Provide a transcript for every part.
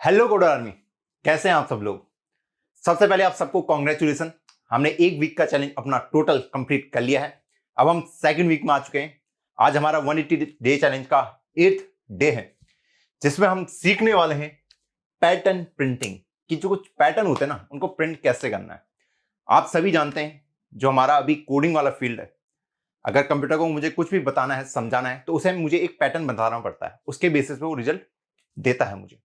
Hello coder army, कैसे हैं आप सब लोग। सबसे पहले आप सबको कॉन्ग्रेचुलेसन। हमने एक वीक का चैलेंज अपना टोटल कंप्लीट कर लिया है। अब हम सेकंड वीक में आ चुके हैं। आज हमारा 180 डे चैलेंज का 8th डे है, जिसमें हम सीखने वाले हैं पैटर्न प्रिंटिंग कि जो कुछ पैटर्न होते हैं ना, उनको प्रिंट कैसे करना है। आप सभी जानते हैं, जो हमारा अभी कोडिंग वाला फील्ड है, अगर कंप्यूटर को मुझे कुछ भी बताना है, समझाना है, तो उसे मुझे एक पैटर्न बताना पड़ता है। उसके बेसिस पे वो रिजल्ट देता है मुझे।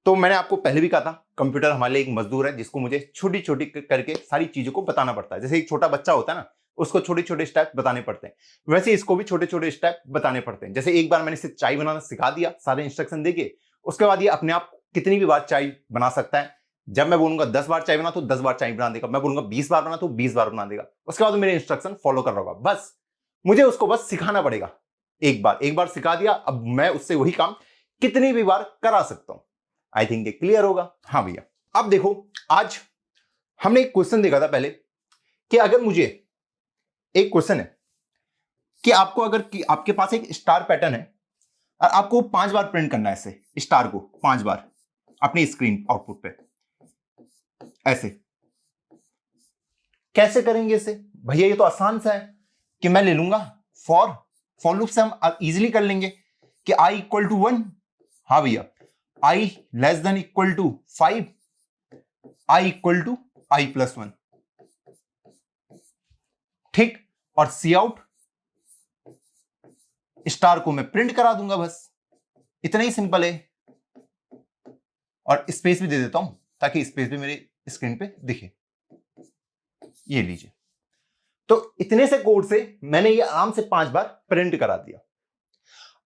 तो मैंने आपको पहले भी कहा था, कंप्यूटर हमारे लिए एक मजदूर है, जिसको मुझे छोटी छोटी करके सारी चीजों को बताना पड़ता है। जैसे एक छोटा बच्चा होता है ना, उसको छोटे छोटे स्टेप बताने पड़ते हैं, वैसे इसको भी छोटे छोटे स्टेप बताने पड़ते हैं। जैसे एक बार मैंने इसे चाय बनाना सिखा दिया सारे इंस्ट्रक्शन देके, उसके बाद ये अपने आप कितनी भी बार चाय बना सकता है। जब मैं बोलूंगा 10 बार चाय बना तो 10 बार चाय बना देगा, मैं बोलूंगा 20 बार बना तो 20 बार बना देगा। उसके बाद मेरे इंस्ट्रक्शन फॉलो कर रहा होगा। बस मुझे उसको बस सिखाना पड़ेगा। एक बार सिखा दिया, अब मैं उससे वही काम कितनी भी बार करा सकता हूं। आई थिंक ये क्लियर होगा। हाँ भैया, अब देखो, आज हमने एक क्वेश्चन देखा था पहले कि अगर मुझे एक क्वेश्चन है कि आपको अगर कि आपके पास एक स्टार पैटर्न है और आपको 5 बार प्रिंट करना है ऐसे स्टार को 5 बार अपनी स्क्रीन आउटपुट पे, ऐसे कैसे करेंगे इसे भैया। ये तो आसान सा है कि मैं ले लूंगा फॉर लूप से हम इजीली कर लेंगे कि i इक्वल टू 1। हाँ भैया, i less than equal to 5, i equal to i plus 1, ठीक। और सी आउट स्टार को मैं प्रिंट करा दूंगा, बस इतना ही सिंपल है। और स्पेस भी दे देता हूं ताकि स्पेस भी मेरे स्क्रीन पे दिखे। ये लीजिए, तो इतने से कोड से मैंने ये आराम से 5 बार प्रिंट करा दिया।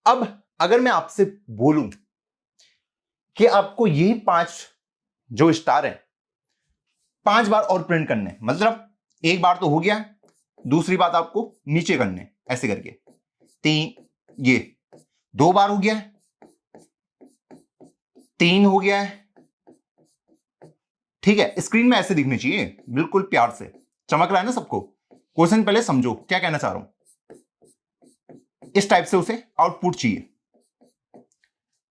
अब अगर मैं आपसे बोलूं कि आपको यही 5 जो स्टार है 5 बार और प्रिंट करने, मतलब एक बार तो हो गया, दूसरी बात आपको नीचे करने ऐसे करके, 3, ये 2 बार हो गया, 3 हो गया है, ठीक है। स्क्रीन में ऐसे दिखने चाहिए, बिल्कुल प्यार से चमक रहा है ना सबको। क्वेश्चन पहले समझो क्या कहना चाह रहा हूं। इस टाइप से उसे आउटपुट चाहिए,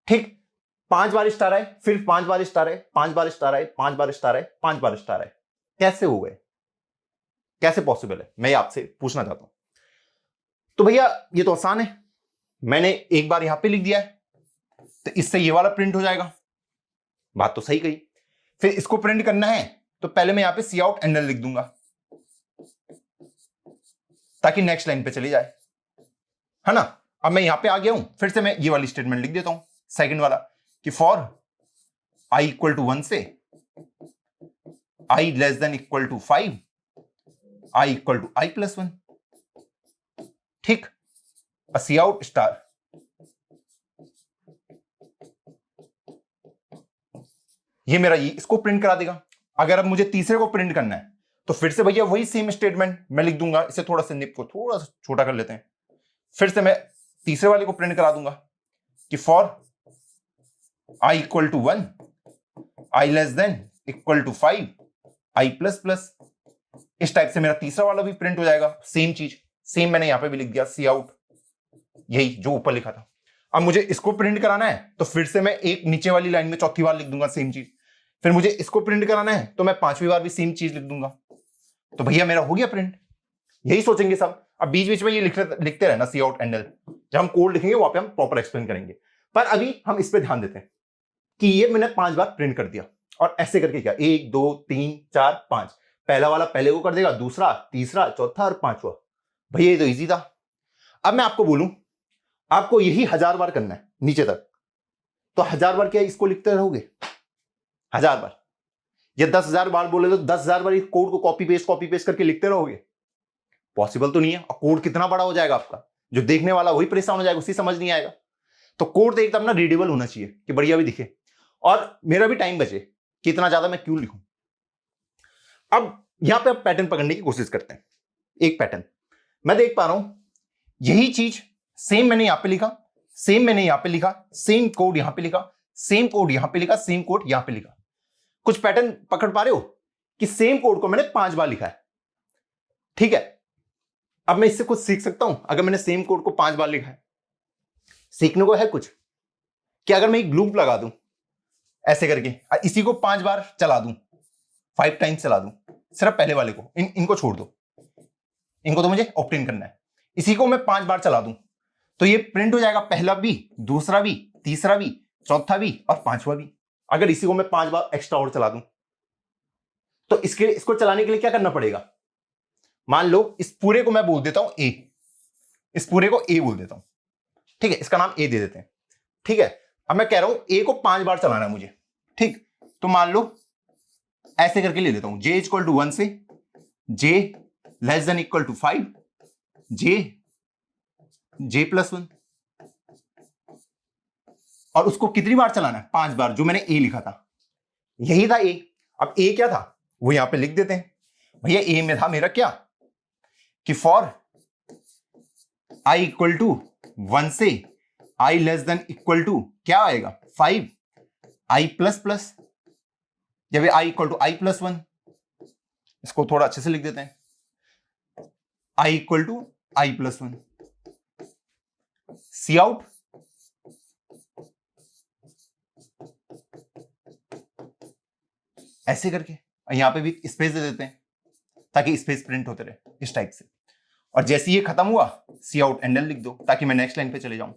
ठीक। 5 बार स्टार आए, फिर 5 बार स्टार आए, 5 बार स्टार आए, 5 बार स्टार आए, 5 बार स्टार आए। कैसे हो गए, कैसे पॉसिबल है, मैं आपसे पूछना चाहता हूं। तो भैया ये तो आसान है, मैंने एक बार यहां पे लिख दिया है, तो इससे ये वाला प्रिंट हो जाएगा। बात तो सही कही। फिर इसको प्रिंट करना है तो पहले मैं यहां पे सी आउट एंडल लिख दूंगा ताकि नेक्स्ट लाइन पे चली जाए, है ना। अब मैं यहां पे आ गया हूं, फिर से मैं ये वाली स्टेटमेंट लिख देता हूं, सेकंड वाला, कि फॉर i इक्वल टू 1 से i less than equal to 5, i equal to i plus 1, ठीक। सी आउट स्टार, ये मेरा ये इसको प्रिंट करा देगा। अगर अब मुझे तीसरे को प्रिंट करना है तो फिर से भैया वही सेम स्टेटमेंट मैं लिख दूंगा। इसे थोड़ा सा निप को थोड़ा सा छोटा कर लेते हैं, फिर से मैं तीसरे वाले को प्रिंट करा दूंगा कि for i equal to 1, i less than equal to 5, i plus plus. इस टाइप से मेरा तीसरा वाला भी प्रिंट हो जाएगा। सेम चीज, सेम मैंने यहां पे भी लिख दिया, सी आउट, यही जो ऊपर लिखा था। अब मुझे इसको प्रिंट कराना है तो फिर से मैं एक नीचे वाली लाइन में चौथी बार लिख दूंगा सेम चीज। फिर मुझे इसको प्रिंट कराना है तो मैं 5वीं बार भी सेम चीज लिख दूंगा। तो भैया मेरा हो गया प्रिंट। यही सोचेंगे सब। अब बीच बीच में ये लिखते रहना सी आउट एंडल, जब हम कोड लिखेंगे वहां पे हम प्रॉपर एक्सप्लेन करेंगे। पर अभी हम इस पे ध्यान देते हैं कि ये मैंने 5 बार प्रिंट कर दिया। और ऐसे करके क्या, 1 2 3 4 5, पहला वाला पहले को कर देगा, दूसरा, तीसरा, चौथा और 5वां। भैया ये तो इजी था। अब मैं आपको बोलूं, आपको यही 1000 बार करना है नीचे तक, तो 1000 बार क्या इसको लिखते रहोगे 1000 बार, या 10,000 बार बोले तो 10,000 बार इस कोड को कॉपी पेस्ट करके लिखते रहोगे? पॉसिबल तो नहीं है। और कोड कितना बड़ा हो जाएगा आपका, जो देखने वाला वही परेशान हो जाएगा, उसी समझ नहीं आएगा। तो कोड तो एकदम ना रीडेबल होना चाहिए कि बढ़िया भी दिखे और मेरा भी टाइम बचे कि इतना ज्यादा मैं क्यों लिखूं। अब यहां पे आप पैटर्न पकड़ने की कोशिश करते हैं। एक पैटर्न मैं देख पा रहा हूं, यही चीज सेम मैंने यहां पे लिखा, सेम मैंने यहां पे लिखा, सेम कोड यहां पे लिखा, सेम कोड यहां पे लिखा, सेम कोड यहां पे लिखा। कुछ पैटर्न पकड़ पा रहे हो कि सेम कोड को मैंने 5 बार लिखा है, ठीक है। अब मैं इससे कुछ सीख सकता हूं अगर मैंने सेम कोड को 5 बार लिखा है। सीखने को है कुछ कि अगर मैं एक लूप लगा दूं ऐसे करके इसी को 5 बार चला दूं, 5 टाइम्स चला दूं, सिर्फ पहले वाले को, इनको छोड़ दो, इनको तो मुझे ऑप्ट इन करना है। इसी को मैं 5 बार चला दूं तो ये प्रिंट हो जाएगा, पहला भी, दूसरा भी, तीसरा भी, चौथा भी और पांचवा भी। अगर इसी को मैं 5 बार एक्स्ट्रा और चला दूं तो इसको चलाने के लिए क्या करना पड़ेगा, मान लो इस पूरे को मैं बोल देता हूं ए, इस पूरे को ए बोल देता हूं, ठीक है, इसका नाम ए दे देते हैं, ठीक है। अब मैं कह रहा हूं ए को 5 बार चलाना है मुझे, ठीक, तो मान लो ऐसे करके ले लेता हूं, j इक्वल टू 1 से j less than equal to 5, j plus 1, और उसको कितनी बार चलाना है, 5 बार, जो मैंने ए लिखा था यही था ए। अब ए क्या था वो यहां पे लिख देते हैं, भैया ए में था मेरा क्या, कि फॉर i इक्वल टू 1 से i less than equal to क्या आएगा 5 i प्लस प्लस, जब i equal to i plus 1, इसको थोड़ा अच्छे से लिख देते हैं, i equal to i plus 1, cout ऐसे करके, यहां पे भी स्पेस दे देते हैं ताकि स्पेस प्रिंट होते रहे इस टाइप से, और जैसे ये खत्म हुआ सी आउट एंडल लिख दो ताकि मैं नेक्स्ट लाइन पे चले जाऊं।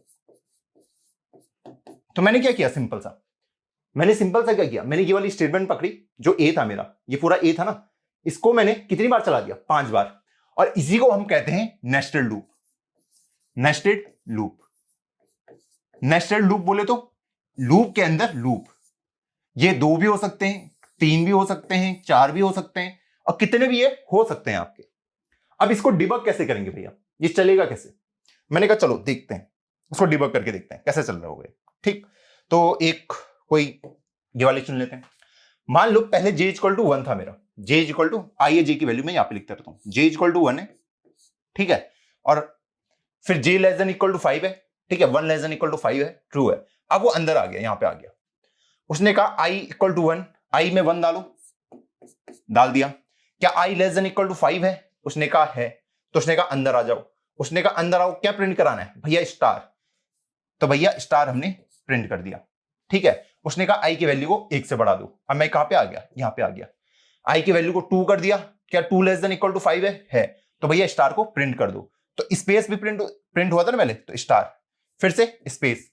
तो मैंने क्या किया, सिंपल सा क्या किया, मैंने ये वाली स्टेटमेंट पकड़ी जो ए था मेरा, ये पूरा ए था ना, इसको मैंने कितनी बार चला दिया, 5 बार, और इसी को हम कहते हैं nested loop. Nested loop, nested loop बोले तो लूप के अंदर लूप, ये 2 भी हो सकते हैं, 3 भी हो सकते हैं, 4 भी हो सकते हैं, और कितने भी ये हो सकते हैं आपके। अब इसको डिबग कैसे करेंगे भैया, ये चलेगा कैसे, मैंने कहा चलो देखते हैं, उसको डिबग करके देखते हैं कैसे चल रहा होगा, ठीक। तो एक कोई ये वाले चुन लेते हैं, मान लो पहले j इक्वल टू 1 था मेरा, j इक्वल टू, आइए j की वैल्यू मैं यहां पे लिखता रहता हूं, j इक्वल टू 1 है, ठीक है, और फिर j less than equal to 5 है, ठीक है, 1 लेस देन इक्वल टू 5 है, ट्रू है। अब वो अंदर आ गया, यहां पे आ गया, उसने कहा i इक्वल टू 1, i में 1 डालो, डाल दिया, क्या i less than equal to 5 है, उसने कहा है, तो उसने कहा अंदर आ जाओ, उसने कहा अंदर आओ, क्या प्रिंट कराना है भैया, स्टार, तो भैया स्टार हमने प्रिंट कर दिया, ठीक है। उसने कहा i की वैल्यू को 1 से बढ़ा दो, अब मैं कहां पे आ गया, यहां पे आ गया, i की वैल्यू को 2 कर दिया, क्या 2 लेस देन इक्वल टू 5 है, तो भैया स्टार को प्रिंट कर दो, तो स्पेस भी प्रिंट हुआ था ना पहले, तो स्टार, फिर से स्पेस,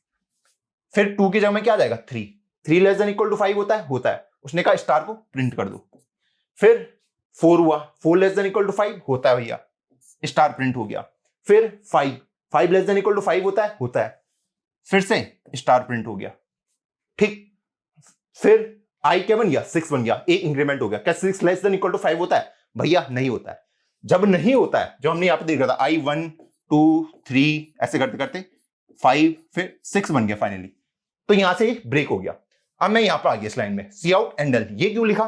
फिर 2 की जगह में क्या आ जाएगा 3 लेस देन इक्वल टू 5 होता है, उसने कहा स्टार को प्रिंट कर दो, फिर 4 हुआ, 4 लेस देन इक्वल टू 5 होता है भैया, स्टार प्रिंट हो गया, फिर 5 लेस देन इक्वल टू 5 होता है, फिर से स्टार प्रिंट हो गया, ठीक। फिर i क्या बन गया, 6 बन गया, एक इंक्रीमेंट हो गया, क्या 6 लेस देन इक्वल टू 5 होता है भैया, नहीं होता है। जब नहीं होता है, जो हमने यहां पे देखा था i 1 2 3 ऐसे करते करते 5 फिर 6 बन गया फाइनली, तो यहां से ब्रेक हो गया। अब मैं यहां पर आ गया इस लाइन में, सी आउट एंडल, ये क्यों लिखा,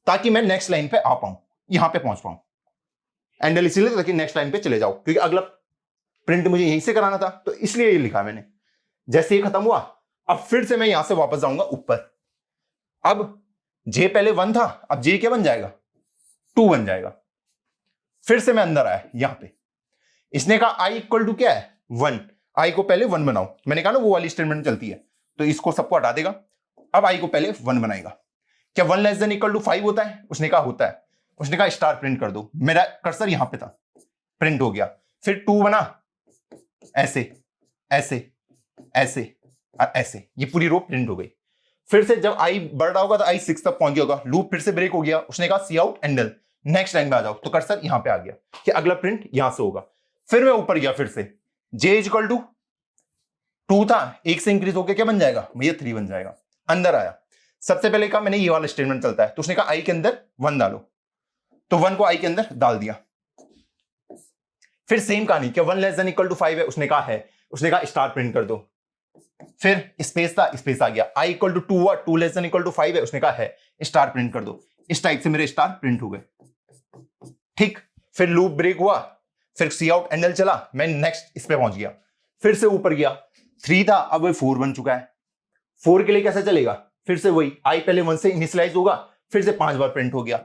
ताकि मैं नेक्स्ट लाइन पे आ पाऊं, यहां पे पहुंच पाऊं, एंडल इसीलिए ताकि नेक्स्ट लाइन पे चले जाओ, क्योंकि अगला प्रिंट मुझे यहीं से कराना था, तो इसलिए ये लिखा मैंने। जैसे ये खत्म हुआ, अब फिर से मैं यहां से वापस जाऊंगा ऊपर, अब j पहले 1 था, अब j क्या बन जाएगा 2 बन जाएगा, फिर से मैं अंदर आया यहां पे, इसने कहा i इक्वल टू क्या है 1, i को पहले 1 बनाओ, मैंने कहा ना वो वाली स्टेटमेंट चलती है, तो इसको सबको हटा देगा, अब i को पहले 1 बनाएगा, क्या 1 लेस देन इक्वल टू 5 होता है, उसने कहा होता है, उसने कहा स्टार प्रिंट कर दो, मेरा कर्सर यहां पे था, प्रिंट हो गया, फिर 2 बना, ऐसे ऐसे ऐसे और ऐसे, ये पूरी रो प्रिंट हो गई। फिर से जब i बढ़ रहा होगा तो i 6 तक पहुंच गया होगा, लूप फिर से ब्रेक हो गया, उसने कहा सी आउट एंडल, नेक्स्ट लाइन में आ जाओ, तो कर्सर यहां पे आ गया कि अगला प्रिंट यहां से होगा। फिर मैं ऊपर गया, फिर से j इक्वल टू 2 था, 1 से इंक्रीज होकर क्या बन जाएगा भैया 3 बन जाएगा, अंदर आया, सबसे पहले कहा मैंने ये वाला स्टेटमेंट चलता है, तो उसने कहा i के अंदर 1 डालो, तो 1 को i के अंदर डाल दिया, फिर सेम कहानी, क्या 1 लेस देन इक्वल टू 5 है, उसने कहा है, उसने कहा स्टार प्रिंट कर दो, फिर स्पेस था, स्पेस आ गया, i इक्वल टू 2 हुआ, 2 लेस देन इक्वल टू 5 है, उसने कहा है, स्टार प्रिंट कर दो, इस टाइप से मेरे स्टार प्रिंट हो गए, ठीक। फिर लूप ब्रेक हुआ, फिर सी आउट एंडल चला, मैं नेक्स्ट इस पे पहुंच गया, फिर से ऊपर गया, 3 था, अब वो 4 बन चुका है, 4 के लिए कैसे चलेगा, फिर से वही i पहले 1 से इनिशियलाइज होगा, फिर से 5 बार प्रिंट हो गया।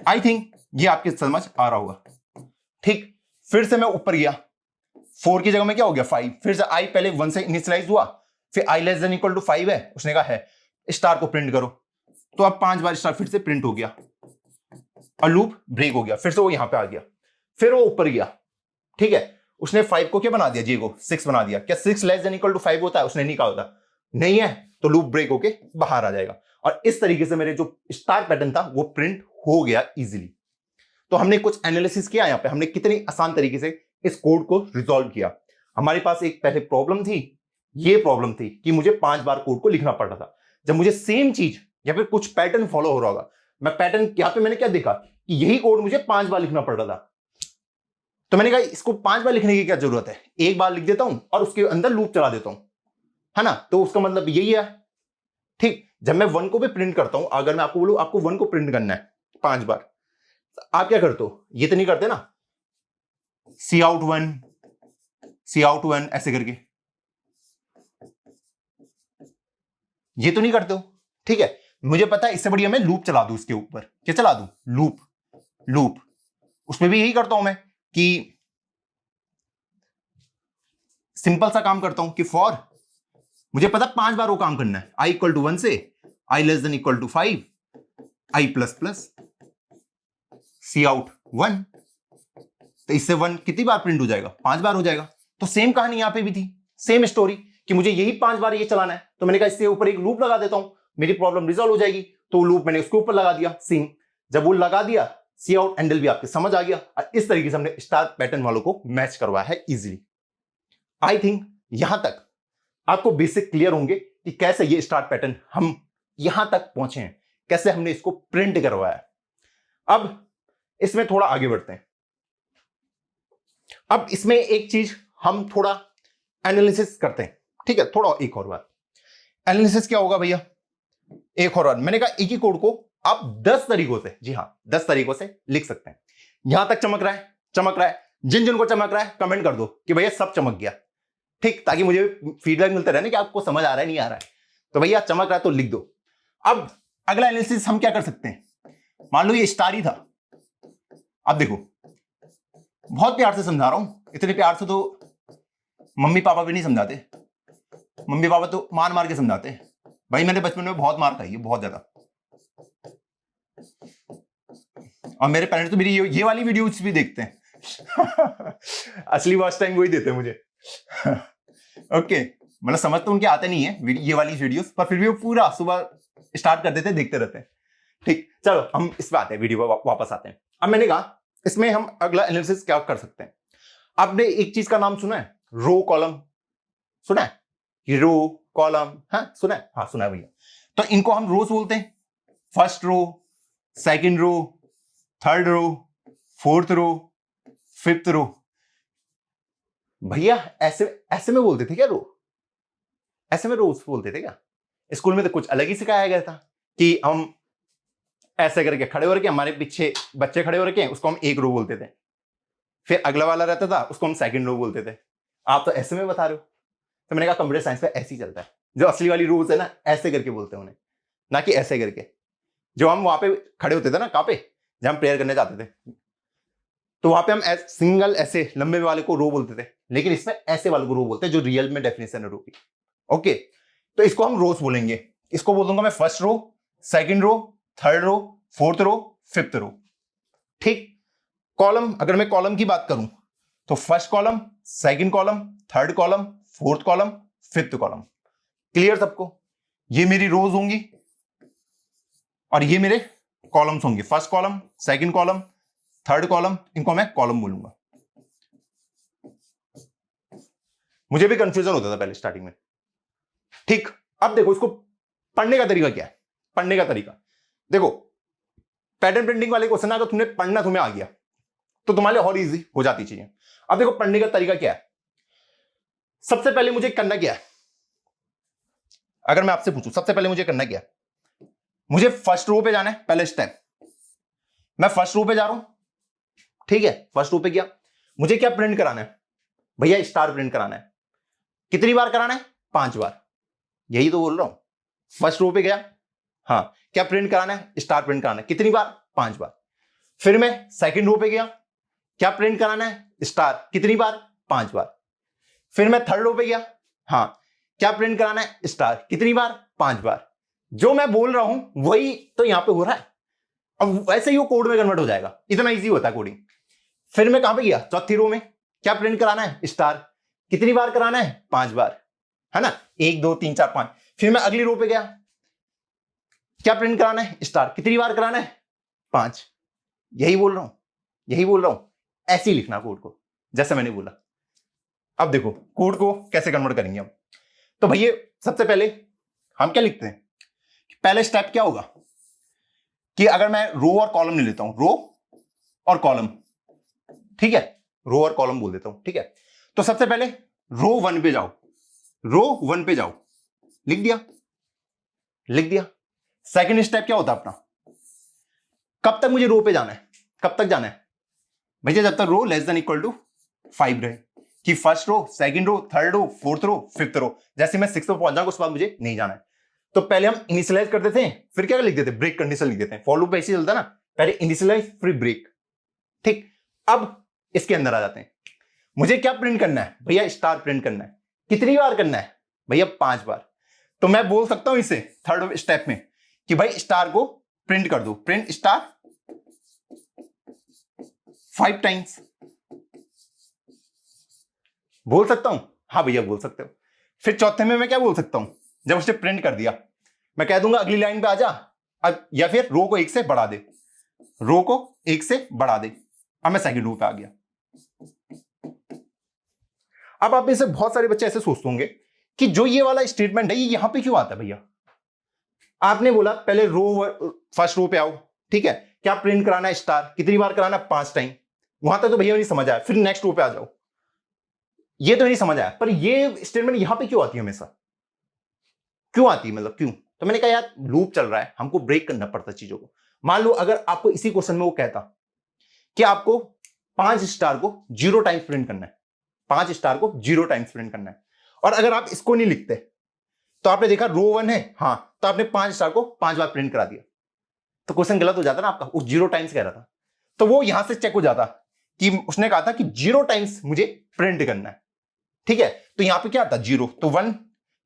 आई थिंक ये आपके समझ आ रहा होगा, ठीक। फिर से मैं ऊपर गया, 4 की जगह में क्या हो गया 5, फिर से i पहले 1 से इनिशियलाइज हुआ, फिर i less than equal to 5 है, उसने कहा है, स्टार को प्रिंट करो, तो अब 5 बार स्टार फिर से प्रिंट हो गया और लूप ब्रेक हो गया, फिर से वो यहां पे आ गया, फिर वो ऊपर गया, ठीक है। उसने 5 को क्या बना दिया, जी को 6 बना दिया। क्या 6 लेस देन इक्वल टू 5 होता है? उसने नहीं कहा होता, नहीं है, तो लूप ब्रेक होके बाहर आ जाएगा। और इस तरीके से मेरे जो स्टार पैटर्न था वो प्रिंट हो गया इजीली। तो हमने कुछ एनालिसिस किया यहां पे, हमने कितनी आसान तरीके से इस कोड को रिजॉल्व किया। हमारे पास एक पहले प्रॉब्लम थी, ये प्रॉब्लम थी कि मुझे 5 बार कोड को लिखना पड़ रहा था। जब मुझे सेम चीज या फिर कुछ पैटर्न फॉलो हो रहा होगा, मैं पैटर्न यहां पे मैंने क्या देखा कि यही कोड मुझे 5 बार लिखना पड़ रहा था, तो मैंने कहा इसको 5 बार लिखने की क्या जरूरत है, एक बार लिख देता हूं और उसके अंदर लूप चला देता हूं, है ना। तो उसका मतलब यही है, ठीक। जब मैं 1 को भी प्रिंट करता हूं, अगर मैं आपको बोलूं आपको 1 को प्रिंट करना है 5 बार, तो आप क्या करते हो, ये तो नहीं करते ना, सी आउट 1 ऐसे करके, ये तो नहीं करते हो, ठीक है। मुझे पता है इससे बढ़िया मैं लूप चला दूं इसके ऊपर, क्या चला दूं, लूप। उसमें भी यही करता हूं मैं कि सिंपल सा काम करता हूं कि फॉर, मुझे पता 5 बार वो काम करना है, i इक्वल टू 1 से i less than equal to 5, i plus plus cout 1, तो इससे 1 कितनी बार प्रिंट हो जाएगा, 5 बार हो जाएगा। तो सेम कहानी यहां पे भी थी, सेम स्टोरी कि मुझे यही 5 बार ये चलाना है, तो मैंने कहा इसके ऊपर एक लूप लगा देता हूं, मेरी प्रॉब्लम रिजॉल्व हो जाएगी। तो लूप मैंने उसके ऊपर लगा दिया सेम, जब वो लगा दिया सी आउट एंडल भी आपके समझ आ गया, और इस तरीके से हमने स्टार पैटर्न वालों को मैच करवाया है इजीली। आई थिंक यहां तक आपको बेसिक क्लियर होंगे कि कैसे ये स्टार पैटर्न हम यहां तक पहुंचे हैं, कैसे हमने इसको प्रिंट करवाया। अब इसमें थोड़ा आगे बढ़ते हैं। अब इसमें एक चीज हम थोड़ा एनालिसिस करते हैं, ठीक है। थोड़ा एक और बार एनालिसिस क्या होगा भैया, एक और बार मैंने कहा एक ही कोड को आप 10 तरीकों से, जी हां 10 तरीकों से लिख सकते हैं। यहां तक चमक रहा है, जिन को चमक रहा है कमेंट कर दो कि भैया सब चमक गया, ठीक, ताकि मुझे फीडबैक मिलता रहे ना कि आपको समझ आ रहा है नहीं आ रहा है। तो भैया चमक रहा है तो लिख दो। अब अगला एनालिसिस हम क्या कर सकते हैं, मान लो ये स्टार ही था, अब देखो बहुत प्यार से समझा रहा हूं, इतने प्यार से तो मम्मी पापा भी नहीं समझाते, मम्मी पापा तो मार मार के समझाते। भाई मैंने बचपन में बहुत मार खाई है, बहुत ज्यादा, और मेरे पेरेंट्स तो मेरी ये वाली वीडियोस भी देखते हैं असली वॉच टाइम वही देते हैं मुझे ओके, मतलब समझ तो उनके आते नहीं है ये वाली वीडियोस, पर फिर भी वो पूरा सुबह स्टार्ट कर देते हैं, देखते रहते हैं, ठीक। चलो हम इस पे आते हैं, वीडियो पर वापस आते हैं। अब मैंने कहा इसमें हम अगला एनालिसिस क्या कर सकते हैं। आपने एक चीज का नाम सुना है, रो कॉलम, सुना है, रो कॉलम, हाँ सुना है, हाँ सुना है भैया। तो इनको हम रोज बोलते हैं, first row, second row, third row, fourth row, fifth row. भैया ऐसे में बोलते थे क्या रो, ऐसे में रोज बोलते थे क्या? स्कूल में तो कुछ अलग ही सिखाया गया था कि हम ऐसे करके खड़े हो रखे, हमारे पीछे बच्चे खड़े हो रखे हैं, उसको हम एक रो बोलते थे, फिर अगला वाला रहता था उसको हम सेकंड रो बोलते थे। आप तो ऐसे में बता रहे हो, तो मैंने कहा कंप्यूटर साइंस में ऐसे ही चलता है, जो असली वाली रूल्स है ना ऐसे करके बोलते हैं उन्हें, ना कि ऐसे करके। जो हम वहां पे खड़े होते थे ना, कहां पे, जब हम प्रेयर करने जाते थे, तो वहां पे हम सिंगल ऐसे लंबे वाले को रो बोलते थे, लेकिन इसमें ऐसे वाले को रो बोलते हैं, जो रियल में डेफिनेशन है रो की। ओके, तो इसको हम रोज बोलेंगे, इसको बोल दूंगा मैं first row, second row, third row, fourth row, fifth row, ठीक। कॉलम, अगर मैं कॉलम की बात करूं तो first column, second column, third column, fourth column, fifth column. Clear सबको? ये मेरी रोज होंगी और ये मेरे कॉलम्स होंगे, first column, second column, third column, इनको मैं कॉलम बोलूंगा। मुझे भी कंफ्यूजन होता था पहले स्टार्टिंग में, ठीक। अब देखो इसको पढ़ने का तरीका क्या है, पढ़ने का तरीका देखो, पैटर्न प्रिंटिंग वाले क्वेश्चन अगर तुमने पढ़ना तुम्हें आ गया तो तुम्हारे और इजी हो जाती चीजें। अब देखो पढ़ने का तरीका क्या है, सबसे पहले मुझे करना क्या है, अगर मैं आपसे पूछूं सबसे पहले मुझे करना क्या है, मुझे फर्स्ट रो पे जाना है, पहले स्टेप मैं फर्स्ट रो पे जा रहा हूं, ठीक है। फर्स्ट रो पे गया, मुझे क्या प्रिंट कराना है भैया, स्टार प्रिंट कराना है। कितनी बार कराना है? 5 बार, यही तो बोल रहा हूं। फर्स्ट रो पे गया, हाँ, क्या प्रिंट कराना है? स्टार प्रिंट कराना है। कितनी बार? 5 बार। फिर मैं सेकंड रो पे गया, क्या प्रिंट कराना है? स्टार। कितनी बार? 5 बार। फिर मैं थर्ड रो पे गया, हाँ, क्या प्रिंट कराना है? स्टार। कितनी बार? 5 बार। जो मैं बोल रहा हूं वही तो यहां पे हो रहा है। अब वैसे ही वो कोड में कन्वर्ट हो जाएगा, इतना इजी होता है कोडिंग। फिर मैं कहां पे गया, चौथी रो में क्या प्रिंट कराना है, स्टार। कितनी बार कराना है, 5 बार, है ना, 1 2 3 4 5। फिर मैं अगली रो पे गया, क्या प्रिंट कराना है, स्टार। कितनी बार कराना है, 5। यही बोल रहा हूं, यही बोल रहा हूं। ऐसे ही लिखना कोड को जैसे मैंने बोला। अब देखो कोड को कैसे कन्वर्ट करेंगे हम। तो भैया सबसे पहले हम क्या लिखते हैं, पहले स्टेप क्या होगा कि अगर मैं रो और कॉलम ले लेता हूं, रो और कॉलम, ठीक है, रो और कॉलम बोल देता हूं, ठीक है। तो सबसे पहले रो 1 पे जाओ, रो 1 पे जाओ, लिख दिया, लिख दिया। सेकंड स्टेप क्या होता है अपना, कब तक मुझे रो पे जाना है, कब तक जाना है भैया, जब तक row less than equal to 5 रहे, कि first row, second row, third row, fourth row, fifth row. जैसे मैं 6 पे पहुंच जाऊंगा उसके बाद मुझे नहीं जाना है। तो पहले हम इनिशियलाइज करते थे, फिर क्या लिख देते, ब्रेक कंडीशन लिख देते हैं। फॉर लूप ऐसे चलता ना, पहले इनिशियलाइज फिर ब्रेक, ठीक। अब इसके अंदर आ जाते हैं, मुझे क्या प्रिंट करना है भैया, स्टार प्रिंट करना है। कितनी बार करना है भैया, 5 बार। तो मैं बोल सकता हूं इसे थर्ड स्टेप में कि भाई स्टार को प्रिंट कर दो, प्रिंट स्टार 5 टाइम्स। बोल सकता हूं, हाँ भैया बोल सकते हो। फिर चौथे में मैं क्या बोल सकता हूं, जब उसने प्रिंट कर दिया मैं कह दूंगा अगली लाइन पे आ जा, अब या फिर रो को 1 से बढ़ा दे, रो को 1 से बढ़ा दे। अब मैं सेकंड रो पे आ गया। अब आप में से बहुत सारे बच्चे ऐसे सोचते होंगे कि जो ये वाला स्टेटमेंट है ये यहां पे क्यों आता है भैया। आपने बोला पहले रो, फर्स्ट रो पे आओ, ठीक है, क्या प्रिंट कराना है, स्टार। कितनी बार कराना है, 5 टाइम। वहां तक तो भैया नहीं समझ आया। फिर नेक्स्ट रो पे आ जाओ, ये तो नहीं समझ आया, पर ये स्टेटमेंट यहां पे क्यों आती है हमेशा, क्यों आती है, मतलब क्यों। तो मैंने कहा यार लूप चल रहा है, हमको ब्रेक करना पड़ता है चीजों को। मान लो अगर आपको इसी क्वेश्चन में वो कहता कि आपको 5 स्टार को 0 टाइम्स प्रिंट करना है, 5 स्टार को 0 टाइम्स प्रिंट करना है, और अगर आप इसको नहीं लिखते तो आपने देखा रो 1 है, हाँ, तो आपने 5 स्टार को 5 बार प्रिंट करा दिया, तो क्वेश्चन गलत हो जाता ना आपका, वो 0 टाइम्स कह रहा था। तो वो यहां से चेक हो जाता कि उसने कहा था कि 0 टाइम्स मुझे प्रिंट करना है, ठीक है। तो यहां पे क्या आता, 0, तो 1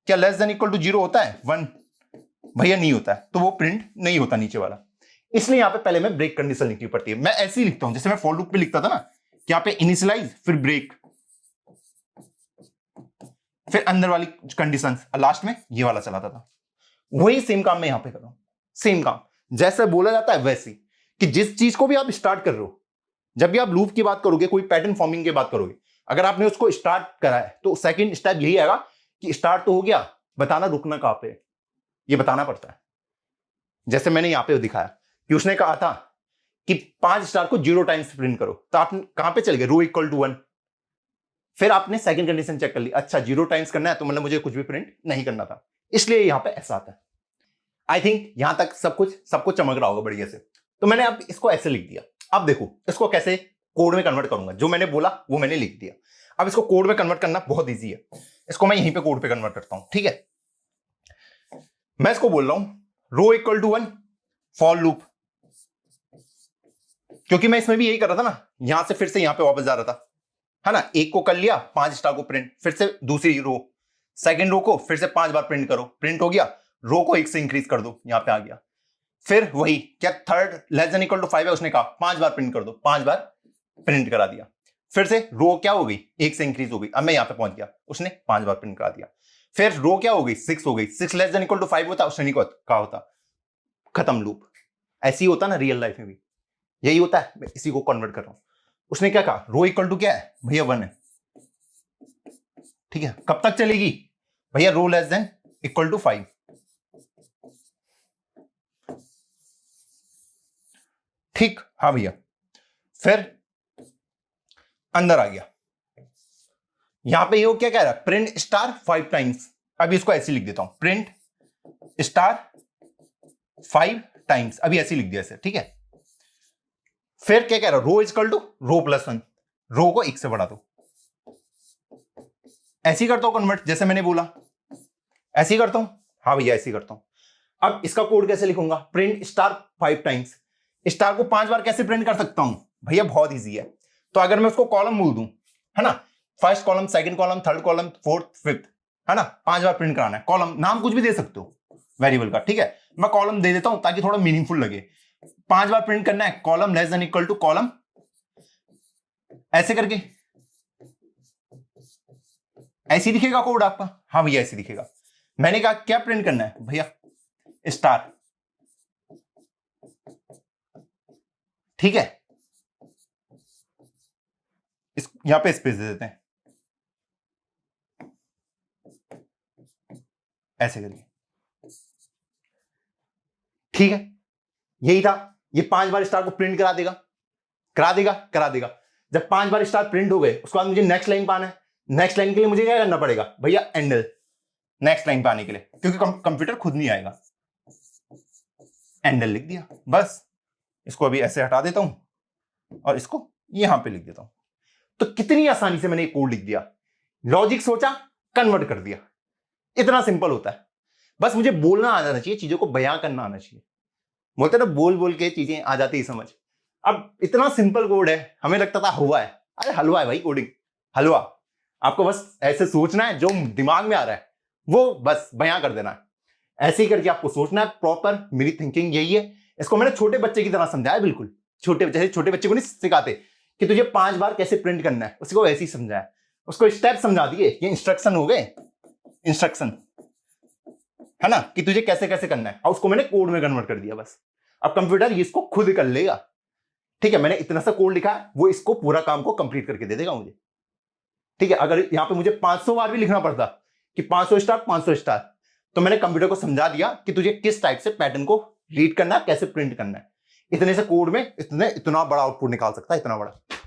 क्या लेस देन इक्वल टू 0 होता है, 1 भैया नहीं होता है, तो वो प्रिंट नहीं होता नीचे वाला। इसलिए यहां पे पहले मैं ब्रेक कंडीशन लिखनी पड़ती है। मैं ऐसे ही लिखता हूं जैसे मैं फॉर लूप पे लिखता था ना, कि यहां पे इनिशियलाइज फिर ब्रेक फिर अंदर वाली कंडीशन, लास्ट में ये वाला चलाता था। वही सेम काम मैं यहां पे कर रहा हूं, सेम काम जैसे बोला जाता है वैसे, कि जिस चीज को भी आप स्टार्ट कर रहे हो, जब भी आप लूप की बात करोगे, कोई पैटर्न फॉर्मिंग की बात करोगे, अगर आपने उसको स्टार्ट करा है तो सेकंड स्टेप यही आएगा कि स्टार्ट तो हो गया, बताना रुकना कहां पे, ये बताना पड़ता है। जैसे मैंने यहां पे दिखाया कि उसने कहा था कि 5 स्टार को 0 टाइम्स प्रिंट करो, तो आप कहां पे चले गए, रो इक्वल टू 1। फिर आपने सेकंड कंडीशन चेक कर ली, अच्छा 0 टाइम्स करना है, तो मतलब मुझे कुछ भी प्रिंट नहीं करना था, इसलिए यहां पे ऐसा आता है। आई थिंक यहां तक सब कुछ चमक रहा होगा बढ़िया से। तो मैंने अब इसको ऐसे लिख दिया। अब देखो इसको कैसे कोड में कन्वर्ट करूंगा, जो मैंने बोला वो मैंने लिख दिया। अब इसको कोड में कन्वर्ट करना बहुत ईजी है, इसको मैं यहीं पे कोड पे कन्वर्ट करता हूं, ठीक है। मैं इसको बोल रहा हूं रो इक्वल टू 1 फॉर लूप, क्योंकि मैं इसमें भी यही कर रहा था ना, यहां से फिर से यहां पे वापस जा रहा था, है ना। एक को कर लिया 5 स्टार को प्रिंट, फिर से दूसरी रो, सेकंड रो को फिर से 5 बार प्रिंट करो, प्रिंट हो गया, रो को 1 से इंक्रीज कर दो, यहां पे आ गया। फिर वही क्या third less than equal to 5 है, उसने कहा 5 बार प्रिंट कर दो, 5 बार प्रिंट करा दिया। फिर से रो क्या हो गई, 1 से इंक्रीज हो गई, अब मैं यहां पे पहुंच गया, उसने 5 बार प्रिंट करा दिया। फिर रो क्या हो गई, 6 हो गई, 6 लेस देन इक्वल टू 5 होता, उसने नहीं कहा होता, खत्म लूप। ऐसे ही होता ना रियल लाइफ में भी, यही होता है, मैं इसी को कन्वर्ट कर रहा हूं। उसने क्या कहा, रो इक्वल टू क्या है भैया, 1 है, ठीक है। कब तक चलेगी भैया, रो लेस देन इक्वल टू 5, ठीक, हाँ भैया। फिर अंदर आ गया, यहां पे ये क्या कह रहा है, प्रिंट स्टार 5 टाइम्स। अभी इसको ऐसे लिख देता हूं, प्रिंट स्टार 5 टाइम्स, अभी ऐसे लिख दिया ऐसे, ठीक है। फिर क्या कह रहा है, रो इक्वल टू रो प्लस 1, रो को 1 से बढ़ा दो। ऐसे ही करता हूं कन्वर्ट, जैसे मैंने बोला ऐसे ही करता हूं, हाँ भैया ऐसे ही करता हूं। अब इसका कोड कैसे लिखूंगा, प्रिंट स्टार 5 टाइम्स। स्टार को 5 बार कैसे प्रिंट कर सकता हूं भैया, बहुत इजी है। तो अगर मैं उसको कॉलम बोल दूं, है ना, first column, second column, third column, fourth, fifth, है ना, 5 बार प्रिंट कराना है, कॉलम नाम कुछ भी दे सकते हो, वेरिएबल का, ठीक है। मैं कॉलम दे देता हूं ताकि थोड़ा मीनिंगफुल लगे। 5 बार प्रिंट करना है, column less than equal to column, ऐसे करके। ऐसे दिखेगा कोड आपका? हाँ भैया ऐसे दिखेगा। मैंने कहा क्या प्रिंट करना है भैया? स्टार, ठीक है। यहां पे स्पेस दे देते हैं ऐसे करके, ठीक है। यही था, ये 5 बार स्टार को प्रिंट करा देगा, करा देगा, करा देगा। जब 5 बार स्टार प्रिंट हो गए, उसके बाद मुझे नेक्स्ट लाइन पाना है। नेक्स्ट लाइन के लिए मुझे क्या करना पड़ेगा भैया? एंडल, नेक्स्ट लाइन पाने के लिए, क्योंकि कंप्यूटर खुद नहीं आएगा। एंडल लिख दिया, बस। इसको अभी ऐसे हटा देता हूं और इसको यहां पे लिख देता हूं। तो कितनी आसानी से मैंने कोड लिख दिया, लॉजिक सोचा, कन्वर्ट कर दिया। इतना सिंपल होता है। बस मुझे बोलना आ जाना चाहिए, चीजों को बयां करना आना चाहिए। बोलते ना, बोल बोल के चीजें आ जाती है समझ। अब इतना सिंपल कोड है, हमें लगता था हलवा है। अरे हलवा है भाई कोडिंग, हलवा। आपको बस ऐसे सोचना है, जो दिमाग में आ रहा है वो बस बयां कर देना है। ऐसे ही करके आपको सोचना है प्रॉपर। मेरी थिंकिंग यही है। इसको मैंने छोटे बच्चे की तरह समझाया, बिल्कुल छोटे बच्चे को नहीं सिखाते कि तुझे 5 बार कैसे प्रिंट करना है, उसको वैसे ही समझाया। उसको स्टेप समझा दिए, ये इंस्ट्रक्शन हो गए, इंस्ट्रक्शन है ना, कि तुझे कैसे कैसे करना है, और उसको मैंने कोड में कन्वर्ट कर दिया बस। अब कंप्यूटर ये इसको खुद कर लेगा, ठीक है। मैंने इतना सा कोड लिखा है, वो इसको पूरा काम को कंप्लीट करके दे देगा मुझे, ठीक है। अगर यहां पे मुझे 500 बार भी लिखना पड़ता कि 500 स्टार 500 स्टार, तो मैंने कंप्यूटर को समझा दिया कि तुझे किस टाइप से पैटर्न को रीड करना है, कैसे प्रिंट करना है। इतने से कोड में इतना बड़ा आउटपुट निकाल सकता है, इतना बड़ा।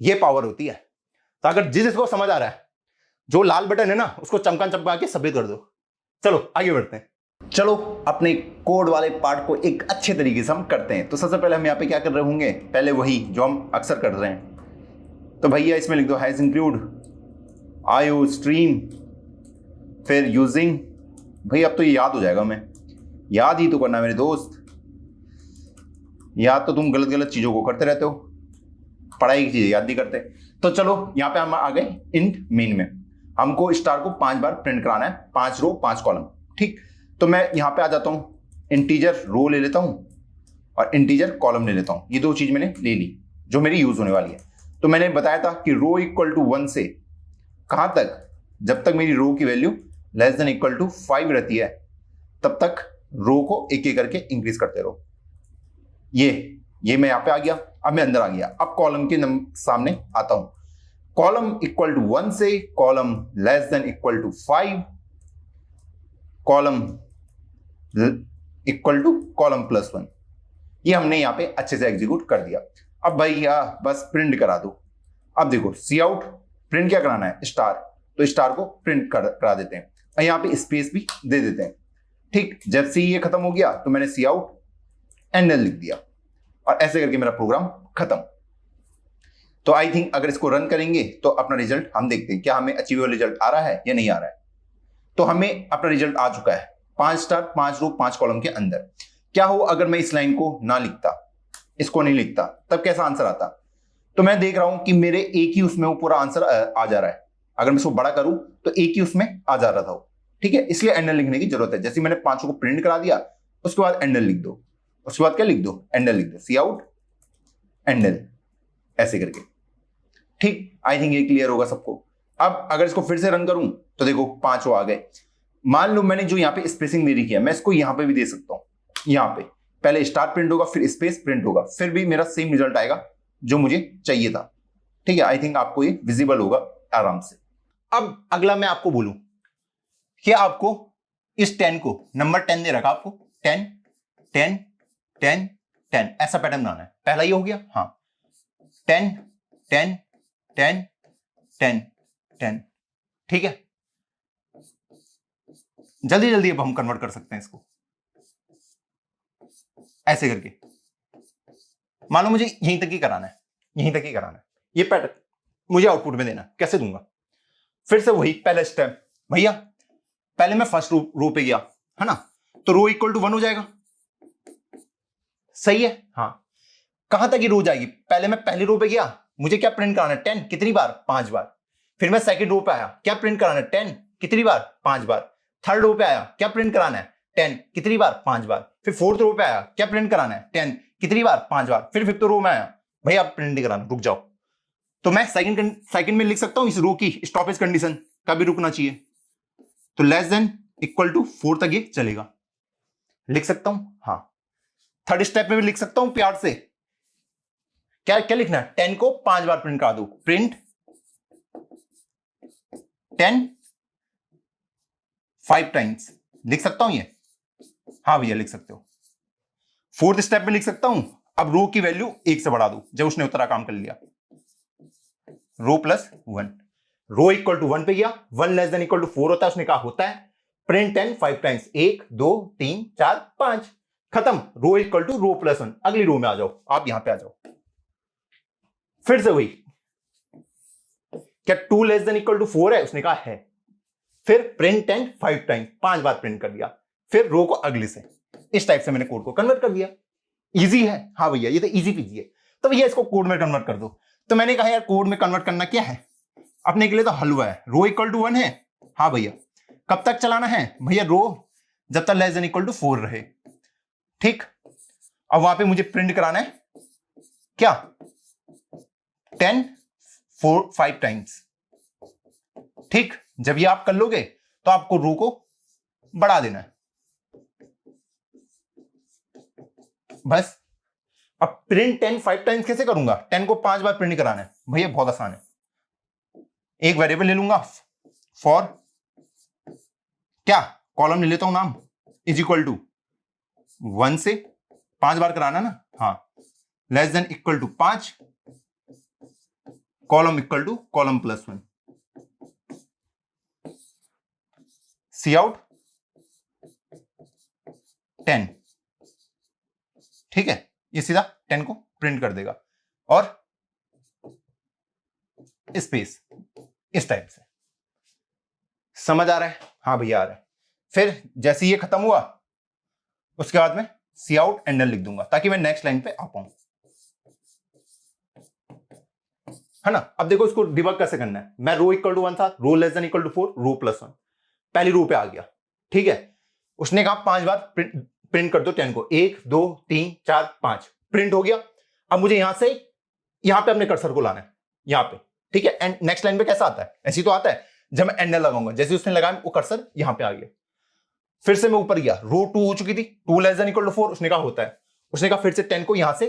ये पावर होती है। तो अगर जिसको समझ आ रहा है, जो लाल बटन है ना, उसको चमका के सफेद कर दो। चलो आगे बढ़ते हैं। चलो अपने कोड वाले पार्ट को एक अच्छे तरीके से हम करते हैं। तो सबसे पहले हम यहाँ पे क्या कर रहे होंगे, पहले वही जो हम अक्सर कर रहे हैं। तो भैया इसमें लिख दो हैज इंक्लूड आईओ स्ट्रीम, फिर यूजिंग। भाई अब तो ये याद हो जाएगा, हमें याद ही तो करना मेरे दोस्त। याद तो तुम गलत गलत चीजों को करते रहते हो, पढ़ाई की चीजें याद नहीं करते। तो चलो यहाँ पे हम आ गए इंट मेन में। हमको स्टार को 5 बार प्रिंट कराना है, 5 रो 5 कॉलम, ठीक। तो मैं यहाँ पे आ जाता हूँ, इंटीजर रो ले लेता हूँ और इंटीजर कॉलम ले लेता हूँ। ये 2 चीज मैंने ले ली जो मेरी यूज होने वाली है। तो मैंने बताया था कि रो इक्वल टू 1 से कहां तक, जब तक मेरी रो की value less than equal to 5 रहती है, तब तक रो को एक एक करके इंक्रीज करते रहो। ये मैं यहां पे आ गया। अब मैं अंदर आ गया। अब कॉलम के सामने आता हूं। कॉलम इक्वल टू 1 से column less than equal to 5, column equal to column plus 1। ये हमने यहां पे अच्छे से एग्जीक्यूट कर दिया। अब भैया बस प्रिंट करा दो। अब देखो सी आउट, प्रिंट क्या कराना है? स्टार। तो स्टार को प्रिंट करा देते हैं और यहां पे स्पेस भी दे देते हैं, ठीक। जब से ये खत्म हो गया तो मैंने सी आउट एंडल लिख दिया और ऐसे करके मेरा प्रोग्राम खत्म। तो आई थिंक अगर इसको रन करेंगे तो अपना रिजल्ट हम देखते हैं, क्या हमें अचीवेबल रिजल्ट आ रहा है या नहीं आ रहा है। तो हमें अपना रिजल्ट आ चुका है, 5 स्टार 5 रो 5 कॉलम के अंदर। क्या हो अगर मैं इस लाइन को ना लिखता, इसको नहीं लिखता, तब कैसा आंसर आता? तो मैं देख रहा हूं कि मेरे एक ही उसमें वो पूरा आंसर आ जा रहा है। अगर मैं इसको बड़ा करूं तो एक ही उसमें आ जा रहा था वो, ठीक है। इसलिए एंडल लिखने की जरूरत है। जैसे मैंने 5 को प्रिंट करा दिया, उसके बाद एंडल लिख दो, उसके बाद क्या लिख दो? एंडल लिख दो, सी आउट एंडल, ऐसे करके, ठीक। आई थिंक ये क्लियर होगा सबको। अब अगर इसको फिर से रन करूं तो देखो 5 आ गए। मान लो मैंने जो यहाँ पे स्पेसिंग दे रखी है, मैं इसको यहां पे भी दे सकता हूं। यहां पे पहले स्टार प्रिंट होगा, फिर स्पेस प्रिंट होगा, फिर भी मेरा सेम रिजल्ट आएगा जो मुझे चाहिए था, ठीक है। आई थिंक आपको ये विजिबल होगा आराम से। अब अगला मैं आपको बोलूं कि आपको इस 10 को, नंबर 10 दे रखा आपको, 10 10 10 10, ऐसा पैटर्न बनाना है। पहला ये हो गया, हाँ, 10 10 10 10 10, ठीक है। जल्दी जल्दी अब हम कन्वर्ट कर सकते हैं इसको ऐसे करके। मान लो मुझे यहीं तक ही कराना है, यहीं तक ही कराना है। ये पैटर्न मुझे आउटपुट में देना है, कैसे दूंगा? फिर से वही पहला स्टेप, भैया पहले मैं फर्स्ट रो पे गया, है ना, तो रो इक्वल टू 1 हो जाएगा, सही है, हाँ। कहां तक ये रो जाएगी? पहले मैं पहली रो पे गया, मुझे क्या प्रिंट कराना है? 10, कितनी बार? 5 बार। फिर मैं सेकंड रो पे आया, क्या प्रिंट कराना है? 10, कितनी बार? 5 बार। थर्ड रो पे आया, क्या प्रिंट कराना है? 10 कितनी बार, 5 बार। फिर फोर्थ रो पे आया, क्या प्रिंट कराना है, 10 कितनी बार, 5 बार। फिर फिफ्थ रो में आया, भैया आप प्रिंट नहीं कराना, रुक जाओ। तो मैं सेकंड में लिख सकता हूं इस रो की स्टॉपेज कंडीशन का भी रुकना चाहिए, तो लेस देन इक्वल टू 4 तक ये चलेगा, लिख सकता हूं। हाँ, थर्ड स्टेप में भी लिख सकता हूं प्यार से। क्या क्या लिखना है, 10 को 5 बार प्रिंट करा दो, प्रिंट 10 5 टाइम्स, लिख सकता हूं ये। हाँ भैया लिख सकते हो। फोर्थ स्टेप में लिख सकता हूं, अब रो की वैल्यू 1 से बढ़ा दो, जब उसने उतना काम कर लिया, रो प्लस 1, रो इक्वल टू 1 पे गया, 1 लेस देन इक्वल टू 4 होता है, उसने कहा होता है, प्रिंट 10 5 टाइम्स, 1 2 3 4 5, खत्म, रो इक्वल टू रो प्लस 1। अगली रो में आ जाओ, आप यहां पे आ जाओ, फिर से वही, क्या 2 लेस देन इक्वल टू 4 है, उसने कहा है, फिर प्रिंट 10 5 टाइम्स, 5 बार प्रिंट कर दिया, फिर रो को अगली से। इस टाइप से मैंने कोड को कन्वर्ट कर दिया। इजी है, हाँ भैया ये तो इजी पीजी है, तो भैया इसको कोड में कन्वर्ट कर दो। तो मैंने कहा यार कोड में कन्वर्ट करना क्या है, अपने के लिए तो हलवा है, रो इक्वल टू 1 है, हाँ भैया कब तक चलाना है भैया, रो जब तक लेस देन इक्वल टू 4 रहे, ठीक। अब वहां पे मुझे प्रिंट कराना है क्या, 10 4 5 टाइम्स, ठीक। जब ये आप कर लोगे तो आपको रो को बढ़ा देना है, बस। अब प्रिंट 10 5 टाइम्स कैसे करूंगा, 10 को 5 बार प्रिंट कराना है भैया, बहुत आसान है। एक वेरिएबल ले लूंगा फॉर, क्या कॉलम ले लेता हूं नाम, इज इक्वल टू 1 से 5 बार कराना ना, हाँ, less than equal to 5, column equal to column plus 1, cout 10, ठीक है। ये सीधा 10 को प्रिंट कर देगा, और स्पेस इस टाइप से, समझ आ रहा है, हाँ भैया आ रहा है। फिर जैसे ये खत्म हुआ उसके बाद में सी आउट एंडल लिख दूंगा, ताकि मैं नेक्स्ट लाइन पे आ पाऊं, है ना। अब देखो इसको डिबग कैसे करना है, मैं रो इक्वल टू 1 था, row less than equal to 4, row plus 1, पहली रो पे आ गया, ठीक है। उसने कहा 5 बार प्रिंट कर दो 10 को, 1 2 3 4 5, प्रिंट हो गया। अब मुझे यहां से यहां पे अपने कर्सर को लाना है, यहां पे, ठीक है। एंड नेक्स्ट लाइन पे कैसा आता है, ऐसी तो आता है, जब मैं एंडल लगाऊंगा, जैसे उसने लगाया वो कर्सर यहां पे आ गया। फिर से मैं ऊपर गया, रो 2 हो चुकी थी, 2 लेस देन इक्वल टू 4, उसने कहा होता है, उसने कहा फिर से 10 को यहां से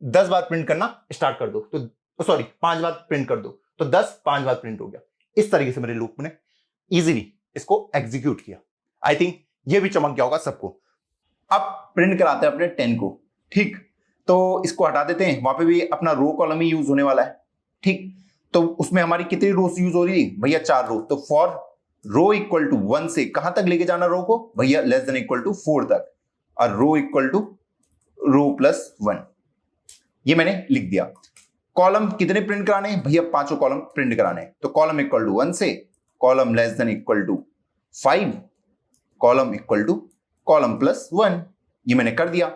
10 बार प्रिंट करना स्टार्ट कर दो, तो सॉरी 5 बार प्रिंट कर दो, तो 10 5 बार प्रिंट हो गया। इस तरीके से मेरे लूप ने इजीली इसको एग्जीक्यूट किया। आई थिंक ये भी चमक गया होगा सबको। अब प्रिंट कराते हैं अपने 10 को, ठीक। तो इसको हटा देते हैं, वहां पे भी अपना रो कॉलम ही यूज होने वाला है, ठीक। तो उसमें हमारी कितनी रोज यूज हो रही है भैया, 4 रो। तो फॉर रो इक्वल टू 1 से कहां तक लेके जाना रो को भैया, लेस देन इक्वल टू 4 तक, और रो इक्वल टू रो प्लस 1, ये मैंने लिख दिया। कॉलम कितने प्रिंट कराने हैं भैया, 5 कॉलम प्रिंट कराने हैं। तो कॉलम इक्वल टू 1 से column less than equal to 5, column equal to column plus 1, ये मैंने कर दिया।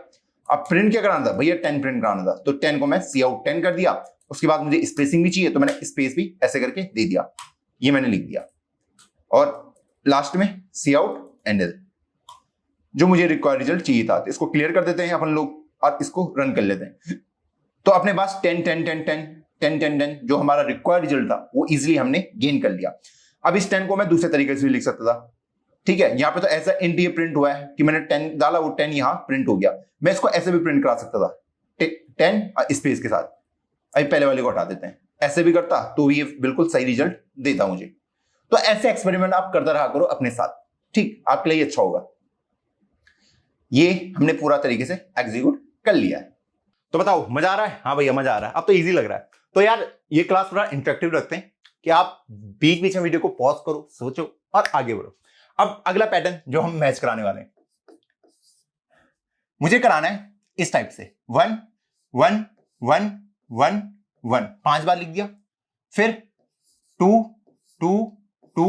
अब प्रिंट क्या कराना था भैया, 10 प्रिंट कराना था, तो 10 को मैं सी आउट 10 कर दिया। उसके बाद मुझे स्पेसिंग भी चाहिए, तो मैंने स्पेस भी ऐसे करके दे दिया, ये मैंने लिख दिया। और लास्ट में सी आउट एंडल, जो मुझे रिक्वायर्ड रिजल्ट चाहिए था। इसको क्लियर कर देते हैं अपन लोग और इसको रन कर लेते हैं। तो अपने पास 10 10 10 10 10 10 10 जो हमारा रिक्वायर्ड रिजल्ट था वो इजीली हमने गेन कर लिया। अब इस 10 को मैं दूसरे तरीके से भी लिख सकता था, ठीक है। यहाँ पे तो ऐसा इंट ये प्रिंट हुआ है कि मैंने 10 डाला, वो 10 यहाँ प्रिंट हो गया। मैं इसको ऐसे भी प्रिंट करा सकता था, 10 स्पेस के साथ। अभी पहले वाले को हटा देते हैं, ऐसे भी करता तो ये बिल्कुल सही रिजल्ट देता मुझे। तो ऐसे एक्सपेरिमेंट आप करता रहा करो अपने साथ, ठीक, आपके लिए अच्छा होगा। ये हमने पूरा तरीके से एग्जीक्यूट कर लिया है। तो बताओ मजा आ रहा है, हाँ भैया मजा आ रहा है, अब तो इजी लग रहा है। तो यार ये क्लास पूरा इंटरेक्टिव रखते हैं कि आप बीच बीच में वीडियो को पॉज करो, सोचो और आगे बढ़ो। अब अगला पैटर्न जो हम मैच कराने वाले हैं, मुझे कराना है इस टाइप से, 1 1 1 1 1, 5 बार लिख दिया। फिर 2 2 2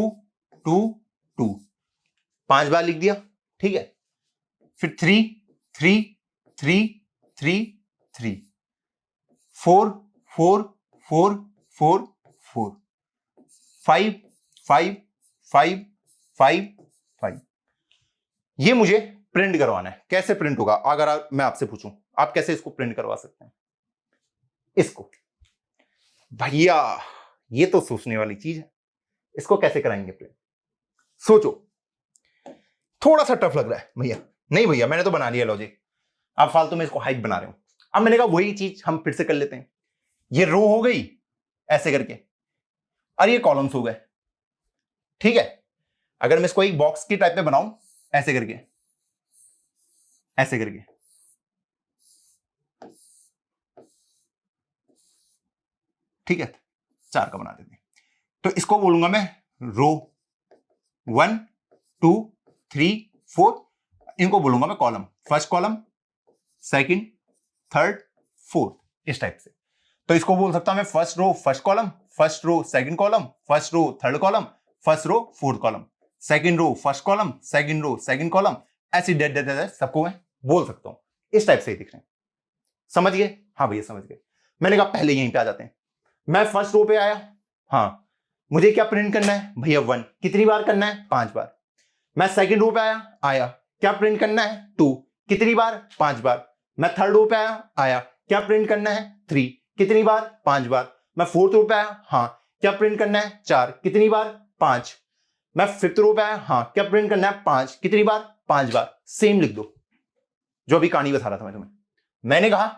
2 2, 5 बार लिख दिया, ठीक है। फिर 3 3 3 3 3, 4 4 4 4 4, 5 5 5 5 5। ये मुझे प्रिंट करवाना है। कैसे प्रिंट होगा? अगर मैं आपसे पूछूं, आप कैसे इसको प्रिंट करवा सकते हैं? इसको भैया ये तो सोचने वाली चीज है, इसको कैसे कराएंगे प्रिंट? सोचो। थोड़ा सा टफ लग रहा है भैया? नहीं भैया, मैंने तो बना लिया लॉजिक, आप फालतू में इसको हाइट बना रहे हो। अब मैंने कहा वही चीज हम फिर से कर लेते हैं। ये रो हो गई ऐसे करके, और ये कॉलम्स हो गए, ठीक है। अगर मैं इसको एक बॉक्स की टाइप में बनाऊं, ऐसे करके, ऐसे करके, ठीक है, 4 का बना देते हैं। तो इसको बोलूंगा मैं रो 1 2 3 4, इनको बोलूंगा मैं column, first column, second, third, fourth, इस टाइप से। तो इसको बोल सकता हूं मैं first row first column, first row second column, first row third column, first row fourth column, second row first column, second row second column, ऐसी डेट डेट डेट सबको मैं बोल सकता हूं। इस टाइप से ही दिख रहे हैं, समझ गए? हाँ भैया समझ गए। मैंने कहा पहले यहीं पे आ जाते हैं। मैं फर्स्ट रो पे आया, हाँ, मुझे क्या प्रिंट करना है भैया? 1। कितनी बार करना है? 5 बार। मैं सेकंड रो पे आया, क्या प्रिंट करना है? 2। कितनी बार? 5 बार। मैं थर्ड रो पे आया, क्या प्रिंट करना है? 3। कितनी बार? 5 बार। मैं फोर्थ रो पे आया, हाँ, क्या प्रिंट करना है? 4। कितनी बार? 5। मैं फिफ्थ रो पे आया, हाँ, क्या प्रिंट करना है? 5। कितनी बार? 5 बार। सेम लिख दो जो अभी कहानी बता रहा था मैं तुम्हें। मैंने कहा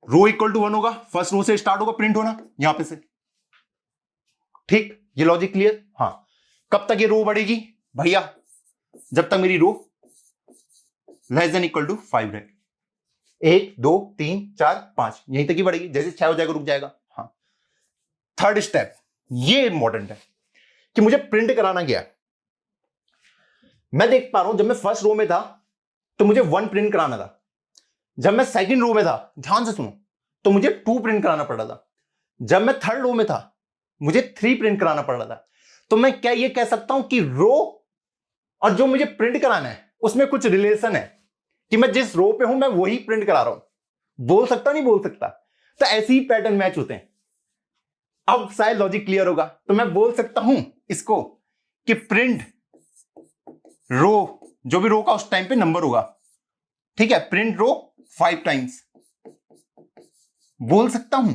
रो इक्वल टू 1 होगा, फर्स्ट रो से स्टार्ट होगा प्रिंट होना यहां पे से, ठीक। ये लॉजिक क्लियर? हाँ। कब तक ये रो बढ़ेगी भैया? जब तक मेरी रो लेस देन इक्वल टू 5 है। 1 2 3 4 5 यहीं तक ही बढ़ेगी, जैसे 6 हो जाएगा रुक जाएगा। हाँ। थर्ड स्टेप ये इंपॉर्टेंट है कि मुझे प्रिंट कराना क्या है। मैं देख पा रहा हूं जब मैं फर्स्ट रो में था तो मुझे 1 प्रिंट कराना था, जब मैं सेकंड रो में था, ध्यान से सुनो, तो मुझे 2 प्रिंट कराना पड़ रहा था, जब मैं थर्ड रो में था मुझे 3 प्रिंट कराना पड़ रहा था। तो मैं क्या ये कह सकता हूं कि रो और जो मुझे प्रिंट कराना है उसमें कुछ रिलेशन है, कि मैं जिस रो पे हूं मैं वही प्रिंट करा रहा हूं? बोल सकता नहीं बोल सकता? तो ऐसे ही पैटर्न मैच होते हैं। अब शायद लॉजिक क्लियर होगा। तो मैं बोल सकता हूं इसको कि प्रिंट रो, जो भी रो का उस टाइम पे नंबर होगा, ठीक है, प्रिंट रो 5 टाइम्स, बोल सकता हूं।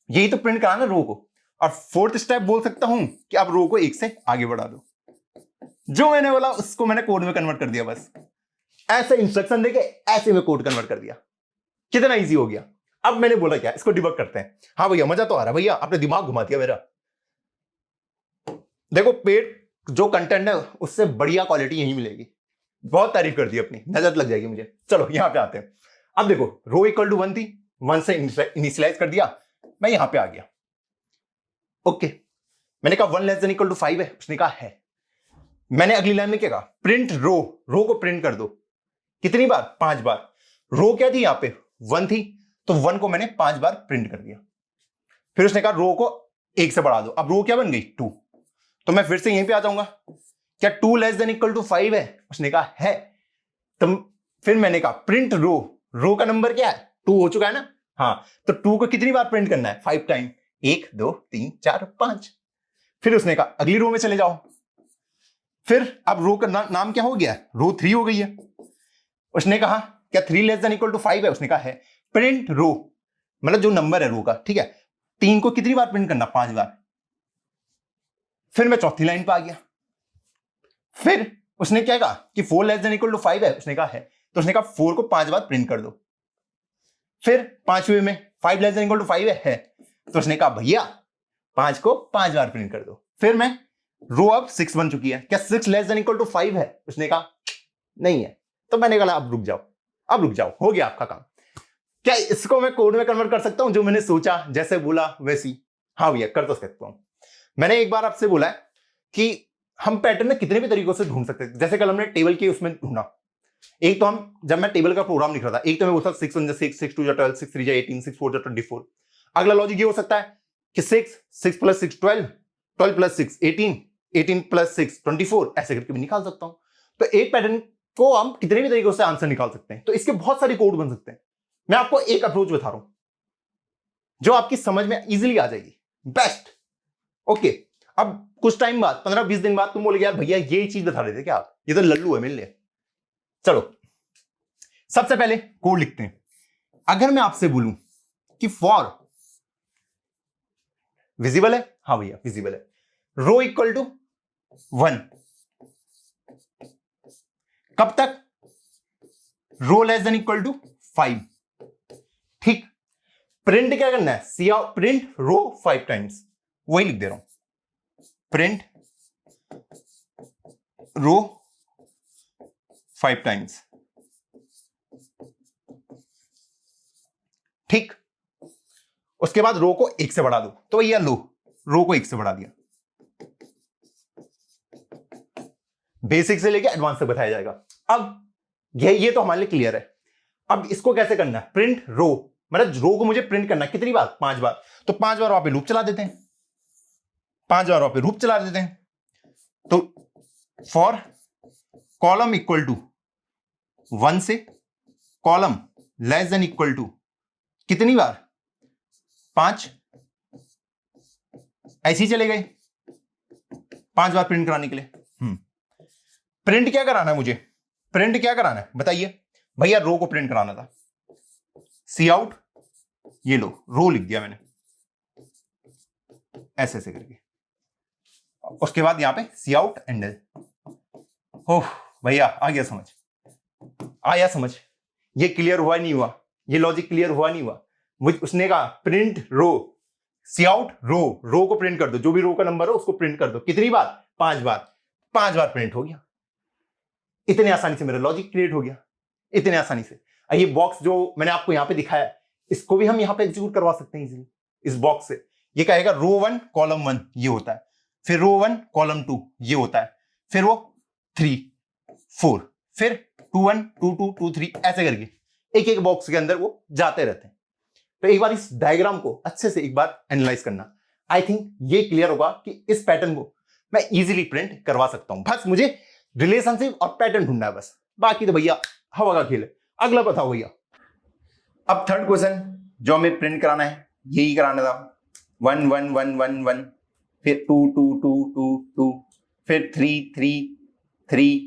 यही तो प्रिंट कराना रो को। और फोर्थ स्टेप बोल सकता हूं कि आप रो को 1 से आगे बढ़ा दो। जो मैंने बोला उसको मैंने कोड में कन्वर्ट कर दिया, बस ऐसे इंस्ट्रक्शन देके ऐसे में कोड कन्वर्ट कर दिया। कितना इजी हो गया। अब मैंने बोला क्या, इसको डिबग करते हैं। हाँ भैया मजा तो आ रहा है भैया, आपने दिमाग घुमा दिया मेरा। देखो पेड जो कंटेंट है उससे बढ़िया क्वालिटी यही मिलेगी। बहुत तारीफ कर दी अपनी, नजर लग जाएगी मुझे। चलो यहां पे आते हैं। अब देखो रो इक्वल टू 1 थी, 1 से इनिशियलाइज कर दिया, मैं यहां पे आ गया। ओके, मैंने कहा 1 लेस देन इक्वल टू 5 है, उसने कहा है। मैंने अगली लाइन में क्या कहा? प्रिंट रो, रो को प्रिंट कर दो। कितनी बार? 5 बार। रो क्या थी यहां पे? 1 थी, तो 1 को मैंने 5 बार प्रिंट कर दिया। फिर उसने कहा रो को 1 से बढ़ा दो। अब रो क्या बन गई? 2। तो मैं फिर से यहीं पे आ जाऊंगा, क्या 2 लेस देन इक्वल टू 5 है? उसने कहा है। तो फिर मैंने कहा प्रिंट रो, रो का नंबर क्या है? 2 हो चुका है ना? हाँ, तो 2 को कितनी बार प्रिंट करना है? 5 टाइम। 1 2 3 4 5। फिर उसने कहा अगली रो में चले जाओ। फिर अब रो का नाम क्या हो गया? रो 3 हो गई है। उसने कहा क्या 3 लेस देन इक्वल टू 5 है? उसने कहा है। प्रिंट रो, मतलब जो नंबर है रो का, ठीक है, 3 को कितनी बार प्रिंट करना? 5 बार। फिर मैं चौथी लाइन पे आ गया। फिर उसने क्या कहा कि 4 लेस देन इक्वल टू 5 है? उसने कहा है। तो उसने कहा 4 को 5 बार प्रिंट कर दो। फिर पांचवें में 5 लेस देन इक्वल टू 5 है, तो उसने कहा भैया 5 को 5 बार प्रिंट कर दो। फिर मैं रो अब 6 बन चुकी है, क्या 6 लेस देन इक्वल टू 5 है? उसने कहा नहीं है। तो मैंने कहा अब रुक जाओ, अब रुक जाओ, हो गया आपका काम। क्या इसको मैं कोड में कन्वर्ट कर सकता हूं? जो मैंने सोचा जैसे बोला वैसी? हाँ भैया कर तो सकता हूं। मैंने एक बार आपसे बोला है कि हम पैटर्न में कितने भी तरीकों से ढूंढ सकते हैं। जैसे कल हमने टेबल के उसमें ढूंढा, एक तो हम जब मैं टेबल का प्रोग्राम लिख रहा था, एक तो मैं बोलता 6 1 6 6 2 12 6 3 18 6 4 24। अगला लॉजिक ये हो सकता है कि 6 6 प्लस 6 12 12 प्लस 6 18 18 प्लस 6 24, ऐसे करके भी निकाल सकता हूं। तो एक पैटर्न को हम कितने भी तरीकों से आंसर निकाल सकते हैं। तो इसके बहुत सारे कोड बन सकते हैं। मैं आपको एक अप्रोच बता रहा हूं जो आपकी समझ में इजीली आ जाएगी, बेस्ट। ओके, अब कुछ टाइम बाद 15-20 दिन बाद तुम बोलोगे यार भैया ये चीज बता रहे थे क्या आप, ये तो लल्लू है मेरे लिए। चलो सबसे पहले कोड लिखते हैं। अगर मैं आपसे बोलूं कि फॉर विजिबल है, हाँ भैया विजिबल है, रो इक्वल टू 1, कब तक? Row less than equal to 5। ठीक, प्रिंट क्या करना है? सी आउट, प्रिंट रो 5 टाइम्स, वही लिख दे रहा हूं, प्रिंट रो 5 टाइम्स। ठीक, उसके बाद रो को 1 से बढ़ा दो, तो भैया लो रो को 1 से बढ़ा दिया। बेसिक से लेके एडवांस तक बताया जाएगा। अब ये तो हमारे लिए क्लियर है। अब इसको कैसे करना है? प्रिंट रो, मतलब रो को मुझे प्रिंट करना है कितनी बार? 5 बार। तो 5 बार वहां पे लूप चला देते हैं, 5 बार वहां पे लूप चला देते हैं। तो फॉर कॉलम इक्वल टू 1 से column less than equal to कितनी बार? 5। ऐसे ही चले गए 5 बार प्रिंट कराने के लिए। प्रिंट क्या कराना है मुझे? प्रिंट क्या कराना है बताइए भैया? रो को प्रिंट कराना था। सी आउट, ये लो रो लिख दिया मैंने ऐसे ऐसे करके। उसके बाद यहां पे सी आउट एंडल। ओह भैया आ गया समझ, आया समझ। ये क्लियर हुआ नहीं हुआ? ये लॉजिक क्लियर हुआ नहीं हुआ? मुझे उसने कहा प्रिंट रो, सी आउट रो, रो को प्रिंट कर दो, जो भी रो का नंबर हो उसको प्रिंट कर दो। कितनी बार? 5 बार। 5 बार प्रिंट हो गया। इतने आसानी से मेरा लॉजिक क्रिएट हो गया, इतने आसानी से। ये बॉक्स जो मैंने आपको यहां पे दिखाया, इसको भी हम यहां पे एग्जीक्यूट करवा सकते हैं इजीली इस बॉक्स से। ये कहेगा रो 1 कॉलम 1 ये होता है, फिर रो 1 कॉलम 2 ये होता है, फिर वो 3 4, फिर 2 1 2 2 2 3 ऐसे करके एक एक बॉक्स के अंदर वो जाते रहते हैं। तो एक बार इस डायग्राम को अच्छे से एक बार एनालाइज करना। आई थिंक ये क्लियर होगा कि इस पैटर्न को मैं इजीली प्रिंट करवा सकता हूं। बस मुझे रिलेशनशिप और पैटर्न ढूंढना है बस, बाकी तो भैया हवा का खेल है। अगला बताओ भैया। अब थर्ड क्वेश्चन जो हमें प्रिंट कराना है यही कराना था। 1 1 1 1 1, फिर 2 2 2 2 2, फिर 3 3 3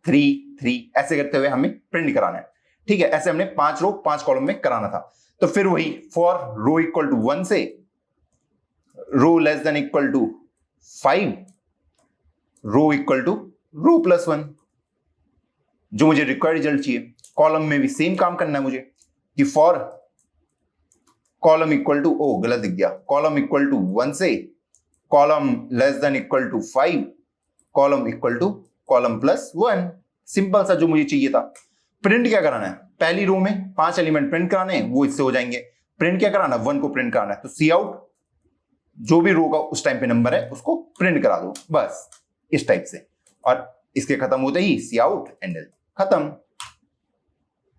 3 3 ऐसे करते हुए हमें प्रिंट कराना है। ठीक है, ऐसे हमने 5 रो 5 कॉलम में कराना था। तो फिर वही फॉर रो इक्वल टू 1 से row less than equal to 5, row equal to row plus 1, जो मुझे रिक्वायर्ड रिजल्ट चाहिए। कॉलम में भी सेम काम करना है मुझे कि फॉर कॉलम इक्वल टू, ओ गलत दिख गया, कॉलम इक्वल टू 1 से column less than equal to 5, column equal to column plus 1। Simple सा जो मुझे चाहिए था। प्रिंट क्या कराना है? पहली रो में 5 एलिमेंट प्रिंट कराने हैं, वो इससे हो जाएंगे। प्रिंट क्या कराना है? 1 को प्रिंट कराना है, तो सी आउट जो भी रो का उस टाइम पे नंबर है उसको प्रिंट करा दो, बस इस टाइप से। और इसके खत्म होते ही सी आउट एंडल खत्म।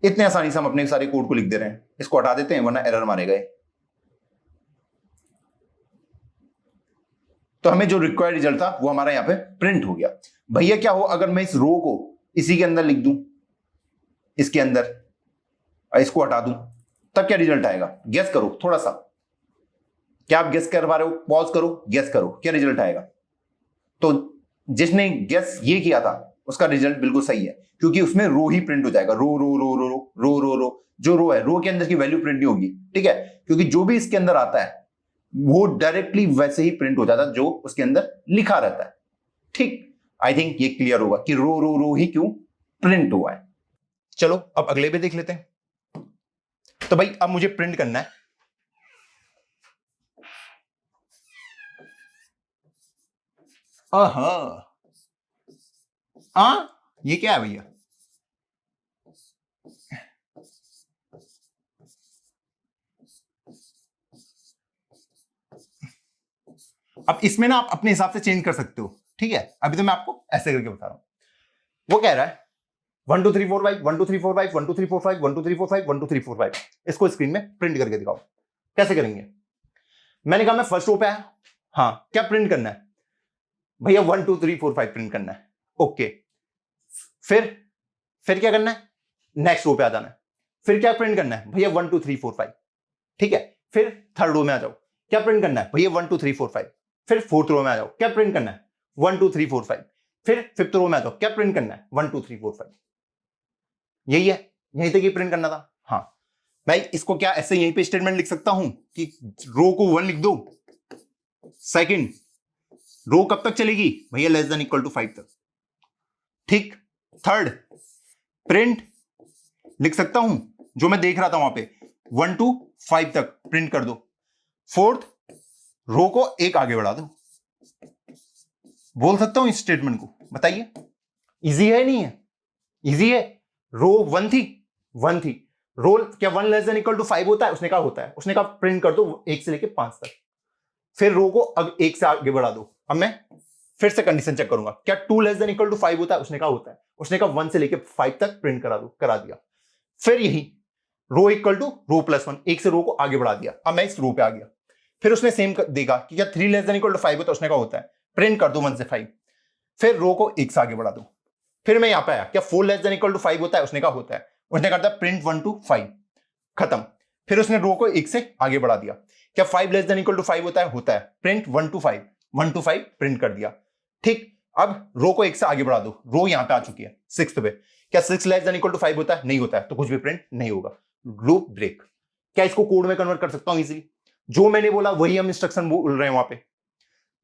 इतने आसानी से हम अपने सारे कोड को लिख दे रहे हैं। इसको हटा देते हैं वरना एरर मारे गए। तो हमें जो रिक्वायर्ड रिजल्ट था वो हमारा यहां पे प्रिंट हो गया। भैया क्या हो अगर मैं इस रो को इसी के अंदर लिख दूं, इसके अंदर, और इसको हटा दूं, तब क्या रिजल्ट आएगा? गेस करो थोड़ा सा। क्या आप गेस कर पा रहे हो? पॉज करो, गेस करो क्या रिजल्ट आएगा। तो जिसने गेस ये किया था उसका रिजल्ट बिल्कुल सही है, क्योंकि उसमें रो ही प्रिंट हो जाएगा। रो रो रो रो रो रो रो, जो रो है रो के अंदर की वैल्यू प्रिंट नहीं होगी। ठीक है, क्योंकि जो भी इसके अंदर आता है वो डायरेक्टली वैसे ही प्रिंट हो जाता है जो उसके अंदर लिखा रहता है। ठीक, आई थिंक ये क्लियर होगा कि रो रो रो ही क्यों प्रिंट हुआ है। चलो अब अगले पे देख लेते हैं। तो भाई अब मुझे प्रिंट करना है ये क्या है भैया? अब इसमें ना आप अपने हिसाब से चेंज कर सकते हो। ठीक है, अभी तो मैं आपको ऐसे करके बता रहा हूं। वो कह रहा है 1 2 3 4 5 1 2 3 4 5 1 2 3 4 5 1 2 3 4 5 1 2 3 4 5। इसको स्क्रीन में प्रिंट करके दिखाओ। कैसे करेंगे? मैंने कहा मैं फर्स्ट रो पे आया, हाँ क्या प्रिंट करना है भैया? 1 2 3 4 5 प्रिंट करना है। ओके, फिर क्या करना है? नेक्स्ट रो पे आ जाना है। फिर क्या प्रिंट करना है भैया? 1 2 3 4 5। ठीक है, फिर थर्ड रो में आ जाओ। क्या प्रिंट करना है भैया? 1 2 3 4 5। फिर फोर्थ रो में आ जाओ, क्या प्रिंट करना है 1 2 3 4 5, फिर फिफ्थ रो में आ जाओ, क्या प्रिंट करना है 1 2 3 4 5, यही है, यहीं तक ये प्रिंट करना था। हाँ मैं इसको क्या ऐसे यहीं पे स्टेटमेंट लिख सकता हूं कि रो को 1 लिख दो, सेकंड रो कब तक चलेगी भैया लेस देन इक्वल टू 5 तक, ठीक। थर्ड प्रिंट लिख सकता हूं जो मैं देख रहा था वहां पे 1 to 5 तक प्रिंट कर दो। फोर्थ रो को एक आगे बढ़ा दो, बोल सकता हूं इस स्टेटमेंट को, बताइए इजी है नहीं है? इजी है। रो 1 थी, 1 थी, रो क्या 1 लेस देन इक्वल टू 5 होता है? उसने कहा होता है, उसने कहा प्रिंट कर दो 1 से लेके 5 तक। फिर रो को अब 1 से आगे बढ़ा दो। अब मैं फिर से कंडीशन चेक करूंगा, क्या 2 लेस देन इक्वल टू 5 होता है? उसने कहा होता है, उसने कहा 1 से लेके 5 तक प्रिंट करा दो, करा दिया। फिर यही रो इक्वल टू रो प्लस 1, 1 से रो को आगे बढ़ा दिया। अब मैं इस रो पे आ गया। फिर उसने सेम देखा कि क्या 3 लेस देन इक्वल टू 5 होता है? उसने कहा होता है, प्रिंट कर दो 1 से 5। फिर रो को 1 से आगे बढ़ा दो। फिर मैं यहां पे आया, क्या 4 लेस देन इक्वल टू 5 होता है? उसने कहा होता है, उसने कहा था प्रिंट 1 to 5, खत्म। फिर उसने रो को 1 से आगे बढ़ा दिया, क्या 5 लेस देन इक्वल टू 5 होता है? होता है, प्रिंट 1 to 5, 1 to 5 प्रिंट कर दिया, ठीक। अब रो को 1 से आगे बढ़ा दो, रो यहां पे आ चुकी है 6th पे, क्या 6 लेस देन इक्वल टू 5 होता है? नहीं होता है, तो कुछ भी प्रिंट नहीं होगा, लूप ब्रेक। क्या इसको कोड में कन्वर्ट कर सकता हूं इजीली? जो मैंने बोला वही हम इंस्ट्रक्शन बोल रहे हैं वहां पे।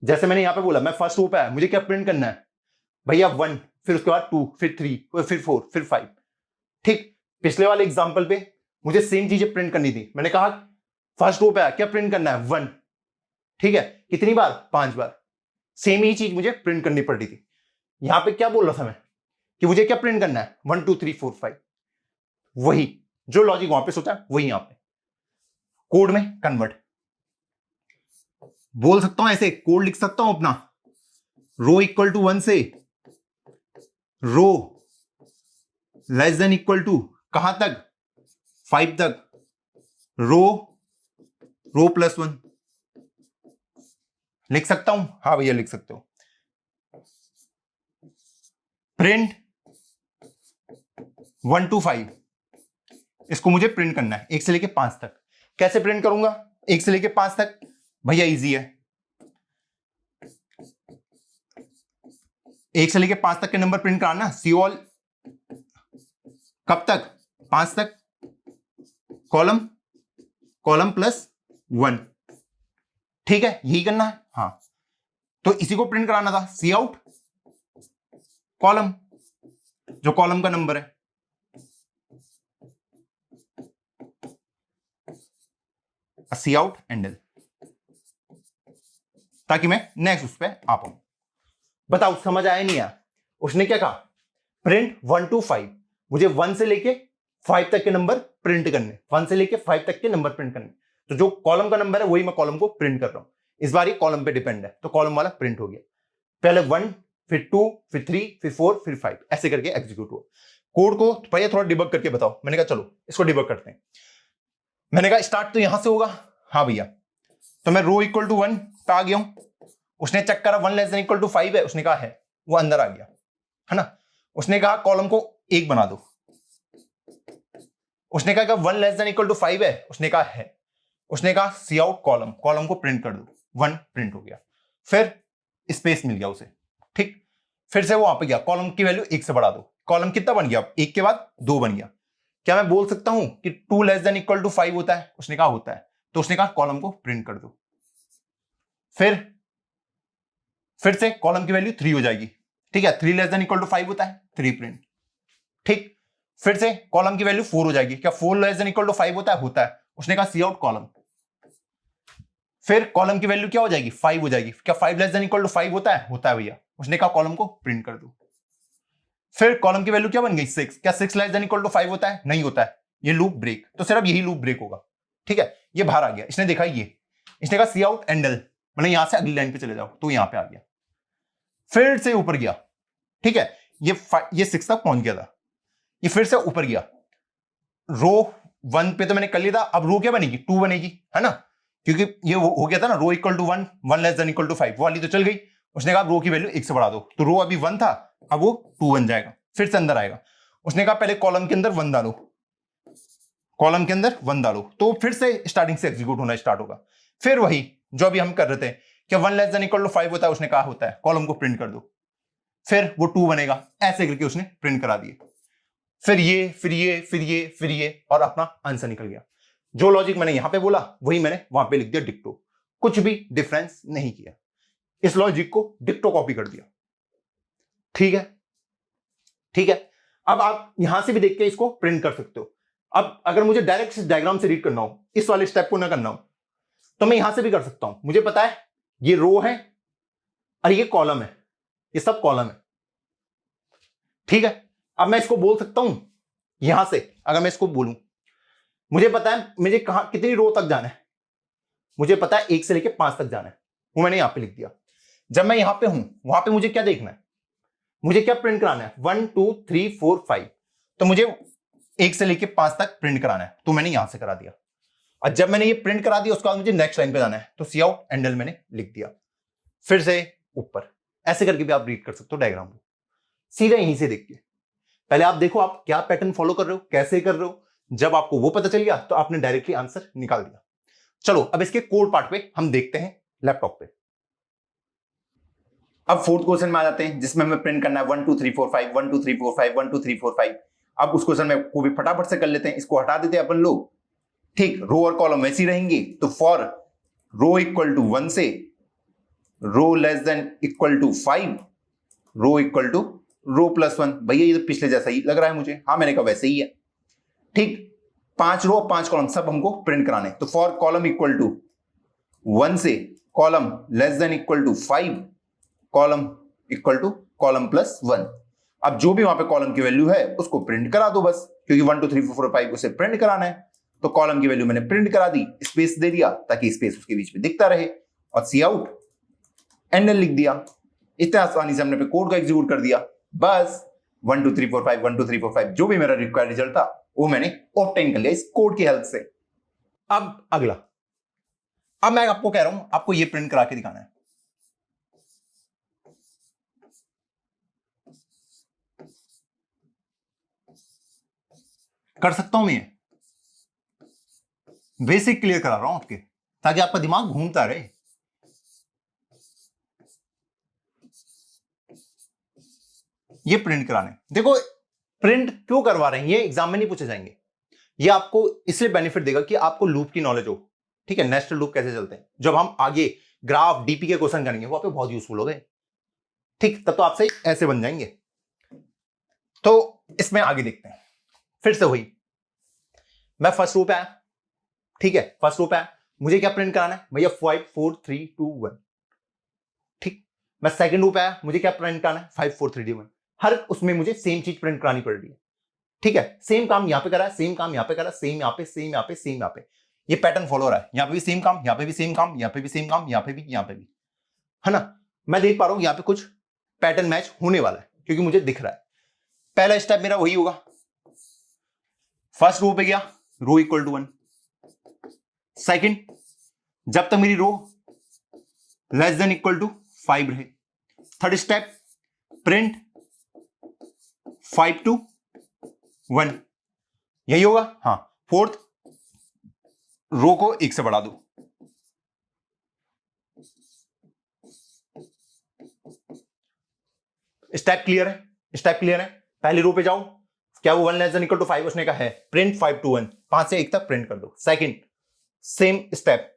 जैसे मैंने यहां पे बोला, मैं फर्स्ट रो पे आया, मुझे क्या प्रिंट करना है भैया 1, फिर उसके बाद 2, फिर 3, फिर 4, फिर 5, ठीक। पिछले वाले एग्जांपल पे मुझे सेम चीजें प्रिंट करनी थी, मैंने कहा फर्स्ट रो पे आया, क्या प्रिंट करना है 1, ठीक है, कितनी बार? 5 बार। सेम ही चीज मुझे प्रिंट करनी पड़ रही थी। यहां पे क्या बोल रहा था मैं कि मुझे क्या प्रिंट करना है 1 2 3 4 5, वही जो लॉजिक वहां पे सोचा वही यहां पे कोड में कन्वर्ट। बोल सकता हूं ऐसे, कोड लिख सकता हूं अपना, रो इक्वल टू 1 से row less than equal to कहां तक? 5 तक, रो प्लस 1 लिख सकता हूं? हाँ भैया लिख सकते हो। प्रिंट 1 to 5, इसको मुझे प्रिंट करना है 1 से लेके 5 तक। कैसे प्रिंट करूंगा 1 से लेके 5 तक? भैया इजी है, 1 से लेके 5 तक के नंबर प्रिंट कराना, सी ऑल कब तक? 5 तक, कॉलम प्लस 1, ठीक है, यही करना है। हाँ तो इसी को प्रिंट कराना था, सी आउट कॉलम, जो कॉलम का नंबर है, सी आउट एंडल, ताकि मैं नेक्स्ट उस पर आ पाऊं। बताओ समझ आया नहीं आया? उसने क्या कहा, प्रिंट 1 to 5, मुझे 1 से लेके 5 तक के नंबर प्रिंट करने, 1 से लेके 5 तक के नंबर प्रिंट करने, तो जो कॉलम का नंबर है वही मैं कॉलम को प्रिंट कर रहा हूं। इस बार ये कॉलम पे डिपेंड है, तो कॉलम वाला प्रिंट हो गया। पहले 1, फिर 2, फिर 3, फिर 4, फिर 5, ऐसे करके एग्जीक्यूट हुआ। कोड को भैया थोड़ा डिबग करके बताओ, मैंने कहा चलो इसको डिबग करते हैं। मैंने कहा स्टार्ट तो यहां से होगा, हाँ भैया, तो मैं रो इक्वल टू 1 पे आ गया हूं। उसने चेक करा 1 लेस देन इक्वल टू 5 है, उसने कहा है, वो अंदर आ गया, है ना। उसने कहा कॉलम को 1 बना दो, उसने कहा 1 लेस देन इक्वल टू 5 है, उसने कहा है, उसने कहा सी आउट कॉलम को प्रिंट कर दो, 1 प्रिंट हो गया। फिर स्पेस मिल गया उसे, ठीक। फिर से वो वहां पे गया, कॉलम की वैल्यू 1 से बढ़ा दो, कॉलम कितना बन गया? 1 के बाद 2 बन गया। क्या मैं बोल सकता हूं कि 2 लेस देन इक्वल टू 5 होता है? उसने कहा होता है, तो उसने कहा कॉलम को प्रिंट कर दो। फिर से कॉलम की वैल्यू 3 हो जाएगी, ठीक है, 3 लेस देन इक्वल टू 5 होता है, 3 प्रिंट, ठीक। फिर से कॉलम की वैल्यू 4 हो जाएगी, क्या 4 लेस देन इक्वल टू 5 होता है? होता है, उसने कहा सी आउट कॉलम। फिर कॉलम की वैल्यू क्या हो जाएगी? 5 हो जाएगी, क्या 5 लेस देन इक्वल टू 5 होता है? होता है भैया, उसने कहा कॉलम को प्रिंट कर दो। फिर कॉलम की वैल्यू क्या बन गई? 6, क्या 6 लेस देन इक्वल टू 5 होता है? नहीं होता है, ये लूप ब्रेक, तो सिर्फ यही लूप ब्रेक होगा, ठीक है। ये बाहर आ गया, इसने देखा ये, इसने कहा सी आउट एंडल, मतलब यहां से अगली लाइन पे चले जाओ, तो यहां पे आ गया। फिर से ऊपर गया, ठीक है, ये 6 तक पहुंच गया था, ये फिर से ऊपर गया, रो 1 पे तो मैंने कर लिया था, अब रो क्या बनेगी? 2 बनेगी, है ना, क्योंकि ये हो गया था ना, row equal to 1, 1 less than equal to 5, वो वाली तो चल गई। उसने कहा रो की वैल्यू 1 से बढ़ा दो, तो रो अभी 1 था, अब वो 2 बन जाएगा, फिर से अंदर आएगा। उसने कहा पहले कॉलम के अंदर 1 डालो, कॉलम के अंदर 1 डालो, तो फिर से स्टार्टिंग से एग्जीक्यूट होना स्टार्ट होगा। फिर वही जो अभी हम कर रहे थे क्या 1 लेस देन इक्वल टू 5 होता है? उसने कहा होता है। कॉलम को प्रिंट कर दो, फिर वो 2 बनेगा, ऐसे करके उसने प्रिंट करा दिए। फिर ये, फिर ये, फिर ये, फिर ये, और अपना आंसर निकल गया। जो लॉजिक मैंने यहां पे बोला वही मैंने वहां पे लिख दिया डिक्टो, कुछ भी डिफरेंस नहीं किया, इस लॉजिक को डिक्टो कॉपी कर दिया। ठीक है, ठीक है। अब आप यहां से भी देख के इसको प्रिंट कर सकते हो। अब अगर मुझे डायरेक्ट इस डायग्राम से रीड करना हो, इस वाले स्टेप को ना करना हो, तो मैं यहां से भी कर सकता हूं। मुझे पता है ये रो है और ये कॉलम है, ये सब कॉलम है। ठीक है, अब मैं इसको बोल सकता हूं यहां से। अगर मैं इसको बोलूं, मुझे पता है मुझे कहां कितनी रो तक जाना है, मुझे पता है 1 से लेके 5 तक जाना है, वो मैंने यहां पे लिख दिया। जब मैं यहां पे हूं, वहां पे मुझे क्या देखना है, मुझे क्या प्रिंट कराना है, 1 2 3 4 5, तो मुझे 1 से लेके 5 तक प्रिंट कराना है, तो मैंने यहां से करा दिया। और जब मैंने ये प्रिंट करा दिया, उसके बाद मुझे नेक्स्ट लाइन पे जाना है, तो सी आउट एंडल मैंने लिख दिया, फिर से ऊपर। ऐसे करके भी आप रीड कर सकते हो डायग्राम को, सीधे यहीं से देख के। पहले आप देखो आप क्या पैटर्न फॉलो कर रहे हो, कैसे कर रहे हो। जब आपको वो पता चल गया तो आपने डायरेक्टली आंसर निकाल दिया। चलो अब इसके कोड पार्ट पे हम देखते हैं लैपटॉप पे। अब फोर्थ क्वेश्चन में आ जाते हैं, जिसमें हमें प्रिंट करना है 1 2 3 4 5 1 2 3 4 5 1 2 3 4 5। अब उस क्वेश्चन में को भी फटाफट से कर लेते हैं, इसको हटा देते हैं अपन लोग। ठीक, रो और कॉलम वैसी रहेंगी, तो फॉर रो इक्वल टू 1 से row less than equal to 5, row equal to row plus 1। भैया ये तो पिछले जैसा ही लग रहा है मुझे। हाँ, मैंने कहा वैसे ही है। ठीक, 5 रो 5 कॉलम सब हमको प्रिंट कराने, तो फॉर कॉलम इक्वल टू 1 से column less than equal to 5, column equal to column plus 1। अब जो भी वहां पे कॉलम की वैल्यू है उसको प्रिंट करा दो बस, क्योंकि 1 2 3 4 5 उसे प्रिंट कराना है। तो कॉलम की वैल्यू मैंने प्रिंट करा दी, स्पेस दे दिया ताकि स्पेस उसके बीच में दिखता रहे, और सी आउट एंडल लिख दिया। इतने आसानी से हमने पे कोड को एग्जीक्यूट कर दिया। बस 1 2 3 4 5 1 2 3 4 5 जो भी मेरा रिक्वायर्ड रिजल्ट था वो मैंने ऑब्टेन कर लिया इस कोड की हेल्प से। अब अगला, अब मैं आपको कह रहा हूं आपको ये प्रिंट करा के दिखाना है। कर सकता हूं मैं, बेसिक क्लियर करा रहा हूं आपके, ताकि आपका दिमाग घूमता रहे। ये प्रिंट कराने, देखो प्रिंट क्यों करवा रहे हैं, ये एग्जाम में नहीं पूछे जाएंगे। ये आपको इसलिए बेनिफिट देगा कि आपको लूप की नॉलेज हो। ठीक है, नेस्टेड लूप कैसे चलते हैं, जब हम आगे ग्राफ डीपी के क्वेश्चन करेंगे वो आपको बहुत यूजफुल हो गए। ठीक, तब तो आपसे ऐसे बन जाएंगे। तो इसमें आगे देखते हैं। फिर से वही, मैं फर्स्ट रो पे आया। ठीक है, फर्स्ट रो पे आया, मुझे क्या प्रिंट कराना है भैया, 5 4 3 2 1। ठीक, मैं सेकंड रो पे आया, मुझे क्या प्रिंट कराना है, 5 4 3 2 1। हर उसमें मुझे सेम चीज प्रिंट करानी पड़ रही है। ठीक है, सेम काम यहां पे करा है, सेम काम यहां पे करा, सेम यहां पे, सेम यहां पे, सेम यहां पे। ये पैटर्न फॉलो हो रहा है, यहां पे भी सेम काम, यहां पे भी सेम काम, यहां पे भी सेम काम, यहां पे भी, यहां पे भी, है ना। मैं देख पा रहा हूं यहां पे कुछ पैटर्न मैच होने वाला है, क्योंकि मुझे दिख रहा है। पहला स्टेप मेरा वही होगा, फर्स्ट रो पे गया, रो इक्वल टू 1। सेकंड, जब तक मेरी रो लेस देन इक्वल टू 5 रहे। थर्ड स्टेप, प्रिंट 5 to 1, यही होगा। हाँ, फोर्थ, रो को 1 से बढ़ा दो। स्टेप क्लियर है, स्टेप क्लियर है। पहली रो पे जाओ, क्या वो 1 लेस देन इक्वल टू 5 उसने कहा है, प्रिंट 5 to 1, 5 से 1 तक प्रिंट कर दो। सेकंड, सेम स्टेप,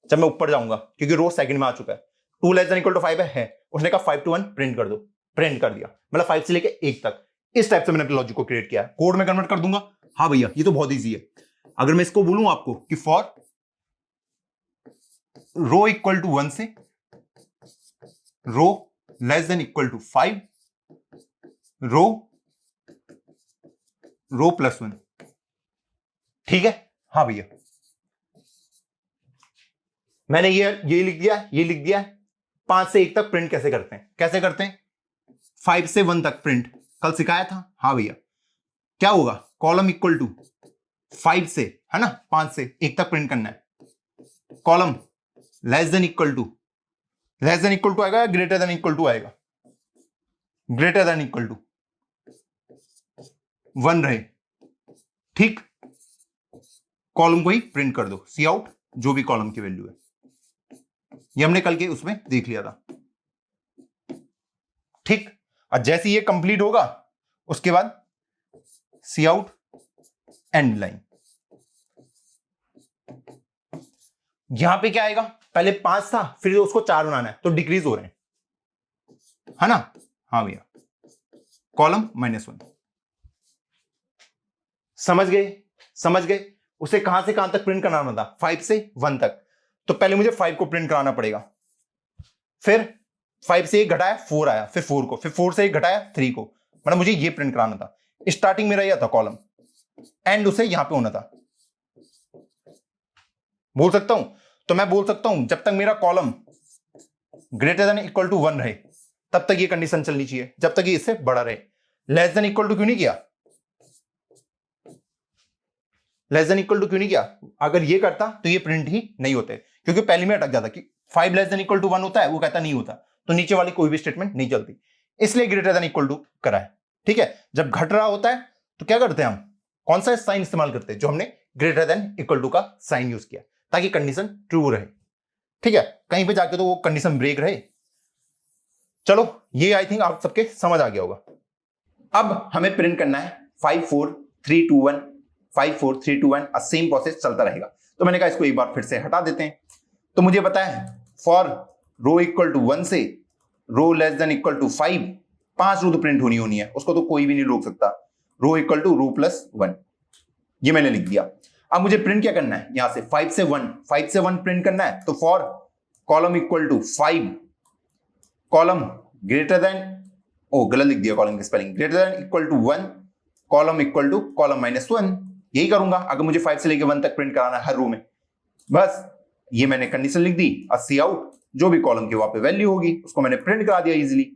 जब मैं ऊपर जाऊंगा क्योंकि रो सेकंड में आ चुका है, 2 लेस देन इक्वल टू 5 है, उसने कहा 5 to 1 प्रिंट कर दो, प्रिंट कर दिया, मतलब 5 से लेके 1 तक। इस टाइप से मैंने अपने लॉजिक को क्रिएट किया है, कोड में कन्वर्ट कर दूंगा। हाँ भैया, ये तो बहुत ईजी है। अगर मैं इसको बोलूं आपको कि फॉर रो इक्वल टू 1 से row less than equal to 5, row plus 1। ठीक है, हाँ भैया, मैंने ये लिख दिया, ये लिख दिया। 5 से 1 तक प्रिंट कैसे करते हैं, कैसे करते हैं, 5 से 1 तक प्रिंट कल सिखाया था। हाँ भैया, क्या होगा, कॉलम इक्वल टू 5 से, है ना, 5 से 1 तक प्रिंट करना है। Column less than equal to आएगा या ग्रेटर देन इक्वल टू आएगा, ग्रेटर देन इक्वल टू 1 रहे। ठीक, कॉलम को ही प्रिंट कर दो, सी आउट जो भी कॉलम की वैल्यू है। ये हमने कल के उसमें देख लिया था, ठीक। और जैसे ये कंप्लीट होगा उसके बाद सी आउट एंड लाइन। यहां पे क्या आएगा, पहले 5 था फिर उसको 4 बनाना है तो डिक्रीज हो रहे हैं, है ना। हाँ भैया, कॉलम -1। समझ गए, समझ गए। उसे कहां से कहां तक प्रिंट कराना था, 5 से 1 तक। तो पहले मुझे 5 को प्रिंट कराना पड़ेगा, फिर 5 से 1 घटाया 4 आया, फिर 4 को, फिर 4 से 1 घटाया 3 को, मतलब मुझे ये प्रिंट कराना था। स्टार्टिंग मेरा यह था कॉलम, एंड उसे यहां पे होना था। बोल सकता हूं, तो मैं बोल सकता हूं जब तक मेरा column greater than equal to 1 रहे तब तक ये कंडीशन चलनी चाहिए, जब तक ये इससे बड़ा रहे। लेस देन इक्वल टू क्यों नहीं किया, लेस देन इक्वल टू क्यों नहीं किया? अगर ये करता तो ये प्रिंट ही नहीं होते, क्योंकि पहले में अटक जाता कि 5 लेस देन इक्वल टू 1 होता है, वो कहता नहीं होता, तो नीचे वाली कोई भी स्टेटमेंट नहीं चलती, इसलिए ग्रेटर देन इक्वल टू करा है। ठीक है, जब घट रहा होता है तो क्या करते हैं हम, कौन सा साइन इस्तेमाल करते हैं, जो हमने ग्रेटर देन इक्वल टू का साइन यूज किया, ताकि कंडीशन ट्रू रहे। ठीक है, कहीं पे जाके तो वो कंडीशन ब्रेक रहे। चलो, ये आई थिंक आप सबके समझ आ गया होगा। अब हमें प्रिंट करना है 5 4 3 2 1 5 4 3 2 1, सेम प्रोसेस चलता रहेगा। तो मैंने कहा इसको एक बार फिर से हटा देते हैं। तो मुझे पता है फॉर रो इक्वल टू 1 से row less than equal to 5 रो तो प्रिंट होनी है, उसको तो कोई भी नहीं रोक सकता। रो इक्वल टू रो प्लस 1, ये मैंने लिख दिया। अब मुझे प्रिंट क्या करना है, यहां से 5 से 1 प्रिंट करना है। तो for column equal to 5 column greater than, ओ गलत लिख दिया कॉलम की spelling, greater than equal to 1 column equal to column -1, यही करूंगा अगर मुझे 5 से लेकर 1 तक प्रिंट कराना है हर रो में। बस ये मैंने कंडीशन लिख दी, और सी आउट जो भी कॉलम की वहां पे वैल्यू होगी उसको मैंने प्रिंट करा दिया इजीली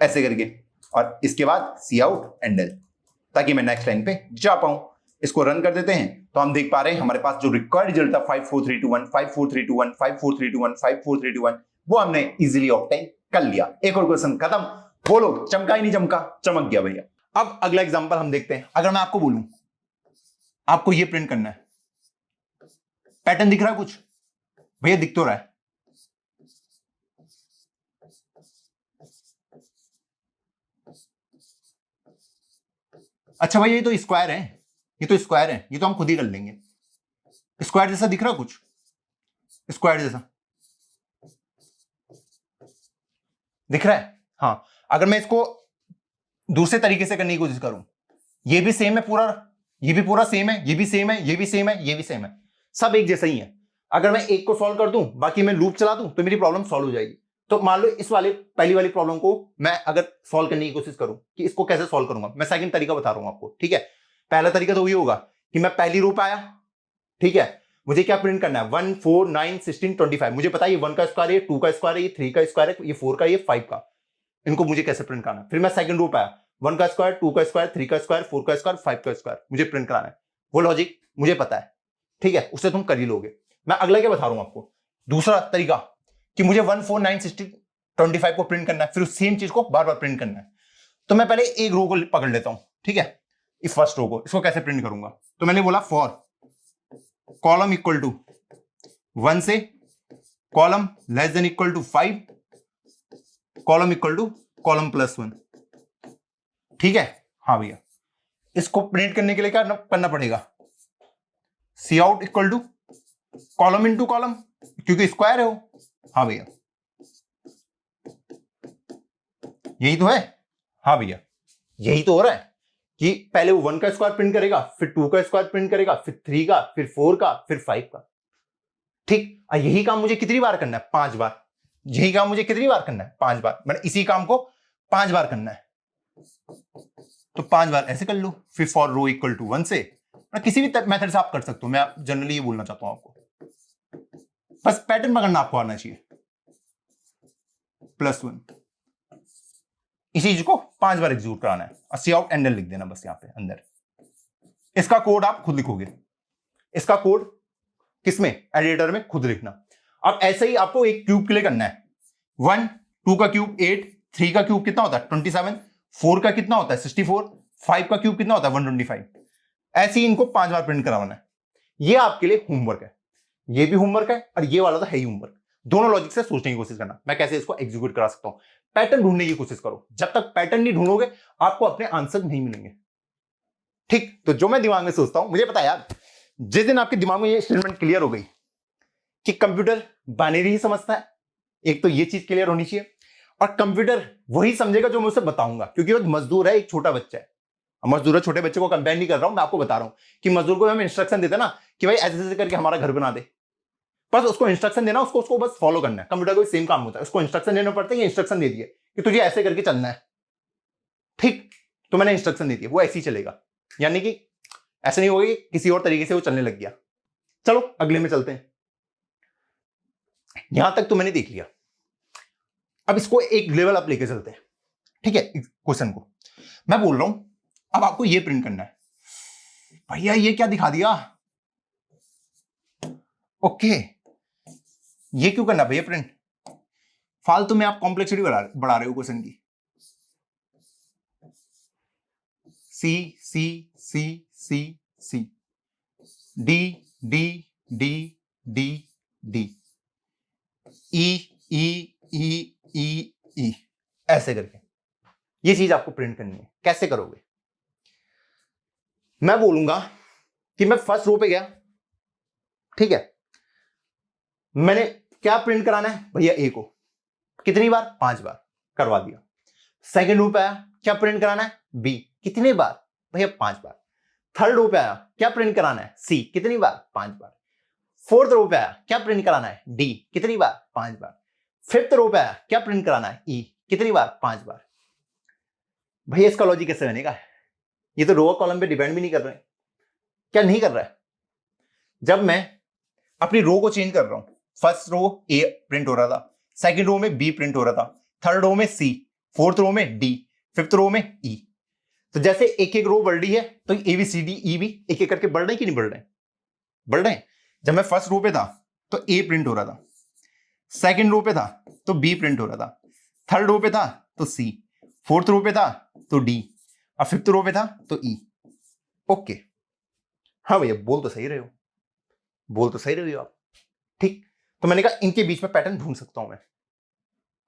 ऐसे करके, और इसके बाद सी आउट एंड एल, ताकि मैं नेक्स्ट लाइन पे जा पाऊं। इसको रन कर देते हैं तो हम देख पा रहे हैं हमारे पास जो रिक्वायर्ड रिजल्ट था 5 4 3 2 1 5 4 3 2 1 5 4 3 2 1 5 4 3 2 1, वो हमने इजीली ऑब्टेन कर लिया। एक और क्वेश्चन खत्म। बोलो चमका ही नहीं चमका? चमक गया भैया। अब अगला एग्जांपल हम देखते हैं। अगर मैं आपको बोलूं आपको ये प्रिंट करना है, पैटर्न दिख रहा है कुछ भैया? दिख तो रहा है। अच्छा भैया ये तो स्क्वायर है, ये तो स्क्वायर है, ये तो हम खुद ही कर लेंगे। स्क्वायर जैसा दिख रहा कुछ, स्क्वायर जैसा दिख रहा है? हाँ, अगर मैं इसको दूसरे तरीके से करने की कोशिश करूं, ये भी सेम है पूरा, ये भी पूरा सेम है, ये भी सेम है, ये भी सेम है, ये भी सेम है, सब एक जैसा ही है। अगर मैं एक को सॉल्व कर दूं बाकी मैं लूप चला दूं तो मेरी प्रॉब्लम सॉल्व हो जाएगी। तो मान लो इस वाले पहली वाली प्रॉब्लम को मैं अगर सॉल्व करने की कोशिश करूं कि इसको कैसे सॉल्व करूंगा, मैं सेकंड तरीका बता रहा हूं आपको। ठीक है, पहला तरीका तो ये होगा कि मैं पहली रो पे आया, ठीक है, मुझे क्या प्रिंट करना है 1 4 9 16 25। मुझे पता है ये 1 का स्क्वायर है, ये 2 का स्क्वायर है, ये 3 का स्क्वायर है, ये 4 का, ये 5 का, इनको मुझे कैसे प्रिंट करना है। फिर मैं सेकंड रो पे आया, 1 का स्क्वायर, 2 का स्क्वायर, 3 का स्क्वायर, 4 का स्क्वायर, 5 का स्क्वायर मुझे प्रिंट कराना है। वो लॉजिक मुझे पता है, ठीक है, उससे तुम कर ही लोगे। मैं अगला क्या बता रहा हूं आपको, दूसरा तरीका कि मुझे 1 4 9 16 25 को प्रिंट करना है, फिर सेम चीज को बार बार प्रिंट करना है। तो मैं पहले एक रो को पकड़ लेता हूं, ठीक है, इस फर्स्ट रो को, इसको कैसे प्रिंट करूंगा। तो मैंने बोला फॉर कॉलम इक्वल टू 1 से column less than equal to 5 column equal to column +1, ठीक है। हाँ भैया, इसको प्रिंट करने के लिए क्या करना पड़ेगा, C out equal to column into column, क्योंकि स्क्वायर है वो। हाँ भैया, यही तो है। हाँ भैया, यही तो हो रहा है कि पहले वो 1 का स्क्वायर प्रिंट करेगा, फिर 2 का स्क्वायर प्रिंट करेगा, फिर 3 का, फिर 4 का, फिर 5 का, ठीक। यही काम मुझे कितनी बार करना है, 5 बार। यही काम मुझे कितनी बार करना है, 5 बार। मैंने इसी काम को 5 बार करना है, तो 5 बार ऐसे कर लो। फिर फॉर रो इक्वल टू 1 से, किसी भी मेथड से आप कर सकते हो, मैं जनरली ये बोलना चाहता हूं आपको, बस पैटर्न पकड़ना आपको आना चाहिए। +1, इसी चीज को 5 बार एग्जीक्यूट कराना है, और सी आउट एंड एल लिख देना बस यहां पे अंदर। इसका कोड आप खुद लिखोगे, इसका कोड किसमें, एडिटर में खुद लिखना। अब ऐसे ही आपको एक क्यूब के लिए करना है, 1 2 का क्यूब 8, 3 का क्यूब कितना होता है 27, 4 का कितना होता है 64, 5 का क्यूब कितना होता है 125। ऐसे ही इनको 5 बार प्रिंट करवाना है। ये आपके लिए होमवर्क है, ये भी होमवर्क है, और ये वाला तो है ही होमवर्क। दोनों लॉजिक से सोचने की कोशिश करना, मैं कैसे इसको एग्जीक्यूट करा सकता हूं। पैटर्न ढूंढने की कोशिश करो, जब तक पैटर्न नहीं ढूंढोगे आपको अपने आंसर नहीं मिलेंगे। ठीक, तो जो मैं दिमाग में सोचता हूं, मुझे पता है यार, जिस दिन आपके दिमाग में ये स्टेटमेंट क्लियर हो गई कि कंप्यूटर बाइनरी ही समझता है, एक तो ये चीज क्लियर होनी चाहिए, और कंप्यूटर वही समझेगा जो मैं उसे बताऊंगा, क्योंकि वो मजदूर है, एक छोटा बच्चा है। मजदूर है, छोटे बच्चे को कंपेयर नहीं कर रहा हूं, मैं आपको बता रहा हूं कि मजदूर को हम इंस्ट्रक्शन देते ना कि भाई ऐसे ऐसे करके हमारा घर बना दे, बस उसको इंस्ट्रक्शन देना, उसको बस फॉलो करना है। कंप्यूटर को सेम काम होता है, उसको इंस्ट्रक्शन देना पड़ता है, ये इंस्ट्रक्शन दे दिए कि तुझे ऐसे करके चलना है, ठीक, तो मैंने इंस्ट्रक्शन दे दिया, वो ऐसे ही चलेगा, यानी कि ऐसे नहीं होगा कि किसी और तरीके से वो चलने लग गया। चलो अगले में चलते हैं। यहां तक तो मैंने देख लिया, अब इसको एक लेवल अप लेके चलते हैं, ठीक है। क्वेश्चन को मैं बोल रहा हूं, अब आपको ये प्रिंट करना है। भैया ये क्या दिखा दिया, ओके, ये क्यों करना भैया प्रिंट, फालतू में आप कॉम्प्लेक्सिटी बढ़ा रहे हो क्वेश्चन की। C C C C C D D D D D E E E E E, ऐसे करके ये चीज आपको प्रिंट करनी है। कैसे करोगे, मैं बोलूंगा कि मैं फर्स्ट रो पे गया, ठीक है, मैंने क्या प्रिंट कराना है भैया, ए को, कितनी बार, 5 बार, करवा दिया। सेकंड रो पे आया, क्या प्रिंट कराना है, बी, कितनी बार भैया, 5 बार। थर्ड रो पे आया, क्या प्रिंट कराना है, सी, कितनी बार, 5 बार। फोर्थ रो पे आया, क्या प्रिंट कराना है, डी, कितनी बार, 5 बार। फिफ्थ रो पे आया, क्या प्रिंट कराना है, ई, कितनी बार, 5 बार। भैया इसका लॉजिक कैसे बनेगा, ये तो रो कॉलम पे डिपेंड भी नहीं कर रहे, क्या नहीं कर रहा है। जब मैं अपनी रो को चेंज कर रहा हूं, फर्स्ट रो ए प्रिंट हो रहा था, सेकंड रो में बी प्रिंट हो रहा था, थर्ड रो में सी, फोर्थ रो में डी, फिफ्थ रो में ई, तो जैसे एक एक रो बढ़ रही है तो ए बी सी डी ई भी एक एक करके बढ़ रहे हैं कि नहीं बढ़ रहे हैं, बढ़ रहे हैं। जब मैं फर्स्ट रो पे था तो ए प्रिंट हो रहा था, सेकंड रो पे था तो बी प्रिंट हो रहा था, थर्ड रो पे था तो सी, फोर्थ रो पे था तो डी, और फिफ्थ रो पे था तो ई। ओके, हाँ भैया बोल तो सही रहे हो, बोल तो सही रहे हो आप, ठीक। तो मैंने कहा इनके बीच में पैटर्न ढूंढ सकता हूं मैं,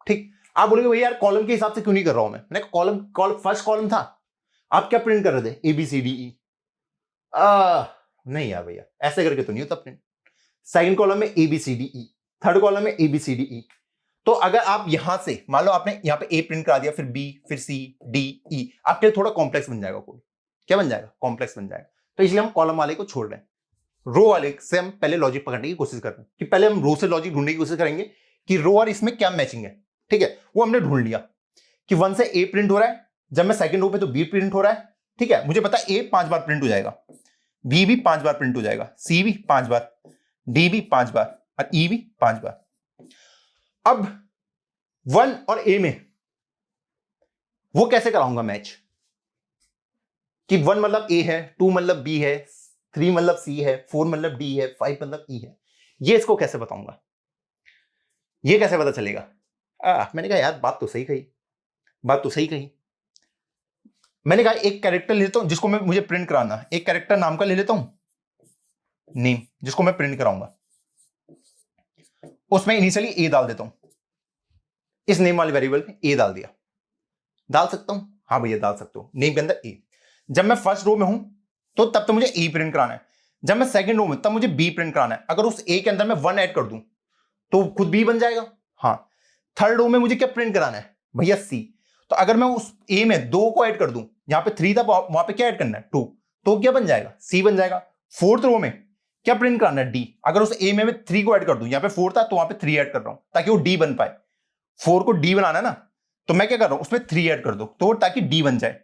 ठीक। आप बोलेंगे भैया यार कॉलम के हिसाब से क्यों नहीं कर रहा हूं मैंने कहा कॉलम फर्स्ट कॉलम था, आप क्या प्रिंट कर रहे थे, ए बी सी डी ई, नहीं यार भैया ऐसे करके तो नहीं होता प्रिंट। सेकंड कॉलम में A B C D E, third column में ए बी सी डी ई, तो अगर आप यहां से मान लो आपने यहां पे ए प्रिंट करा दिया, फिर बी, फिर सी, डी, ई, आपके लिए थोड़ा कॉम्प्लेक्स बन जाएगा कोड, क्या बन जाएगा, कॉम्प्लेक्स बन जाएगा। तो इसलिए हम कॉलम वाले को छोड़ रहे हैं, रो वाले से हम पहले लॉजिक पकड़ने की कोशिश कर रहे हैं, कि पहले हम रो से लॉजिक ढूंढने की कोशिश करेंगे कि रो और इसमें क्या मैचिंग है, ठीक है। वो हमने ढूंढ लिया कि 1 से ए प्रिंट हो रहा है, जब मैं सेकंड रो पे तो बी प्रिंट हो रहा है, ठीक है। मुझे पता है ए 5 बार प्रिंट हो जाएगा, बी भी 5 बार प्रिंट हो जाएगा, सी भी 5 बार, डी भी 5 बार, और ई भी 5 बार। अब 1 और ए में वो कैसे कराऊंगा मैच, कि 1 मतलब ए है, 2 मतलब बी है, 3 मतलब सी है, 4 मतलब डी है, 5 मतलब ई है, ये इसको कैसे बताऊंगा, ये कैसे पता चलेगा। मैंने कहा यार बात तो सही कही, बात तो सही कही। मैंने कहा एक कैरेक्टर ले लेता हूं जिसको मुझे प्रिंट कराना है, एक कैरेक्टर नाम का ले लेता हूं, नेम, जिसको मैं प्रिंट कराऊंगा, उसमें इनिशियली ए डाल देता हूं, इस नेम वाले वेरिएबल में ए डाल दिया, डाल सकता हूं, हाँ भैया डाल सकते हो, नेम के अंदर ए। जब मैं फर्स्ट रो में हूं तो तब तो मुझे ए प्रिंट कराना है, जब मैं सेकंड रो में तब मुझे बी प्रिंट कराना है। अगर उस ए के अंदर मैं 1 ऐड कर दूं तो खुद बी बन जाएगा, हाँ। थर्ड रो में मुझे क्या प्रिंट कराना है भैया, सी, तो अगर मैं उस ए में 2 को ऐड कर दूं, यहां पे 3 था वहां पे क्या ऐड करना है, 2, तो क्या बन जाएगा, सी बन जाएगा। फोर्थ रो में क्या प्रिंट कराना है, डी, अगर उस ए में 3 को ऐड कर दूं, यहां पे 4 था तो वहां पे 3 ऐड कर रहा हूं ताकि वो डी बन पाए। 4 को डी बनाना है ना, तो मैं क्या कर रहा हूं, उसमें 3 ऐड कर दो तो ताकि डी बन जाए।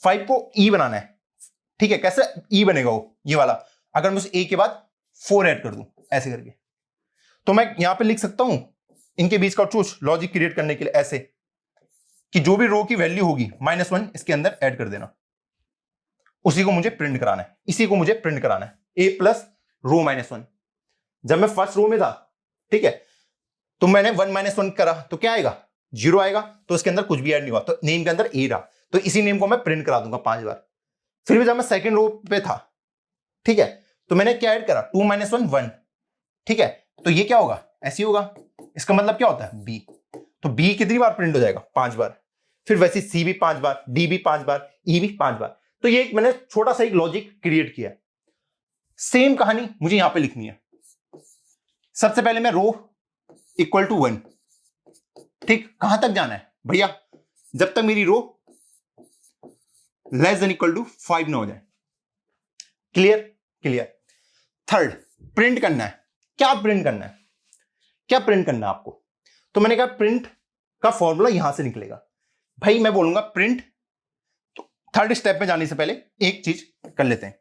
5 को ई बनाना है, ठीक है, कैसे ई बनेगा वो, ये वाला, अगर मैं उस ए के बाद 4 ऐड कर दूं ऐसे करके, तो मैं यहां पे लिख सकता हूं इनके बीच का ट्रूथ लॉजिक क्रिएट करने के लिए ऐसे, कि जो भी रो की वैल्यू होगी -1 इसके अंदर ऐड कर देना, उसी को मुझे प्रिंट कराना है, इसी को मुझे प्रिंट कराना है, ए प्लस रो -1। जब मैं फर्स्ट रो में था, ठीक है, तो मैंने 1 - 1 करा तो क्या आएगा, 0 आएगा, तो इसके अंदर कुछ भी ऐड नहीं हुआ, तो नेम के अंदर ए रहा, तो इसी नेम को मैं प्रिंट करा दूंगा 5 बार। फिर भी जब मैं सेकंड रो पे था, ठीक है, तो मैंने क्या ऐड करा, 2 - 1 1, ठीक है, तो ये क्या होगा, ऐसे होगा, इसका मतलब क्या होता है बी, तो बी कितनी बार प्रिंट हो जाएगा 5 बार, फिर वैसे सी भी 5 बार, डी भी 5 बार, ई भी 5 बार। तो ये एक मैंने छोटा सा एक लॉजिक क्रिएट किया है। सेम कहानी मुझे यहां पे लिखनी है। सबसे पहले मैं रो इक्वल टू 1, ठीक, कहां तक जाना है भैया, जब तक मेरी रो लेस देन इक्वल टू 5 ना हो जाए। Clear, clear. थर्ड, प्रिंट करना है। क्या प्रिंट करना है, क्या प्रिंट करना है आपको, तो मैंने कहा प्रिंट का फॉर्मूला यहां से निकलेगा। भाई मैं बोलूंगा प्रिंट, तो थर्ड स्टेप में जाने से पहले एक चीज कर लेते हैं।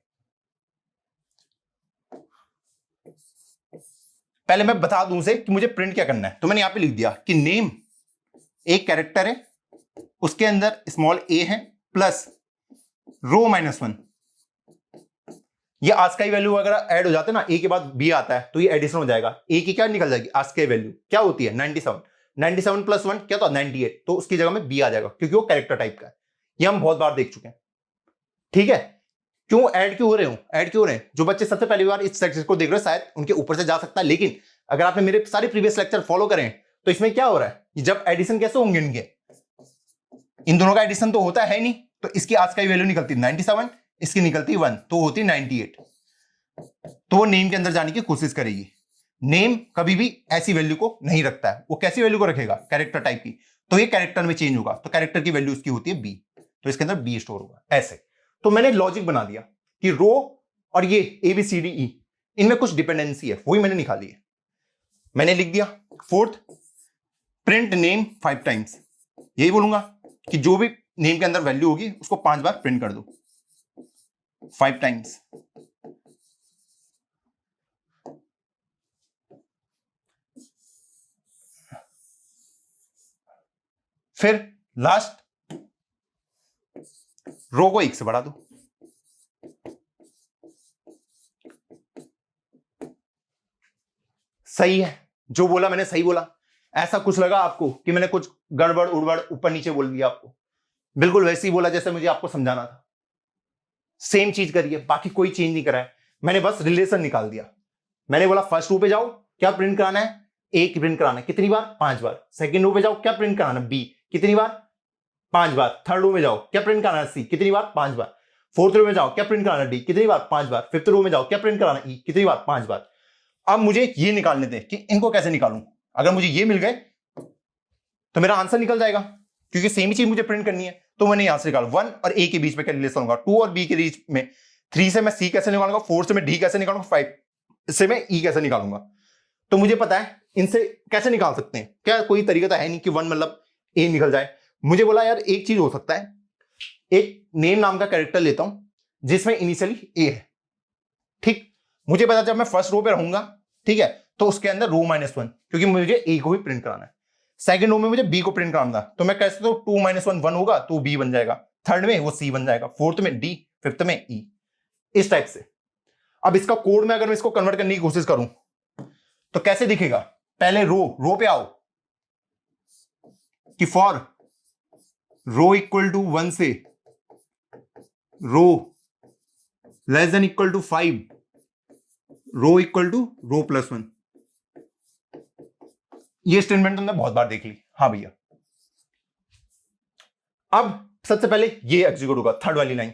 पहले मैं बता दूं उसे कि मुझे प्रिंट क्या करना है, तो मैंने यहां पे लिख दिया कि नेम एक कैरेक्टर है, उसके अंदर स्मॉल ए है प्लस रो -1। ये आस्काई वैल्यू अगर ऐड हो जाते हैं ना, ए के बाद बी आता है तो ये एडिशन हो जाएगा, ए की क्या निकल जाएगी आस्काई वैल्यू, क्या होती है 97, 97 प्लस 1 क्या था 98, तो उसकी जगह में बी आ जाएगा क्योंकि वो कैरेक्टर टाइप का है। ये हम बहुत बार देख चुके हैं, ठीक है। क्यों ऐड क्यों हो रहे हो, ऐड क्यों हो रहे हैं, जो बच्चे सबसे पहली बार इस लेक्चर को देख रहे हैं शायद उनके ऊपर से जा सकता है, लेकिन अगर आपने मेरे सारे प्रीवियस लेक्चर फॉलो करें तो इसमें क्या हो रहा है, जब एडिशन कैसे होंगे इनके, इन दोनों का एडिशन तो होता है नहीं, तो इसकी आस्काई वैल्यू निकलती 97, इसकी निकलती 1, तो होती 98। तो वो नेम के अंदर जाने की कोशिश करेगी। नेम कभी भी ऐसी वैल्यू को नहीं रखता है, वो कैसी वैल्यू को रखेगा, कैरेक्टर टाइप की, तो ये कैरेक्टर में चेंज होगा, तो कैरेक्टर की वैल्यू उसकी होती है बी, तो इसके अंदर बी स्टोर होगा ऐसे। तो मैंने लॉजिक बना दिया कि रो और ये ABCDE इनमें कुछ डिपेंडेंसी है, वही मैंने निकाली है। मैंने लिख दिया फोर्थ, प्रिंट नेम 5 टाइम्स, यही बोलूंगा कि जो भी नेम के अंदर वैल्यू होगी उसको 5 बार प्रिंट कर दो 5 टाइम्स। फिर लास्ट रो को 1 से बढ़ा दो, सही है, जो बोला मैंने सही बोला। ऐसा कुछ लगा आपको कि मैंने कुछ गड़बड़ उड़बड़ ऊपर नीचे बोल दिया आपको, बिल्कुल वैसे ही बोला जैसे मुझे आपको समझाना था, सेम चीज करिए, बाकी कोई चेंज नहीं करा है, मैंने बस रिलेशन निकाल दिया। मैंने बोला फर्स्ट रो पे जाओ, क्या प्रिंट कराना है, ए की प्रिंट कराना है, कितनी बार 5 बार। सेकंड रो पे जाओ, क्या प्रिंट कराना है, बी, कितनी बार 5 बार। थर्ड रो में जाओ, क्या प्रिंट कराना है, सी, कितनी बार 5 बार। फोर्थ रो में जाओ, क्या प्रिंट कराना है, डी, कितनी बार 5 बार। फिफ्थ रो में जाओ, क्या प्रिंट कराना है, ई, कितनी बार 5 बार। अब मुझे ये निकालने दें कि इनको कैसे निकालूं। अगर मुझे ये मिल गए तो मेरा आंसर निकल जाएगा, क्योंकि सेम ही चीज मुझे प्रिंट करनी है। तो मैंने यहां से निकाला 1 और ए के बीच में क्या रिलेशन होगा, 2 और बी के बीच में, 3 से मैं सी कैसे निकालूंगा, 4 से मैं डी कैसे निकालूंगा, 5 से मैं ई कैसे निकालूंगा। तो मुझे पता है इनसे कैसे निकाल सकते हैं, क्या कोई तरीका तो है नहीं कि 1 मतलब ए निकल जाए। मुझे बोला यार एक चीज हो सकता है, एक नेम नाम का कैरेक्टर लेता हूं जिसमें इनिशियली ए है, ठीक। मुझे पता जब मैं फर्स्ट रो पे रहूंगा, ठीक है, तो उसके अंदर रो -1, क्योंकि मुझे ए को भी प्रिंट कराना है। सेकंड रो में मुझे बी को प्रिंट कराना था, तो मैं कैसे, तो 2 - 1 1 होगा तो बी बन जाएगा, थर्ड में वो सी बन जाएगा, फोर्थ में डी, फिफ्थ में ई, इस टाइप से। अब इसका कोड में अगर मैं इसको कन्वर्ट करने की कोशिश करूं तो कैसे दिखेगा, पहले रो पे आओ कि फॉर रो इक्वल टू 1 से row less than equal to 5, row equal to row +1। ये स्टेटमेंट तुमने बहुत बार देख ली, हाँ भैया। अब सबसे पहले ये एग्जीक्यूट होगा, थर्ड वाली लाइन,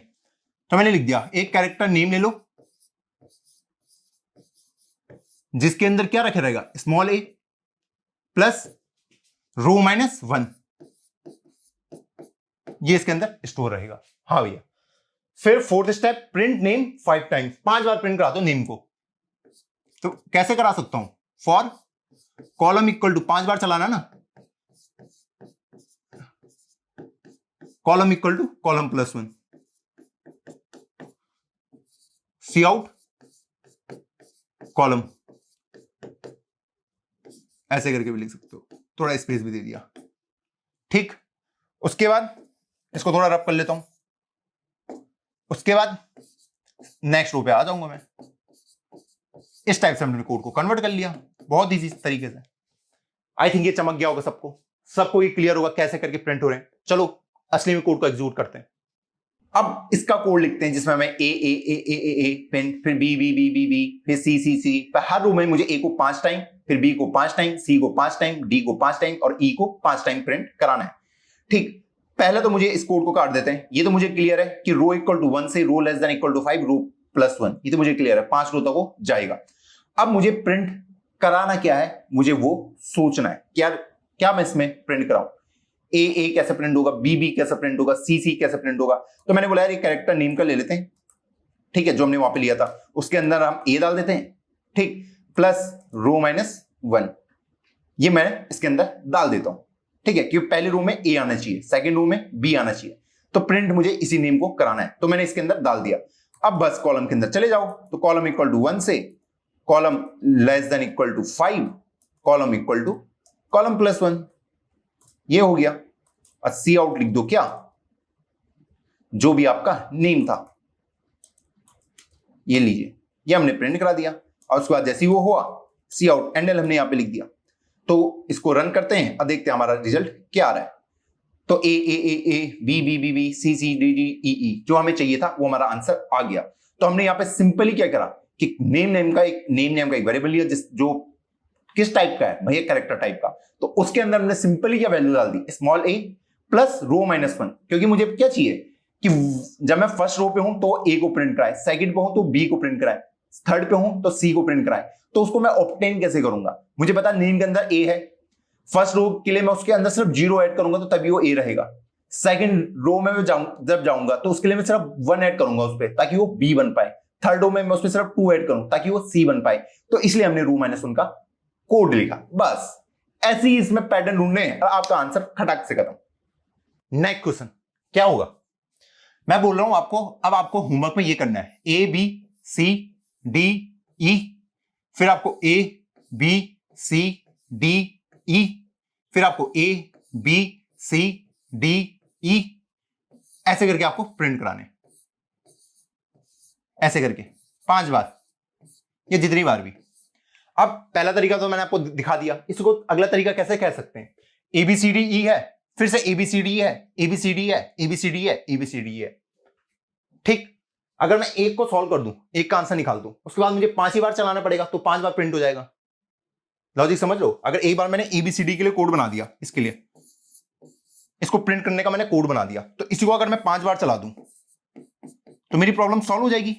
तो मैंने लिख दिया एक कैरेक्टर नेम ले लो जिसके अंदर क्या रखे रहेगा, स्मॉल ए प्लस रो -1, ये इसके अंदर स्टोर रहेगा, हाँ भैया। फिर fourth step, print name 5 times, 5 बार प्रिंट करा दो नेम को। तो कैसे करा सकता हूं, फॉर कॉलम इक्वल टू 5 बार चलाना ना, column equal to column +1, cout column, ऐसे करके भी लिख सकते हो, थोड़ा स्पेस भी दे दिया, ठीक। उसके बाद इसको थोड़ा रब कर लेता हूं, उसके बाद नेक्स्ट रो पे आ जाऊंगा मैं। इस टाइप से हमने कोड को कन्वर्ट कर लिया, बहुत इजी तरीके से। आई थिंक ये चमक गया होगा सबको, सबको ये क्लियर होगा कैसे करके प्रिंट हो रहे हैं। चलो असली में कोड को एग्जीक्यूट करते हैं। अब इसका कोड लिखते हैं जिसमें हमें ए प्रिंट, फिर B B B B B, फिर सी सी सी। हर रो में मुझे ए को 5 टाइम, फिर बी को 5 टाइम, सी को 5 टाइम, डी को 5 टाइम और ई को 5 टाइम प्रिंट कराना है। ठीक, पहले तो मुझे इस कोड को काट देते हैं। ये तो मुझे क्लियर है कि रो इक्वल टू 1 से row less than equal to 5, row plus 1, ये तो मुझे क्लियर है, 5 रो तक वो जाएगा। अब मुझे प्रिंट कराना क्या है, मुझे वो सोचना है क्या क्या मैं इसमें प्रिंट कराऊं। ए कैसे प्रिंट होगा, बी कैसे प्रिंट होगा, सी कैसे प्रिंट होगा। तो मैंने बोला यार ये कैरेक्टर नेम का ले लेते हैं, ठीक है, जो हमने वहां पे लिया था उसके अंदर हम ए डाल देते हैं, ठीक, प्लस रो -1 ये मैं इसके अंदर डाल देता हूं, ठीक है, क्योंकि पहले रो में ए आना चाहिए, सेकंड रो में बी आना चाहिए, तो प्रिंट मुझे इसी नेम को कराना है, तो मैंने इसके अंदर डाल दिया। अब बस कॉलम के अंदर चले जाओ, तो कॉलम इक्वल टू 1 से column less than equal to 5, column equal to column +1, ये हो गया। और सी आउट लिख दो, क्या जो भी आपका नेम था, ये लीजिए, ये हमने प्रिंट करा दिया। और उसके बाद जैसे ही वो हुआ सी आउट एंडल हमने यहां पे लिख दिया। तो इसको रन करते हैं और देखते हैं हमारा रिजल्ट क्या आ रहा है। तो A B B B B C C D D E E जो हमें चाहिए था वो हमारा आंसर आ गया। तो हमने यहाँ पे सिंपली क्या करा कि नेम का एक वेरिएबल लिया जो किस टाइप का है भैया, कैरेक्टर टाइप का, तो उसके अंदर हमने सिंपली क्या वैल्यू डाल दी, स्मॉल ए प्लस रो -1, क्योंकि मुझे क्या चाहिए कि जब मैं फर्स्ट रो पे हूं तो ए को प्रिंट कराए, सेकंड पे हूं तो बी को प्रिंट कराए, थर्ड पे हूं तो सी को प्रिंट कराए। तो उसको मैं ऑब्टेन कैसे करूंगा, मुझे पता नेम के अंदर ए है, फर्स्ट रो के लिए मैं उसके अंदर सिर्फ 0 ऐड करूंगा तो तभी वो ए रहेगा। सेकंड रो में मैं जब जाऊंगा तो उसके लिए मैं सिर्फ 1 ऐड करूंगा उस पर ताकि वो बी बन पाए, थर्ड रो में मैं उसमें सिर्फ 2 ऐड करूं ताकि वो सी बन पाए। तो इसलिए हमने रो -1 का कोड लिखा, बस ऐसे ही इसमें पैटर्न ढूंढने और आपका आंसर खटक से खत्म। नेक्स्ट क्वेश्चन क्या होगा, मैं बोल रहा हूं आपको, अब आपको होमवर्क में ये करना है ए बी सी डी ई, फिर आपको ए बी सी डी ई, फिर आपको ए बी सी डी ई, ऐसे करके आपको प्रिंट कराने, ऐसे करके 5 बार, ये जितनी बार भी। अब पहला तरीका तो मैंने आपको दिखा दिया, इसको अगला तरीका कैसे कह सकते हैं, ABCDE है, फिर से ABCD है, ABCD है, ABCD है, ABCD है, ठीक। अगर मैं एक को सॉल्व कर दूं, एक का आंसर निकाल दूं, उसके बाद मुझे 5 ही बार चलाना पड़ेगा, तो 5 बार प्रिंट हो जाएगा। लॉजिक समझ लो, अगर एक बार मैंने ABCD के लिए कोड बना दिया, इसके लिए इसको प्रिंट करने का मैंने कोड बना दिया, तो इसी को अगर मैं 5 बार चला दूं तो मेरी प्रॉब्लम सॉल्व हो जाएगी,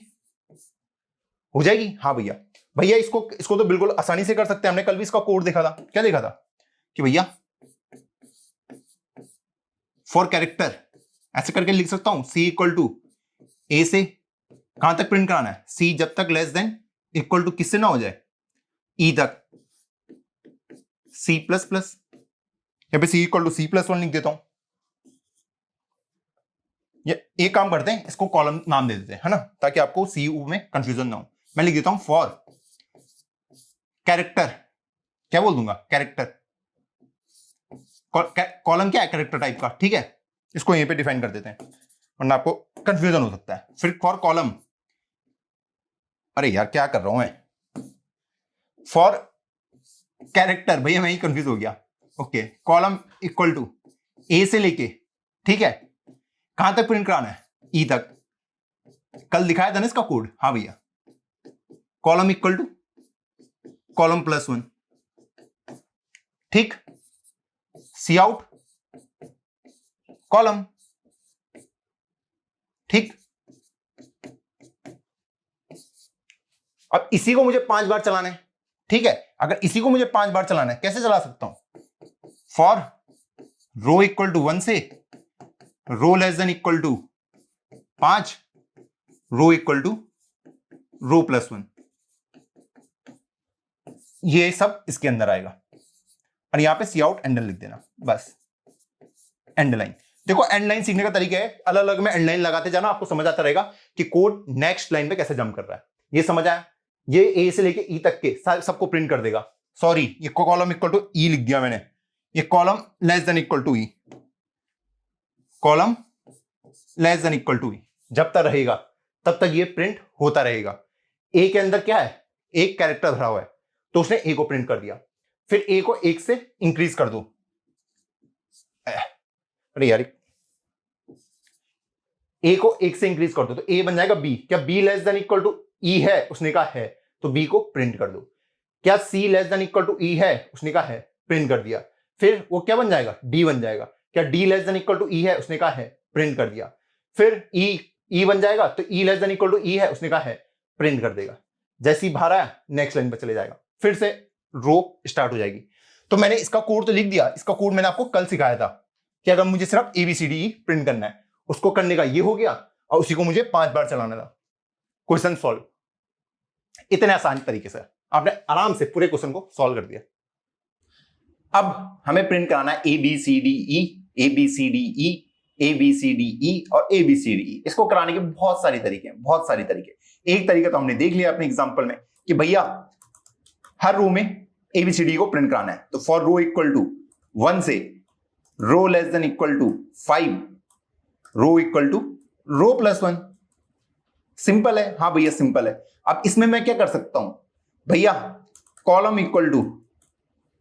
हो जाएगी। हाँ भैया, भैया इसको तो बिल्कुल आसानी से कर सकते हैं, हमने कल भी इसका कोड देखा था, क्या देखा था कि भैया फॉर कैरेक्टर ऐसे करके लिख सकता हूं, C इक्वल टू ए से कहां तक प्रिंट कराना है, C जब तक लेस देन इक्वल टू किससे ना हो जाए, E तक, C++, यहां पे C इक्वल टू C+1 लिख देता हूं। ये एक काम करते हैं, इसको कॉलम नाम दे देते हैं, है ना, ताकि आपको C में कंफ्यूजन ना हो। मैं लिख देता हूं फॉर कैरेक्टर, क्या बोल दूंगा, कैरेक्टर, कॉलम क्या है, कैरेक्टर टाइप का, ठीक है, इसको यहीं पे डिफाइन कर देते हैं वरना आपको कंफ्यूजन हो सकता है। फिर फॉर कॉलम, अरे यार क्या कर रहा हूं मैं, फॉर कैरेक्टर, भैया मैं ही कंफ्यूज हो गया, ओके, कॉलम इक्वल टू ए से लेके, ठीक है, कहां तक प्रिंट कराना है, ई तक, कल दिखाया था ना इसका कोड, हाँ भैया, कॉलम इक्वल टू कॉलम +1, ठीक, सी आउट कॉलम, ठीक। अब इसी को मुझे 5 बार चलाना है, ठीक है, अगर इसी को मुझे 5 बार चलाना है कैसे चला सकता हूं, फॉर रो इक्वल टू 1 से row less than equal to 5, row equal to row +1, ये सब इसके अंदर आएगा। और यहां पे सी आउट एंड लिख देना, बस एंड लाइन। देखो एंड लाइन सीखने का तरीका है, अलग अलग में एंड लाइन लगाते जाना, आपको समझ आता रहेगा कि कोड नेक्स्ट लाइन पे कैसे जंप कर रहा है। ये समझ आया, ये ए से लेके ई तक के सबको प्रिंट कर देगा। सॉरी, ये कॉलम इक्वल टू ई लिख दिया मैंने, ये column less than equal to E, column less than equal to E, जब तक रहेगा तब तक ये प्रिंट होता रहेगा। ए के अंदर क्या है, एक कैरेक्टर भरा हुआ है, तो उसने ए को प्रिंट कर दिया, फिर ए को 1 से इंक्रीज कर दो, अरे यार ए को एक से इंक्रीज कर दो तो ए बन जाएगा बी। क्या B less than equal to E है? उसने कहा है, तो बी को प्रिंट कर दो। क्या सी less than equal to E है? उसने कहा है, प्रिंट कर दिया। फिर वो क्या बन जाएगा? डी बन जाएगा। क्या D less than equal to E है? उसने कहा है, प्रिंट कर दिया। फिर ई बन जाएगा, तो ई less than equal to E है, उसने कहा है, प्रिंट कर देगा। जैसे ही बाहर आया नेक्स्ट लाइन पर चले जाएगा, फिर से रो स्टार्ट हो जाएगी। तो मैंने इसका कोड तो लिख दिया। इसका कोड मैंने आपको कल सिखाया था कि अगर मुझे सिर्फ ABCD प्रिंट करना है, उसको करने का ये हो गया और उसी को मुझे 5 बार चलाना था। Question solve. इतने आसान तरीके से आपने आराम से पूरे क्वेश्चन को सॉल्व कर दिया। अब हमें प्रिंट कराना है ABCDE, ABCDE, ABCDE और ABCDE। इसको कराने के बहुत सारे तरीके हैं, बहुत सारे तरीके। एक तरीका तो हमने देख लिया अपने एग्जांपल में कि भैया हर रो में ABCD को प्रिंट कराना है। तो फॉर रो इक्वल टू 1 से row less than equal to 5, row equal to row plus 1। Simple है, हाँ भैया सिंपल है। अब इसमें मैं क्या कर सकता हूं भैया, कॉलम इक्वल टू,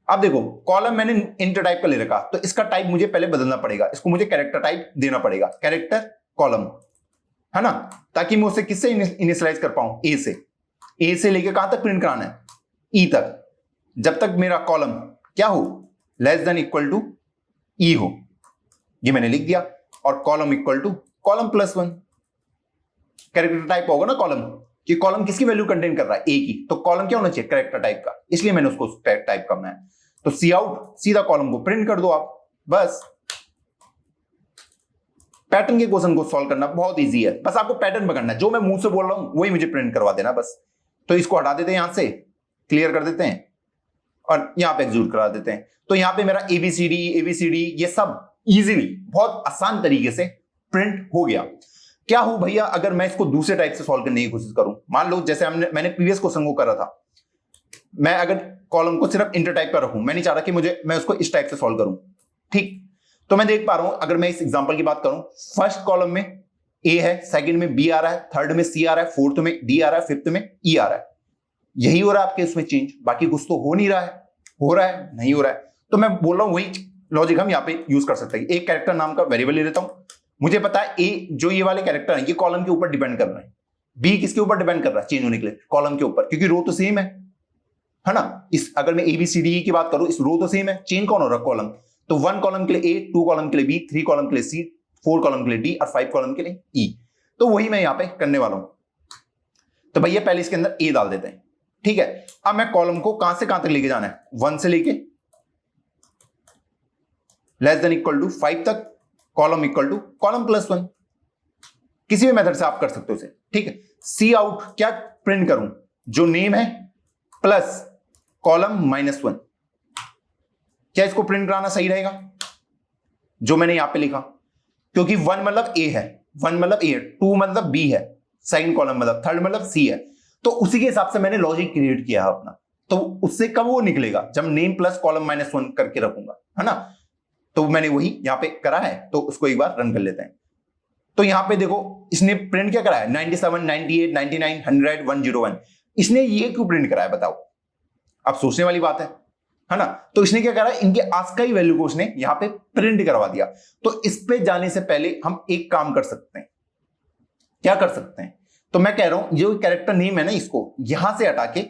अब देखो कॉलम मैंने इंटर टाइप का ले रखा, तो इसका टाइप मुझे पहले बदलना पड़ेगा। इसको मुझे कैरेक्टर टाइप देना पड़ेगा, कैरेक्टर कॉलम, है ना, ताकि मैं उसे किससे इनिशियलाइज कर पाऊं? ए से लेके कहां तक प्रिंट कराना है? ई तक। जब तक मेरा कॉलम क्या हो? Less than equal to E हो। ये मैंने लिख दिया। और column equal to column plus 1। Character type होगा ना कॉलम, कि कॉलम किसकी वैल्यू कंटेन कर रहा है? ए की। तो कॉलम क्या होना चाहिए? कैरेक्टर टाइप का। इसलिए मैंने उसको टाइप करना है। तो सी आउट, सीधा कॉलम को प्रिंट कर दो आप, बस। पैटर्न के क्वेश्चन को सॉल्व करना बहुत इजी है, बस आपको पैटर्न पकड़ना है। जो मैं मुंह से बोल रहा हूं वही मुझे प्रिंट करवा देना बस। तो इसको हटा देते हैं, यहां से क्लियर कर देते हैं और यहां पे एग्जीक्यूट करा देते हैं। तो यहां पे मेरा ABCD ये सब इजीली, बहुत आसान तरीके से प्रिंट हो गया। क्या हो भैया अगर मैं इसको दूसरे टाइप से सॉल्व करने की कोशिश करूं? मान लो जैसे मैंने प्रीवियस क्वेश्चन को करा था, मैं अगर कॉलम को सिर्फ इंटर टाइप पर रखूं, मैं नहीं चाह रहा कि मैं उसको इस टाइप से सॉल्व करूं, ठीक? तो मैं देख पा रहा हूं, अगर मैं इस एग्जांपल की बात करूं, फर्स्ट कॉलम में ए है, सेकंड में बी आ रहा है, थर्ड में सी आ रहा है, फोर्थ में डी आ रहा है, फिफ्थ में ई आ रहा है। यही हो रहा है आपके उसमें चेंज, बाकी कुछ तो हो नहीं रहा है। हो रहा है? नहीं हो रहा है। तो मैं बोल रहा हूं वही लॉजिक हम यहां पे यूज कर सकते हैं। एक कैरेक्टर नाम का वेरिएबल ले लेता हूं, मुझे पता है ए जो ये वाले कैरेक्टर है ये कॉलम के ऊपर डिपेंड कर रहे हैं, बी किसके ऊपर डिपेंड कर रहा है चेंज होने के लिए? कॉलम के ऊपर, क्योंकि रो तो सेम है ना। इस अगर मैं ABCD की बात करूं, इस रो तो सेम है, चेंज कौन हो रहा है? कॉलम। तो 1 कॉलम के लिए A, 2 कॉलम के लिए B, 3 कॉलम के लिए C, 4 कॉलम के लिए D और 5 कॉलम के लिए E। तो वही मैं यहां पे करने वाला हूं। तो भैया पहले इसके अंदर A डाल देते हैं, ठीक है। अब मैं कॉलम को कहां से कहां तक लेके जाना है? 1 से लेके लेस देन इक्वल टू 5 तक, column equal to column plus 1। किसी भी मेथड से आप कर सकते हो इसे, ठीक है। सी आउट क्या प्रिंट करूं? जो नेम है प्लस कॉलम -1। क्या इसको प्रिंट कराना सही रहेगा जो मैंने यहां पे लिखा? क्योंकि 1 मतलब A है, 1 मतलब A है, 2 मतलब B है, सेकंड कॉलम मतलब, थर्ड मतलब C है। तो उसी के हिसाब से मैंने लॉजिक क्रिएट किया है अपना। तो उससे कब वो निकलेगा? जब नेम प्लस कॉलम -1 करके रखूंगा, है ना। तो मैंने वही यहां पे करा है, तो उसको एक बार रन कर लेते हैं। तो यहां पे देखो इसने प्रिंट क्या करा है? 97, 98, 99, 100, 101। इसने ये क्यों प्रिंट करा है बताओ? अब सोचने वाली बात है ना। तो इसने क्या करा है? इनके आस्काई वैल्यू को उसने यहां पे प्रिंट करवा दिया। तो इस पे जाने से पहले हम एक काम कर सकते हैं। क्या कर सकते हैं? तो मैं कह रहा हूं जो कैरेक्टर नेम है ना, इसको यहां से हटा के,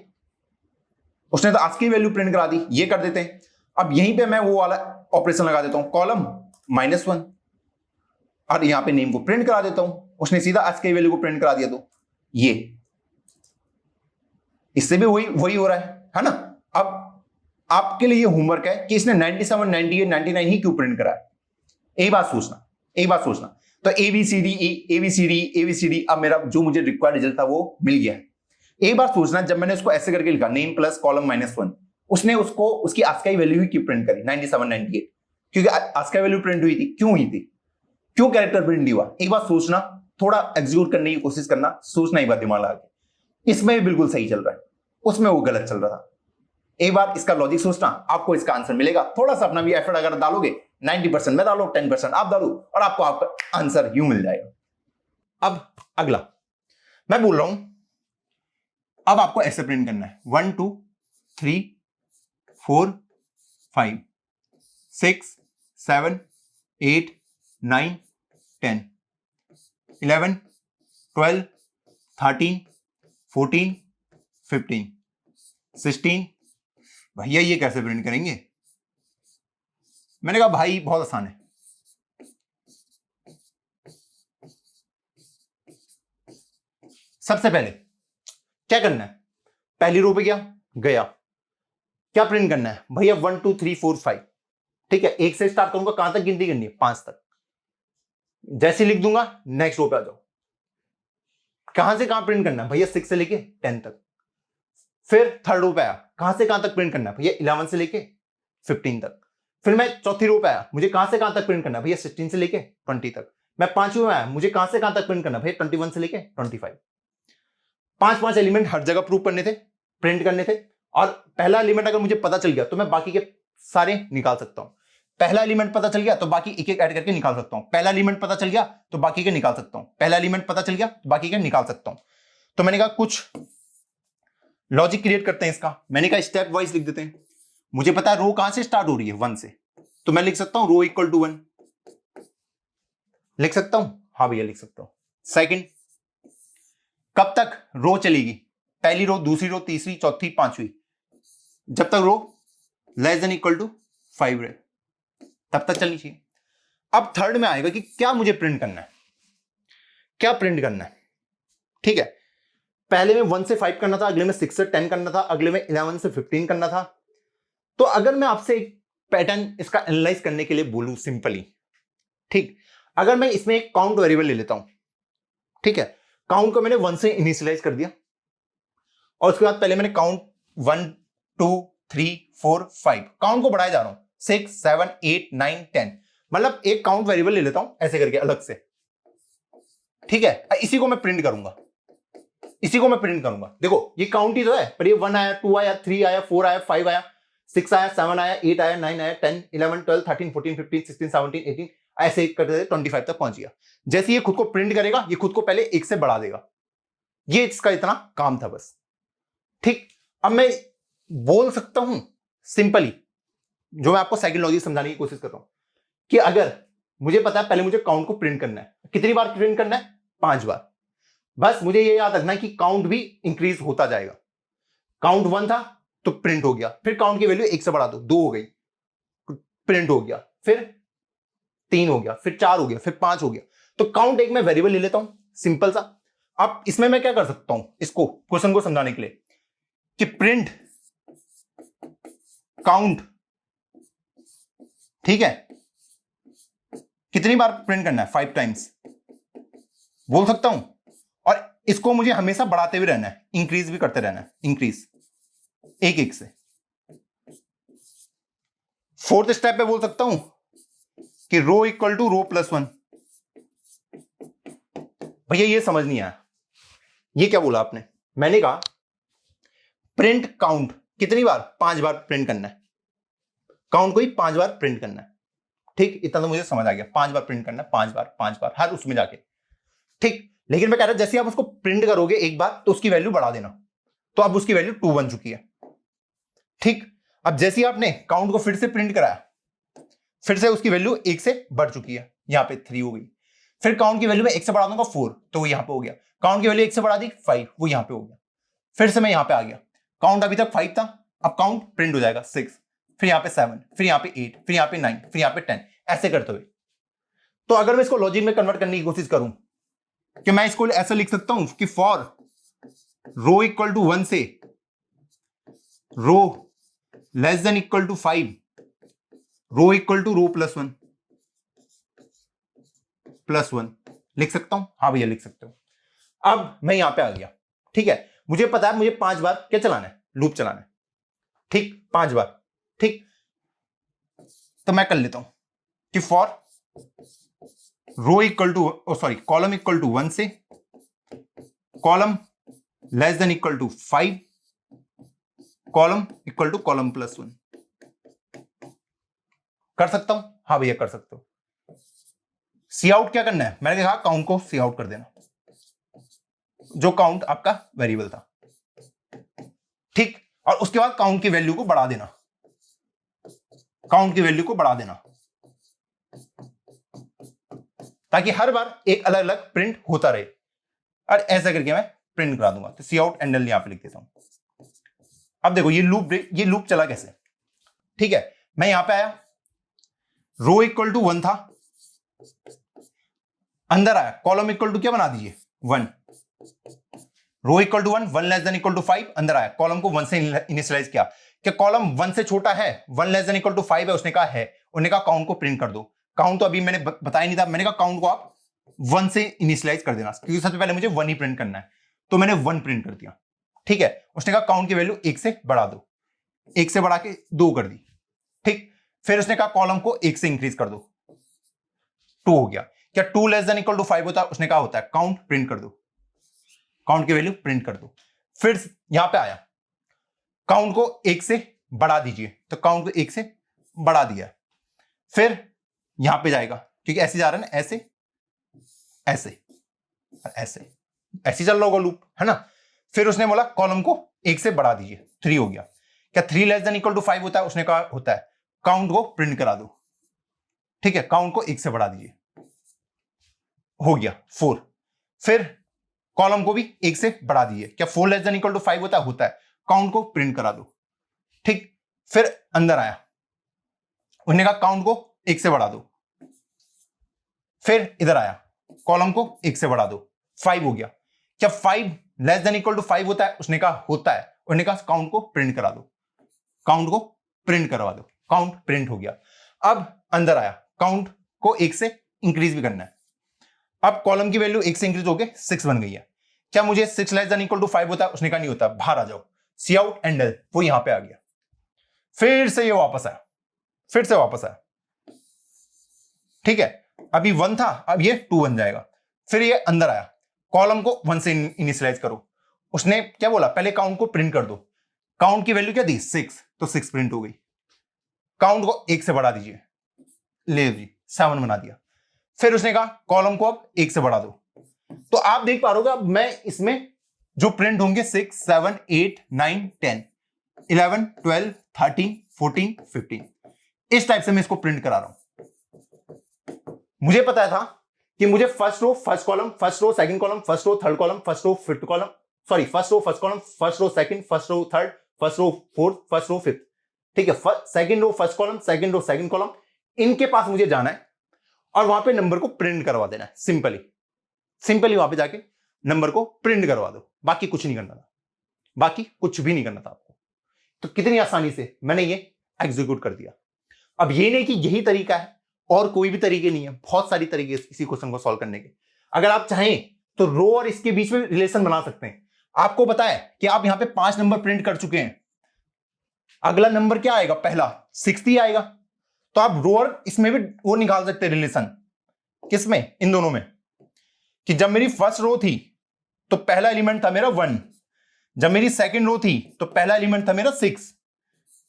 उसने तो आस्काई वैल्यू प्रिंट करा दी, ये कर देते हैं। अब यहीं पे मैं वो वाला ऑपरेशन लगा देता हूं, कॉलम -1, और यहां पे नेम को प्रिंट करा देता हूं। उसने सीधा आस्काई वैल्यू को प्रिंट करा दिया। तो ये इससे भी वही हो रहा है ना। अब आपके लिए होमवर्क है कि इसने 97, 98, 99 ही क्यों प्रिंट करा है? एक बात सोचना। तो ABCD, अब मेरा जो मुझे रिक्वायर्ड रिजल्ट था वो मिल गया है। एक बार सोचना, जब मैंने उसको ऐसे करके लिखा नेम प्लस कॉलम -1, उसने उसको उसकी आस्काई वैल्यू ही क्यों प्रिंट करी 97, 98? क्योंकि आस्काई वैल्यू प्रिंट हुई थी। क्यों हुई थी? क्यों कैरेक्टर प्रिंट नहीं हुआ? एक बार सोचना, थोड़ा एग्जीक्यूट करने की कोशिश करना, सोचना एक बार दिमाग लगा के। इसमें भी बिल्कुल सही चल रहा है, उसमें वो गलत चल रहा था। एक बार इसका लॉजिक सोचना, आपको इसका आंसर मिलेगा। थोड़ा सा अपना भी एफर्ट अगर डालोगे, 90% मैं डालो, 10% आप डालो, और आपको आपका आंसर यूं मिल जाएगा। अब अगला मैं बोल रहा हूं, अब आपको ऐसे प्रिंट करना है 1 2 3 4 5 6 7 8 9 10। 11, 12, 13, 14, 15, 16। भैया ये कैसे प्रिंट करेंगे? मैंने कहा भाई बहुत आसान है। सबसे पहले क्या करना है, पहली रो पे गया, क्या प्रिंट करना है भैया? 1 2 3 4 5। ठीक है, एक से स्टार्ट करूंगा, कहां तक गिनती करनी है? 5 तक। जैसे लिख दूंगा नेक्स्ट रो पे आ जाओ। कहां से कहां प्रिंट करना है भैया? 6 से लेके 10 तक। फिर थर्ड रो पे आया, कहां से कहां तक प्रिंट करना है भैया? 11 से लेके 15 तक। फिर मैं चौथी रो पे आया, मुझे कहां से कहां तक प्रिंट करना है भैया? 16 से लेके 20 तक। मैं पांचवी में आया, मुझे कहां से कहां तक प्रिंट करना है भैया? 21 से लेके 25। पांच एलिमेंट हर जगह प्रूव करने थे, प्रिंट करने थे। और पहला एलिमेंट अगर मुझे पता चल गया तो मैं बाकी के सारे निकाल सकता हूं। पहला एलिमेंट पता चल गया तो बाकी एक एक ऐड करके निकाल सकता हूं। पहला एलिमेंट पता चल गया तो बाकी के निकाल सकता हूं। पहला एलिमेंट पता चल गया तो बाकी के निकाल सकता हूं। तो मैंने कहा कुछ लॉजिक क्रिएट करते हैं इसका। मैंने कहा स्टेप वाइज लिख देते हैं। मुझे पता है रो कहां से स्टार्ट हो रही है? 1 से। तो मैं लिख सकता हूं रो इक्वल टू 1। लिख सकता हूं? हाँ भैया लिख सकता हूं। सेकंड, कब तक रो चलेगी? पहली रो, दूसरी रो, तीसरी, चौथी, पांचवी, जब तक row less than equal to 5 रहे तब तक चलनी चाहिए। अब थर्ड में आएगा कि क्या मुझे प्रिंट करना है, क्या प्रिंट करना है। ठीक है, पहले में 1 से 5 करना था, अगले में 6 से 10 करना था, अगले में 11 से 15 करना था। तो अगर मैं आपसे एक पैटर्न इसका एनालाइज करने के लिए बोलूं सिंपली, ठीक, अगर मैं इसमें एक काउंट वेरिएबल ले लेता हूं, ठीक है, काउंट को मैंने 1 से इनिशियलाइज कर दिया और उसके बाद पहले मैंने काउंट 1 2 3 4 5 काउंट को बढ़ाया जा रहा हूं, 6 7 8 9 10, मतलब एक काउंट वेरिएबल ले लेता हूं ऐसे करके अलग से। ठीक है, इसी को मैं प्रिंट करूंगा, इसी को मैं प्रिंट करूंगा। देखो ये काउंट ही तो है, पर ये 1 आया, 2 आया, 3 आया, 4 आया, 5 आया, 6 आया, 7 आया, 8 आया, 9 आया, 10 11 12 13 14 15 16 17 18, ऐसे करते 25 तक पहुंच गया। जैसे ये खुद को प्रिंट करेगा, ये खुद को पहले एक से बढ़ा देगा। ये इसका इतना काम था बस। ठीक, अब मैं बोल सकता हूं सिंपली, जो मैं आपको सेकंड लॉजिक समझाने की कोशिश कर रहा हूं, कि अगर मुझे पता है पहले मुझे काउंट को प्रिंट करना है, कितनी बार प्रिंट करना है? 5 बार। बस मुझे ये याद रखना है कि काउंट भी इंक्रीज होता जाएगा। काउंट 1 था तो प्रिंट हो गया, फिर काउंट की वैल्यू 1 से बढ़ा दो, 2 हो गई, प्रिंट हो गया, फिर 3 हो गया, फिर 4 हो गया, फिर 5 हो गया। तो काउंट एक मैं वेरिएबल ले लेता हूं सिंपल सा। अब इसमें मैं क्या कर सकता हूं, इसको क्वेश्चन को समझाने के लिए, कि प्रिंट काउंट, ठीक है, कितनी बार प्रिंट करना है? 5 टाइम्स बोल सकता हूं। और इसको मुझे हमेशा बढ़ाते हुए रहना है, इंक्रीज भी करते रहना है, इंक्रीज एक एक से। फोर्थ स्टेप पे बोल सकता हूं कि रो इक्वल टू रो प्लस 1। भैया ये समझ नहीं आया, ये क्या बोला आपने? मैंने कहा प्रिंट काउंट कितनी बार? 5 बार प्रिंट करना है, काउंट को ही 5 बार प्रिंट करना है। ठीक, इतना तो मुझे समझ आ गया, 5 बार प्रिंट करना है, 5 बार हर उसमें जाके। ठीक, लेकिन मैं कह रहा जैसे आप उसको प्रिंट करोगे एक बार तो उसकी वैल्यू बढ़ा देना, तो अब उसकी वैल्यू 2 बन चुकी है। ठीक, अब जैसे ही आपने काउंट को फिर से प्रिंट कराया, फिर से उसकी वैल्यू 1 से बढ़ चुकी है, यहां पे 3 हो गई। फिर काउंट की वैल्यू में 1 से बढ़ा दूंगा 4, तो वो यहां पे हो गया। काउंट की वैल्यू 1 से बढ़ा दी 5, वो यहां पे हो गया। फिर से मैं यहां पे आ गया, काउंट अभी तक 5 था, अब काउंट प्रिंट हो जाएगा 6, फिर यहां पे 7, फिर यहां पे 8, फिर यहां पे 9, फिर यहां पे 10, ऐसे करते हुए। तो अगर मैं इसको लॉजिक में कन्वर्ट करने की कोशिश करूं, कि मैं इसको ऐसा लिख सकता हूं कि फॉर रो इक्वल टू 1 से row less than equal to 5, row equal to row plus one लिख सकता हूं? हाँ भैया लिख सकते हो। अब मैं यहां पे आ गया, ठीक है, मुझे पता है मुझे 5 बार क्या चलाना है? लूप चलाना है। ठीक, 5 बार। ठीक, तो मैं कर लेता हूं कि for row equal to sorry column equal to 1 से column less than equal to 5, column equal to column plus 1 कर सकता हूं? हाँ भैया कर सकते हो। सी आउट क्या करना है? मैंने कहा काउंट को सी आउट कर देना, जो काउंट आपका वेरिएबल था। ठीक, और उसके बाद काउंट की वैल्यू को बढ़ा देना, काउंट की वैल्यू को बढ़ा देना, ताकि हर बार एक अलग अलग प्रिंट होता रहे। और ऐसा करके मैं प्रिंट करा दूंगा। तो सी आउट एंडल यहां पे लिख देता हूं। अब देखो ये लूप चला कैसे, ठीक है। मैं यहां पे आया, रो इक्वल टू 1 था, अंदर आया, कॉलम इक्वल टू क्या बना दीजिए 1, row equal to 1, 1 less than equal to 5, अंदर आया, कॉलम को 1 से इनिशियलाइज किया। क्या कॉलम 1 से छोटा है, 1 लेस देन इक्वल टू 5 है, उसने कहा है, उन्होंने कहा काउंट को प्रिंट कर दो। काउंट तो अभी मैंने बताया नहीं था, मैंने कहा काउंट को आप 1 से इनिशियलाइज कर देना, क्योंकि सबसे पहले मुझे 1 ही प्रिंट करना है, तो मैंने 1 प्रिंट कर दिया, ठीक है। उसने कहा काउंट की वैल्यू 1 से बढ़ा दो, 1 से बढ़ा के 2 कर दी, ठीक। फिर उसने कहा कॉलम को 1 से इंक्रीज कर दो, 2 हो गया। क्या 2 लेस देन इक्वल टू 5 होता है, उसने कहा होता है, काउंट प्रिंट कर दो, काउंट की वैल्यू प्रिंट कर दो। फिर यहां पे आया, काउंट को 1 से बढ़ा दीजिए, तो काउंट को 1 से बढ़ा दिया। फिर यहां पे जाएगा, क्योंकि ऐसे जा रहा है ना, ऐसे ऐसे ऐसे ऐसे चल रहा होगा लूप, है ना। फिर उसने बोला कॉलम को 1 से बढ़ा दीजिए, 3 हो गया। क्या 3 लेस देन इक्वल टू 5 होता है, उसने कहा होता है, काउंट को प्रिंट करा दो, ठीक है, काउंट को 1 से बढ़ा दीजिए, हो गया 4। फिर कॉलम को भी 1 से बढ़ा दीजिए। क्या 4 लेस देन इक्वल टू 5 होता है, होता है, काउंट को प्रिंट करा दो, ठीक। फिर अंदर आया, उन्होंने कहा काउंट को 1 से बढ़ा दो। फिर इधर आया, कॉलम को 1 से बढ़ा दो, 5 हो गया। क्या 5 लेस देन इक्वल टू 5 होता है, उसने कहा होता है, उन्होंने कहा काउंट को प्रिंट करा दो, काउंट को प्रिंट करवा दो, काउंट प्रिंट हो गया। अब अंदर आया, काउंट को 1 से इंक्रीज भी करना है। अब कॉलम की वैल्यू 1 से इंक्रीज होके 6 बन गई है। क्या मुझे 6 लेस देन इक्वल टू 5 होता है, उसने कहा नहीं होता, बाहर आ जाओ, सी आउट एंडल, वो यहां पे आ गया। फिर से ये वापस आया, फिर से वापस आया, ठीक है। अभी 1 था, अब ये 2 बन जाएगा। फिर ये अंदर आया, कॉलम को 1 से इनिशियलाइज करो, उसने क्या बोला, पहले काउंट को प्रिंट कर दो। काउंट की वैल्यू क्या दी 6, तो 6 प्रिंट हो गई। काउंट को 1 से बढ़ा दीजिए, ले जी 7 बना दिया। फिर उसने कहा कॉलम को अब 1 से बढ़ा दो। तो आप देख पा रहे हो, अब मैं इसमें जो प्रिंट होंगे 6, 7, 8, 9, 10, 11, 12, 13, 14, 15, इस टाइप से मैं इसको प्रिंट करा रहा हूं। मुझे पता था कि मुझे first row first column, first row second column, first row third column, first row fifth column, sorry first row first column, first row second, first row third, first row fourth, first row fifth, ठीक है। Second row first column, second row second column, इनके पास मुझे जाना है और वहां पे नंबर को प्रिंट करवा देना है। सिंपली सिंपली वहां पे जाके नंबर को प्रिंट करवा दो, बाकी कुछ नहीं करना था, बाकी कुछ भी नहीं करना था आपको। तो कितनी आसानी से मैंने ये एग्जीक्यूट कर दिया। अब ये नहीं कि यही तरीका है, और कोई भी तरीके नहीं है, बहुत सारी तरीके इसी क्वेश्चन को सॉल्व करने के। अगर आप चाहें तो रो और इसके बीच में रिलेशन बना सकते हैं। आपको पता है कि आप यहां पे 5 नंबर प्रिंट कर चुके हैं, अगला नंबर क्या आएगा, पहला 60 आएगा, तो आप रो और इसमें भी वो निकाल सकते हैं रिलेशन। किसमें, इन दोनों में, कि जब मेरी फर्स्ट रो थी तो पहला एलिमेंट था मेरा 1, जब मेरी सेकंड रो थी तो पहला एलिमेंट था मेरा 6,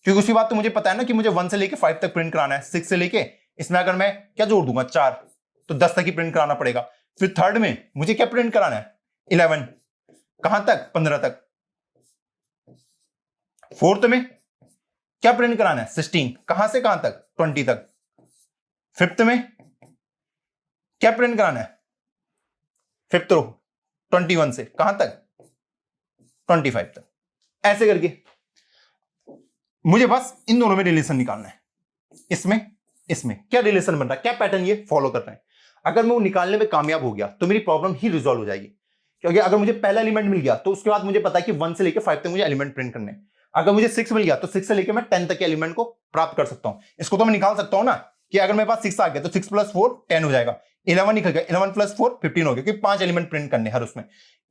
क्योंकि उसी बात तो मुझे पता है ना कि मुझे 1 से लेके 5 तक प्रिंट कराना है। 6 से लेके इसमें अगर मैं क्या जोड़ दूंगा 4, तो 10 तक ही प्रिंट कराना पड़ेगा। फिर थर्ड में मुझे क्या प्रिंट कराना है 11, कहां तक 15 तक। फोर्थ में क्या प्रिंट कराना है 16, कहां से कहां तक 20 तक। फिफ्थ में क्या प्रिंट कराना है, फिफ्थ रो 21 से कहां तक 25 तक। ऐसे करके मुझे बस इन दोनों में रिलेशन निकालना है। इसमें इसमें क्या रिलेशन बन रहा है, क्या पैटर्न ये फॉलो कर रहे हैं। अगर मैं वो निकालने में कामयाब हो गया तो मेरी प्रॉब्लम ही रिजॉल्व हो जाएगी। क्योंकि अगर मुझे पहला एलिमेंट मिल गया तो उसके बाद मुझे पता है कि 1 से लेकर 5 तक मुझे एलिमेंट प्रिंट करने हैं। अगर मुझे 6 मिल गया तो 6 से लेकर मैं 10 तक के एलिमेंट को प्राप्त कर सकता हूं। इसको तो मैं निकाल सकता हूं ना, कि अगर मेरे पास 6 आ गया तो 6 + 4 10 हो जाएगा, 11 निकल गया, 11 + 4 15 हो गया, क्योंकि 5 एलिमेंट प्रिंट करने हर उसमें।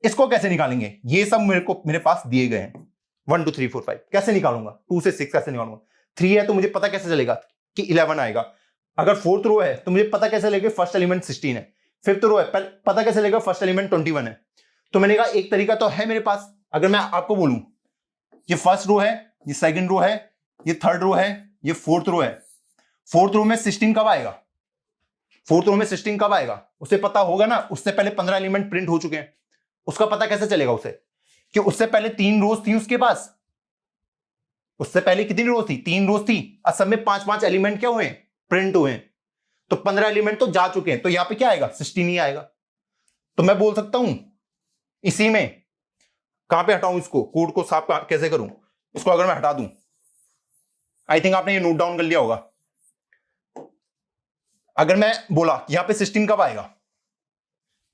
इसको कैसे निकालेंगे, ये सब मेरे पास दिए गए हैं। 1 2 3 4 5 कैसे निकालूंगा, 2 से 6 कैसे निकालूंगा। 3 है तो मुझे पता कैसे चलेगा कि 11 आएगा। अगर फोर्थ रो है तो मुझे पता कैसे लगेगा फर्स्ट एलिमेंट 16 है। फिफ्थ रो है पता कैसे लगेगा फर्स्ट एलिमेंट 21 है। तो मैंने कहा एक तरीका तो है मेरे पास। अगर मैं आपको बोलूं ये फर्स्ट रो है, ये सेकंड रो है, ये थर्ड रो है, ये फोर्थ रो है, फोर्थ रो में 16 कब आएगा, फोर्थ रो में 16 कब आएगा उसे पता होगा ना। उससे पहले 15 एलिमेंट प्रिंट हो चुके हैं, उसका पता कैसे चलेगा उसे, कि उससे पहले 3 रोज थी उसके पास। उससे पहले कितनी रोज थी, 3 रोज थी, और सब में 5-5 एलिमेंट क्या हुए, प्रिंट हुए। तो 15 एलिमेंट तो जा चुके हैं, तो यहां पे क्या आएगा 16 ही आएगा। तो मैं बोल सकता हूं इसी में कहां पे हटाऊं इसको, कोड को साफ कैसे करूं, इसको अगर मैं हटा दूं, आई थिंक आपने ये नोट डाउन कर लिया होगा। अगर मैं बोला यहां पे 16 कब आएगा,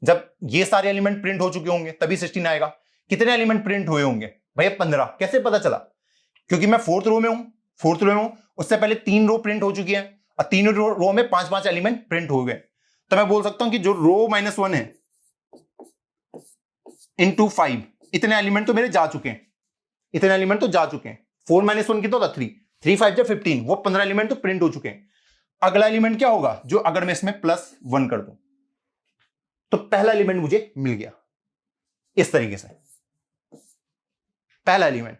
जब ये सारे एलिमेंट प्रिंट हो चुके होंगे तभी 16 आएगा। कितने एलिमेंट प्रिंट हुए होंगे भैया 15। कैसे पता चला, क्योंकि मैं फोर्थ रो में हूं, उससे पहले 3 रो प्रिंट हो चुकी है और तीनों रो में 5-5 एलिमेंट प्रिंट हो गए। तो मैं बोल सकता हूं कि जो रो -1 है इंटू 5, इतने एलिमेंट तो मेरे जा चुके हैं, 4 - 1 कितना होता 3, 3 5 जा 15, वो 15 एलिमेंट तो प्रिंट हो चुके हैं। अगला एलिमेंट क्या होगा, जो अगर मैं इसमें +1 कर दूं तो पहला एलिमेंट मुझे मिल गया, इस तरीके से पहला एलिमेंट।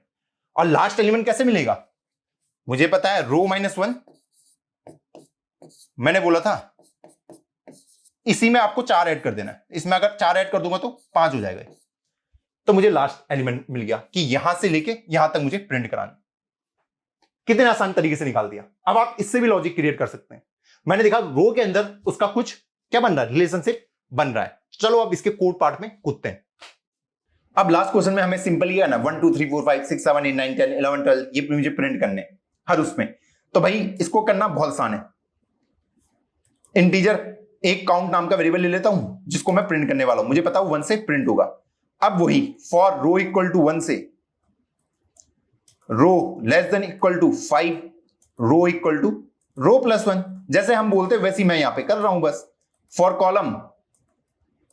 और लास्ट एलिमेंट कैसे मिलेगा, मुझे पता है रो -1, मैंने बोला था इसी में आपको 4 ऐड कर देना है, इसमें अगर 4 ऐड कर दूंगा तो 5 हो जाएगा। तो मुझे लास्ट एलिमेंट मिल गया कि यहां से लेके यहां तक मुझे प्रिंट कराना। कितने आसान तरीके से निकाल दिया। अब आप इससे भी लॉजिक क्रिएट कर सकते हैं। मैंने देखा रो के अंदर उसका कुछ क्या बन रहा है, रिलेशनशिप बन रहा है। चलो अब इसके कोड पार्ट में कूदते हैं। अब लास्ट क्वेश्चन में हमें सिंपल ही है ना, 1 2 3 4 5 6 7 8 9 10 11 12 ये मुझे प्रिंट करने हर उसमें। तो भाई इसको करना बहुत आसान है। इंटीजर एक काउंट नाम का वेरिएबल ले लेता हूं जिसको मैं प्रिंट करने वाला हूं, मुझे पता है 1 से प्रिंट होगा। अब वही फॉर रो इक्वल टू 1 से row less than equal to 5, row equal to row +1, जैसे हम बोलते हैं वैसे मैं यहां पे कर रहा हूं बस। फॉर कॉलम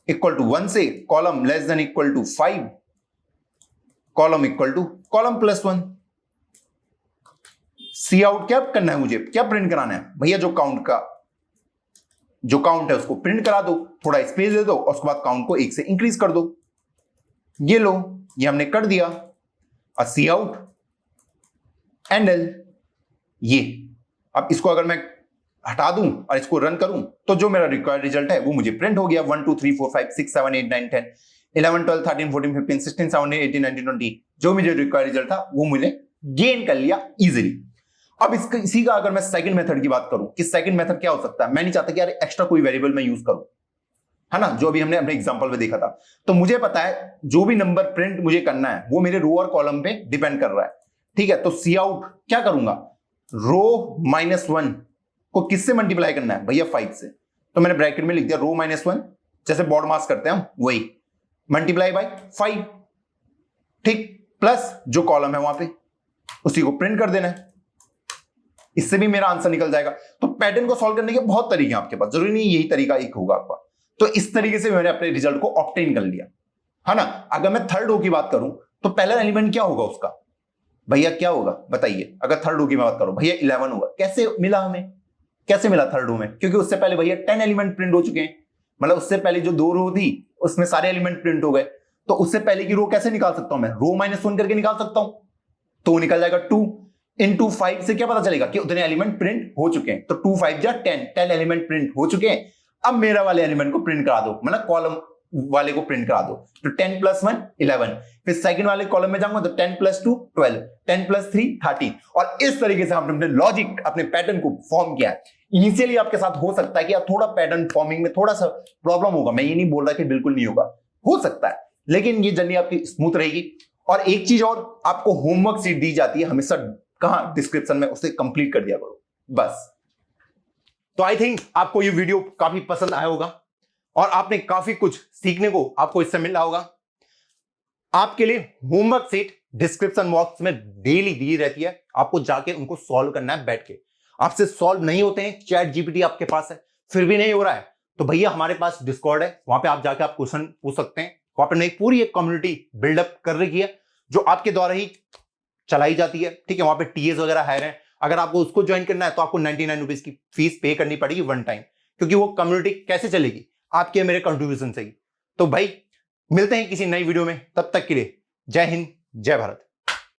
इक्वल टू 1 से column less than equal to 5, column equal to column +1। Cout क्या करना है, मुझे क्या प्रिंट कराना है भैया, जो काउंट है उसको प्रिंट करा दो, थोड़ा स्पेस दे दो और उसके बाद काउंट को 1 से इंक्रीज कर दो। ये लो, ये हमने कर दिया। और सी आउट एंड एल, ये अब इसको अगर मैं हटा दूं और इसको रन करूं तो जो मेरा रिक्वायर्ड रिजल्ट है वो मुझे प्रिंट हो गया। 1 2 3 4 5 6 7 8 9 10 11 12 13 14 15 16 17 18 19 20, जो मुझे रिक्वायर्ड रिजल्ट था वो मुझे गेन कर लिया इजीली। अब इसी का अगर मैं सेकंड मेथड की बात करूं कि सेकंड मेथड क्या हो सकता है, मैं नहीं चाहता कि यार एक्स्ट्रा कोई वेरिएबल मैं यूज करूं, है ना, जो अभी हमने अपने एग्जांपल में देखा था। तो मुझे पता है जो भी नंबर प्रिंट मुझे करना है वो मेरे रो और कॉलम पे डिपेंड कर रहा है, ठीक है। तो सी आउट क्या करूंगा, रो -1 को किससे मल्टीप्लाई करना है भैया 5 से, तो मैंने ब्रैकेट में लिख दिया रो -1, जैसे बॉर्ड मास करते हैं हम वही, मल्टीप्लाई बाय 5, ठीक, प्लस जो कॉलम है वहां पे उसी को प्रिंट कर देना है। इससे भी मेरा आंसर निकल जाएगा। तो पैटर्न को सॉल्व करने के बहुत तरीके हैं आपके पास, जरूरी नहीं यही तरीका एक होगा आपका। तो इस तरीके से मैंने अपने रिजल्ट को ऑब्टेन कर लिया, है ना। अगर मैं थर्ड रो की बात करूं तो पहला एलिमेंट क्या होगा उसका भैया, क्या होगा बताइए। अगर थर्ड रो की बात करो भैया 11 होगा। कैसे मिला हमें, कैसे मिला थर्ड रो में, क्योंकि उससे पहले भैया 10 एलिमेंट प्रिंट हो चुके हैं, मतलब उससे पहले जो 2 रो थी उसमें सारे एलिमेंट प्रिंट हो गए। तो उससे पहले की रो कैसे निकाल सकता हूं मैं, रो -1 करके निकाल सकता हूं, तो निकल जाएगा 2 इंटू 5 से क्या पता चलेगा कि उतने एलिमेंट प्रिंट हो चुके हैं। तो 2 5 जा 10 एलिमेंट प्रिंट हो चुके हैं। अब मेरा वाले एलिमेंट को प्रिंट करा दो, मतलब कॉलम वाले को प्रिंट करा दो। तो 10 + 1 11, फिर सेकंड वाले कॉलम में जाऊंगा तो 10 + 2 12, 10 + 3 13। और इस तरीके से हमने अपने लॉजिक, अपने पैटर्न को फॉर्म किया है। इनिशियली आपके साथ हो सकता है कि आप थोड़ा पैटर्न फॉर्मिंग में थोड़ा सा प्रॉब्लम होगा, मैं ये नहीं बोल रहा कि बिल्कुल नहीं होगा, हो सकता है, लेकिन ये जर्नी आपकी स्मूथ रहेगी। और एक चीज और, आपको होमवर्क शीट दी जाती है हमेशा, कहां, डिस्क्रिप्शन में, उसे कंप्लीट कर दिया करो बस। तो आई थिंक आपको ये वीडियो काफी पसंद आया होगा और आपने काफी कुछ सीखने को आपको इससे मिला होगा। आपके लिए होमवर्क शीट डिस्क्रिप्शन बॉक्स में डेली दी रहती है, आपको जाके उनको सॉल्व करना है बैठ के। आपसे सॉल्व नहीं होते हैं, चैट जीपीटी आपके पास है, फिर भी नहीं हो रहा है, तो भैया हमारे पास डिस्कॉर्ड है, वहां पे आप जाके आप क्वेश्चन पूछ सकते हैं। वहां पर एक पूरी एक कम्युनिटी बिल्डअप कर रखी है जो आपके द्वारा ही चलाई जाती है, ठीक है। वहां पे टीएस वगैरह हायर है, अगर आपको उसको ज्वाइन करना है तो आपको 99 रुपीज की फीस पे करनी पड़ेगी 1 टाइम, क्योंकि वो कम्युनिटी कैसे चलेगी, आपके मेरे कंट्रीब्यूशन से ही। तो भाई मिलते हैं किसी नई वीडियो में, तब तक के लिए जय हिंद जय भारत।